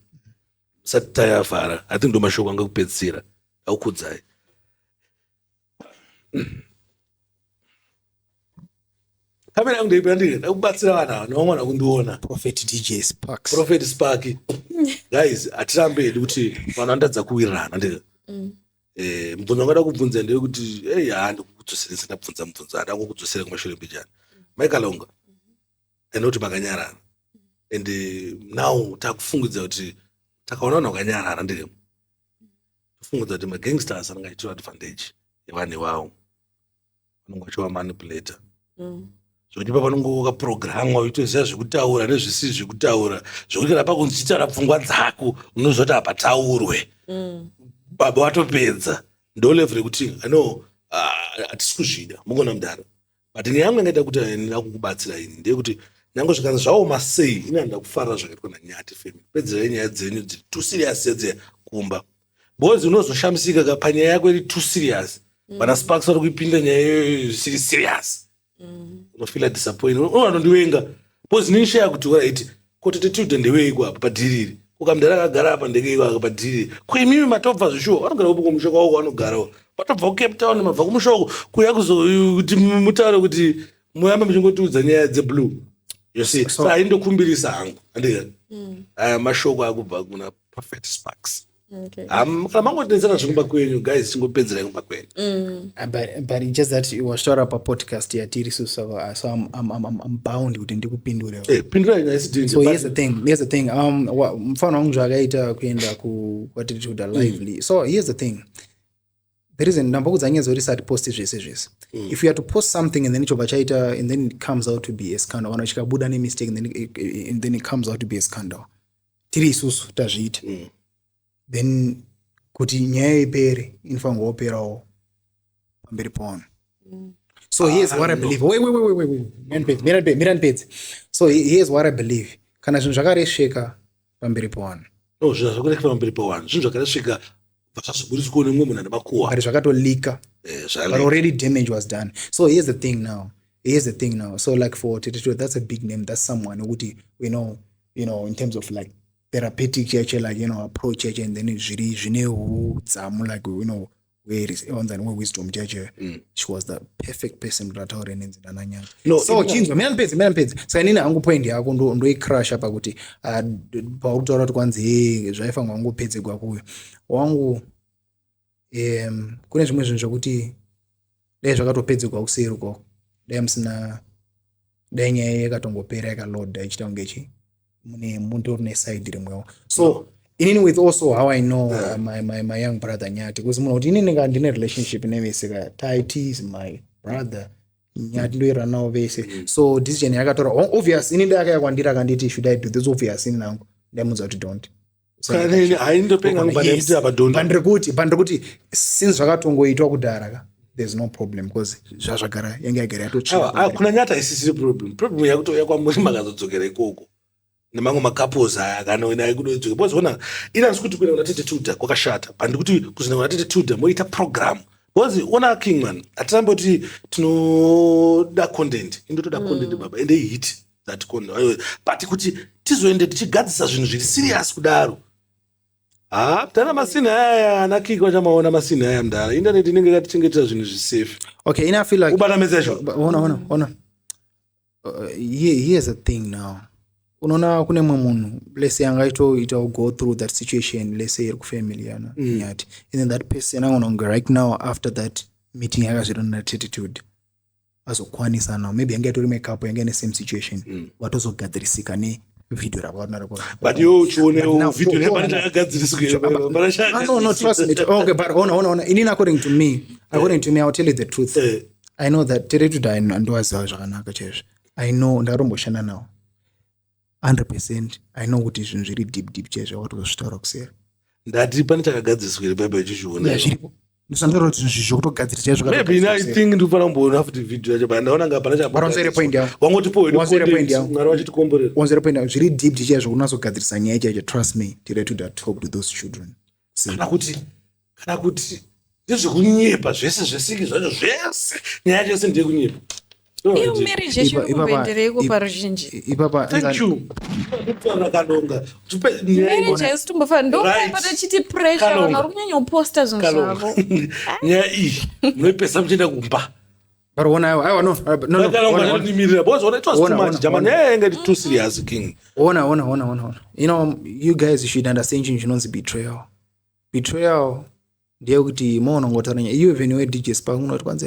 musati tayavhara I think ndo mashoko anga kupedzisira akukudzai kamera yangu ndeipera ndiri kubatsira vanhu naomwana kundiona Prophet DJ Sparks. Prophet Spark guys atirambe hedu kuti vanhu andadza kuwirirana ndika mubvunzo wangada kubvunza ndeyekuti handikukudzoseresa ndabvunza mubvunzo handa kukudzosera kumashure mbijana Kalonga kuti makanyarana and now takufungudza kuti takaona vanhu vakanyarana ndika tofungudza kuti magangsters anenge achitora advantage yevanhu ivavo vanenge vachiva manipulator zvokuti papanonge wakaprogramwa uitoziva zvekutaura nezvisizi zvekutaura zvokuti kana pakunzitaura pfungwa dzako unozoti hapataurwe baba watopedza ndo level yekuti hatisi kuzvida mungona mudaro but neyangu yangaita kuti nina kukubatsira ini ndeyekuti nyange zvikanzi zvaoma sei ine handida kufarira zvakaitwa nanyati family pedzera nyaya dzenyu dziri too serious edze kumba bozi unozoshamisika panyaya yako iri too serious pana Sparks vari kuipinda nyaya iyoyo zvisiri serious unofila disappointed unowanondiwenga bozi ninishaya kuti right attitude ndeweiko apa padhiriri ukamudhara akagara apa ndekeiko aka padhiriri kuimimi matobva zvishuwa vanogara upo kumushoka wako vanogarawo vatobva kuCape Town mabva kumushoko kuya kuti mutaure kuti muyamba muchingotiudza nyaya dzeblue you see so aindokumbirisa hangu andika aya mashoko akubva kuna Prophet Sparks. Kana mangotedzera zvekumba kwenyu guys chingopedzera kumba kwenyu. But it's just that you were short up a podcast yatiri so I'm bound kuti ndikupindure. Pindura ina so here's the thing mfano wangu zvakaita kuenda ku attitude lively. So here's the thing. There is a number of things that are posted zvese. If you have to post something and then chobachaita and then it comes out to be a scandal, kana chikabuda any mistake and then it comes out to be a scandal. Tiri isusu tazviita. Then kuti nyaya ipere inofanirwa kuperawo pamberi pavanhu. So here's what I believe. Wait. Miranpedzi. So here's what I believe. Kana zvinhu zvakaresveka pamberi pavanhu. No, zvinhu zvakaresveka pamberi pavanhu. Zvinhu zvakaresveka vasazoburitsi kuone mumwe munhu anemakuwa. But zvakatolika. But already damage was done. So here's the thing now. So like for Tito, that's a big name. That's someone who we know, in terms of like therapeutic like approach and then like where is on that wisdom she was the perfect person to talk in Nanya. No, so chinzo menpedzi saka nini hangu point yako ndo crash apa kuti pautaura kuti kwanzi zvaifanwa hangu pedze kwakuyo wangu kune zvimwe zvinhu zvokuti dai zvakatopedzekwa kuseri uko dai musina dai nyaya yakatongopera yakaloda ichita kunge mune muntu uri neside rimwewo so inini with also how I know my young brother Nyati because munhu kuti inini ndine relationship nevese ka Taiti is my brother Nyati ndoira nawo vese so decision yakatora obvious inini ndaka yakwandira kanditi should I do this obvious in nangu ndamuza kuti don't aindopenga ngubadekuti abadonda pandrekuti since zvakatongoitwa kudhara ka there's no problem because zvazvagara yanga yagara yatochiva kuna Nyata isisiri problem yakutouya kwamuri makazodzokera ikoko nemango macouples aya kana aikudodzeka because ona inanzi kuti kuenda kuna Tete Tuda kwakashata pandikuti kuzoenda kuna Tete Tuda moita program because ona Kingman atamboti tinoda content indotoda content baba and hit that content but kuti tizoende tichigadzisa zvinhu zviri serious kudaro tana masina aya anakika chamaona masina aya mdara internet inenge yatichengetera zvinhu zvisafe okay I feel like ubanamezesho ona here's the thing now unoona kune mwe munhu let's say angaitoita go through that situation let's say family yana Nyati and then that person angononga right now after that meeting yakazvirona attitude azokwanisa now maybe yange tori make up yange ne same situation watozogadzirisika ne video rakona but you chione video yapana takagadzirisika no trust me okay but ona in according to me I'll tell you the truth I know that Teretuda andowaziva zvakanaka chaizvo I know ndakaromboshanda nawo 100% I know kuti zvinhu zviri deep chaizvo watozvitaura kusera ndati pane chakagadziswa baba ichichiona zviripo ndisandoro kuti zvinhu zvokutogadzira chaizvo maybe I think ndifana kumboona futi video yacho but ndaona ngapana chaparonzere point yawo wangoti po mwari wachitikomborera wanzere point yawo zviri deep chaizvo unazogadzirisa nyaya chaizvo trust me Teretuda talk to those children kana kuti ndezvekunyepa zvese zvisiki zvacho zvese nyaya yacho yese ndekunyepa marriage yacho inoendereiko paruzhinji thank you Kalonga marriage haisitombofana ndopapata chiti pressure vanhu vari kunyanya kuposta zvinhu zvavo nyaya iyi munoipesa muchienda kumba but ona nimirira because ona it was too much jamani yanga too serious king ona you guys should understand chinhu chinonzi betrayal ndeyekuti maunongotaura nyaya iyo even DJ Spark unoti kwanza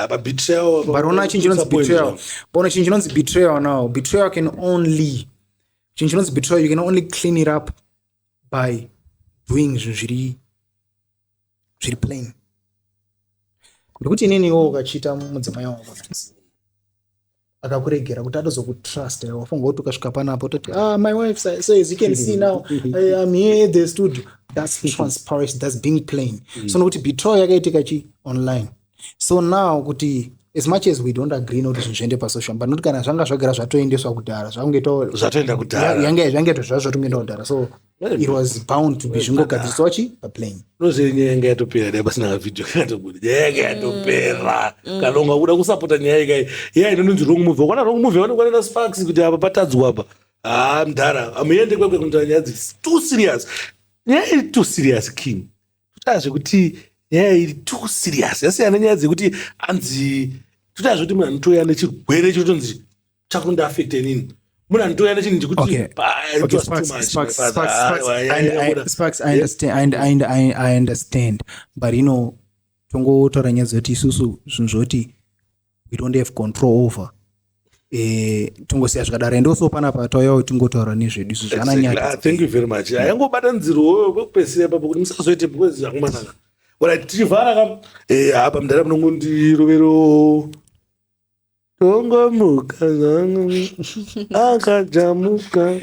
but betrayal but ona chinhu chinonzi betrayal bona chinhu chinonzi betrayal now betrayal can only chinhu chinonzi betrayal you can only clean it up by doing zvinhu zviri plain ndikuti ininiwo ukachita mudzimai wako akakuregera kuti atozokutrust wafunga kuti ukasvika panapo toti my wife says you can see now I'm here at the studio that's transparency that's being plain so nokuti betrayal yakaitika online so now kuti as much as we don't agree nokuti zvinhu zviende pasocial but noti kana zvanga zvagara zvatoendeswa kudhara zvange zvatoenda kudhara yange zvazvatongoenda kudhara so it was bound to be zvingogadziswa paplaying. Nyaya yanga yatopera dai pasina video katobudi. Nyaya yanga yatopera. Kalonga kuda kusapota nyaya yanga inonzi wrong movie. Wakana wrong movie vanokwanira Sparks kuti apa patadzwa apa. Mdara amuende kwekwe kuti nyaya too serious. Nyaya iri too serious king. Tutazve kuti nyaya iri too serious. Yasiyana nyaya dzekuti anzi tutazve kuti munhu anotoya nechirwere chotonzi chakunda affect nini. Munhu anotoya nechinhu chekuti Sparks, I understand, but tongotaura nyaya dzekuti isusu zvinhu zvoti we don't have control over. Tongosiya zvakadaro endoso panapa tauyawo tingotaura nezvedu izvo zvananyaya. Thank you very much. Ayangobata nziro kwekupesera papo kuti musazoite bwezi zvakumanaka. Alright, tichivhara kam apa mudhara munongondirovero tongomuka zangu akajamuka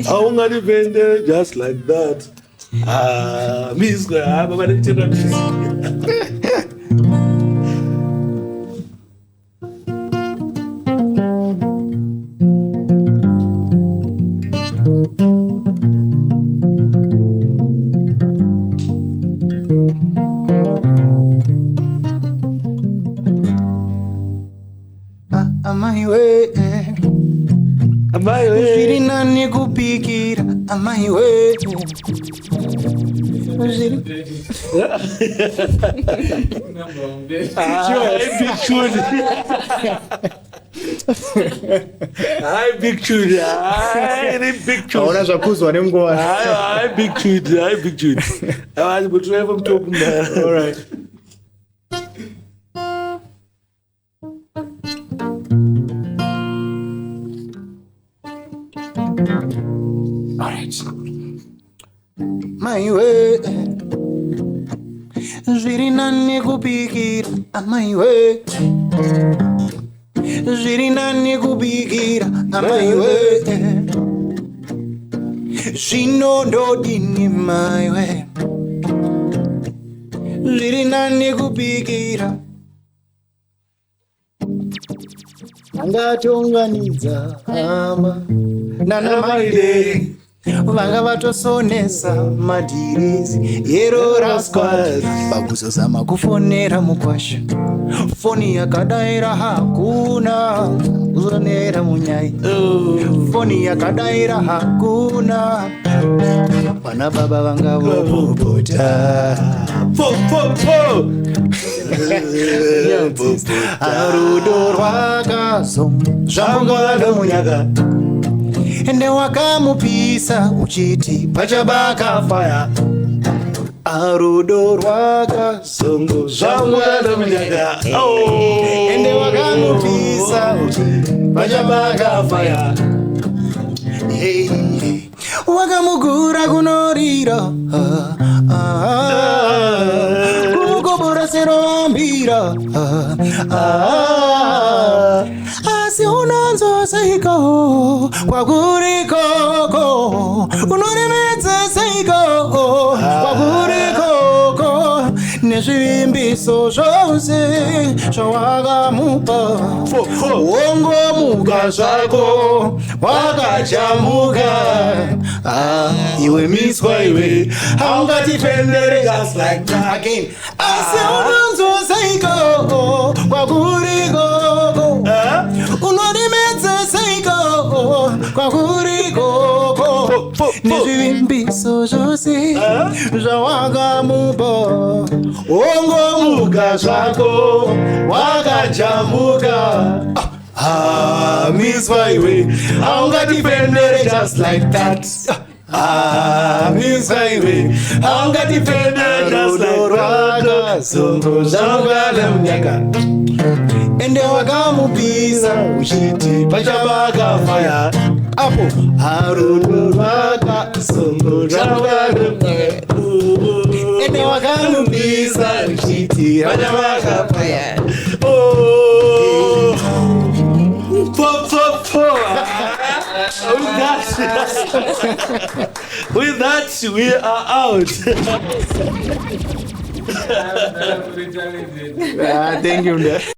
aunganipendere just like that. Miswa apa vanechera zviri nani kupikira amaiwe. Aona zvakuzwa nenguva. Big Chud. But we have top now. All right. Maiwe zviri nani kupikira amaiwe. Zviri nani kupikira amaiwe. Zvinondodini maiwe. Zviri nani kupikira. Angatonganidza ama nanamaide vanga vatosonesa madhirizi yero rasquad bakuzozama kufonera mukwasha foni yakadaira hakuna kuzonera munyai foni yakadaira hakuna vana baba vanga vopopota rudo rwakazo zvamungalo munyaka ende wakamupisa uchiti pachabaka faya. Rudo rwakazongo zvamungalo munyaka ende wakamupisa uchiti pachabaka faya. Wakamugura kunorira kumugobora seroambira asi unonzo seiko kwakurikoko unoremedza seiko kwakurikoko nezvivimbiso zvose zvawakamupa wongomuka zvako wakachamuka. Iwe miswa iwe haungatifendere just like that again. Asi unonzo seiko kwakurikoko unorimedza seiko kwakurikoko nezvivimbiso zvose zvawakamupa wongomuka zvako wakachamuka. Miswa iwe haungatifendere just like that. Miswa iwe haungatifendere just like that. Zongo zvamungalo munyaka ende wakamupisa uchiti pachabaka faya apo rudo rwakazongo zvamungalo munyaka ende wakamupisa uchiti pachabaka faya. With that, we are out. Thank you.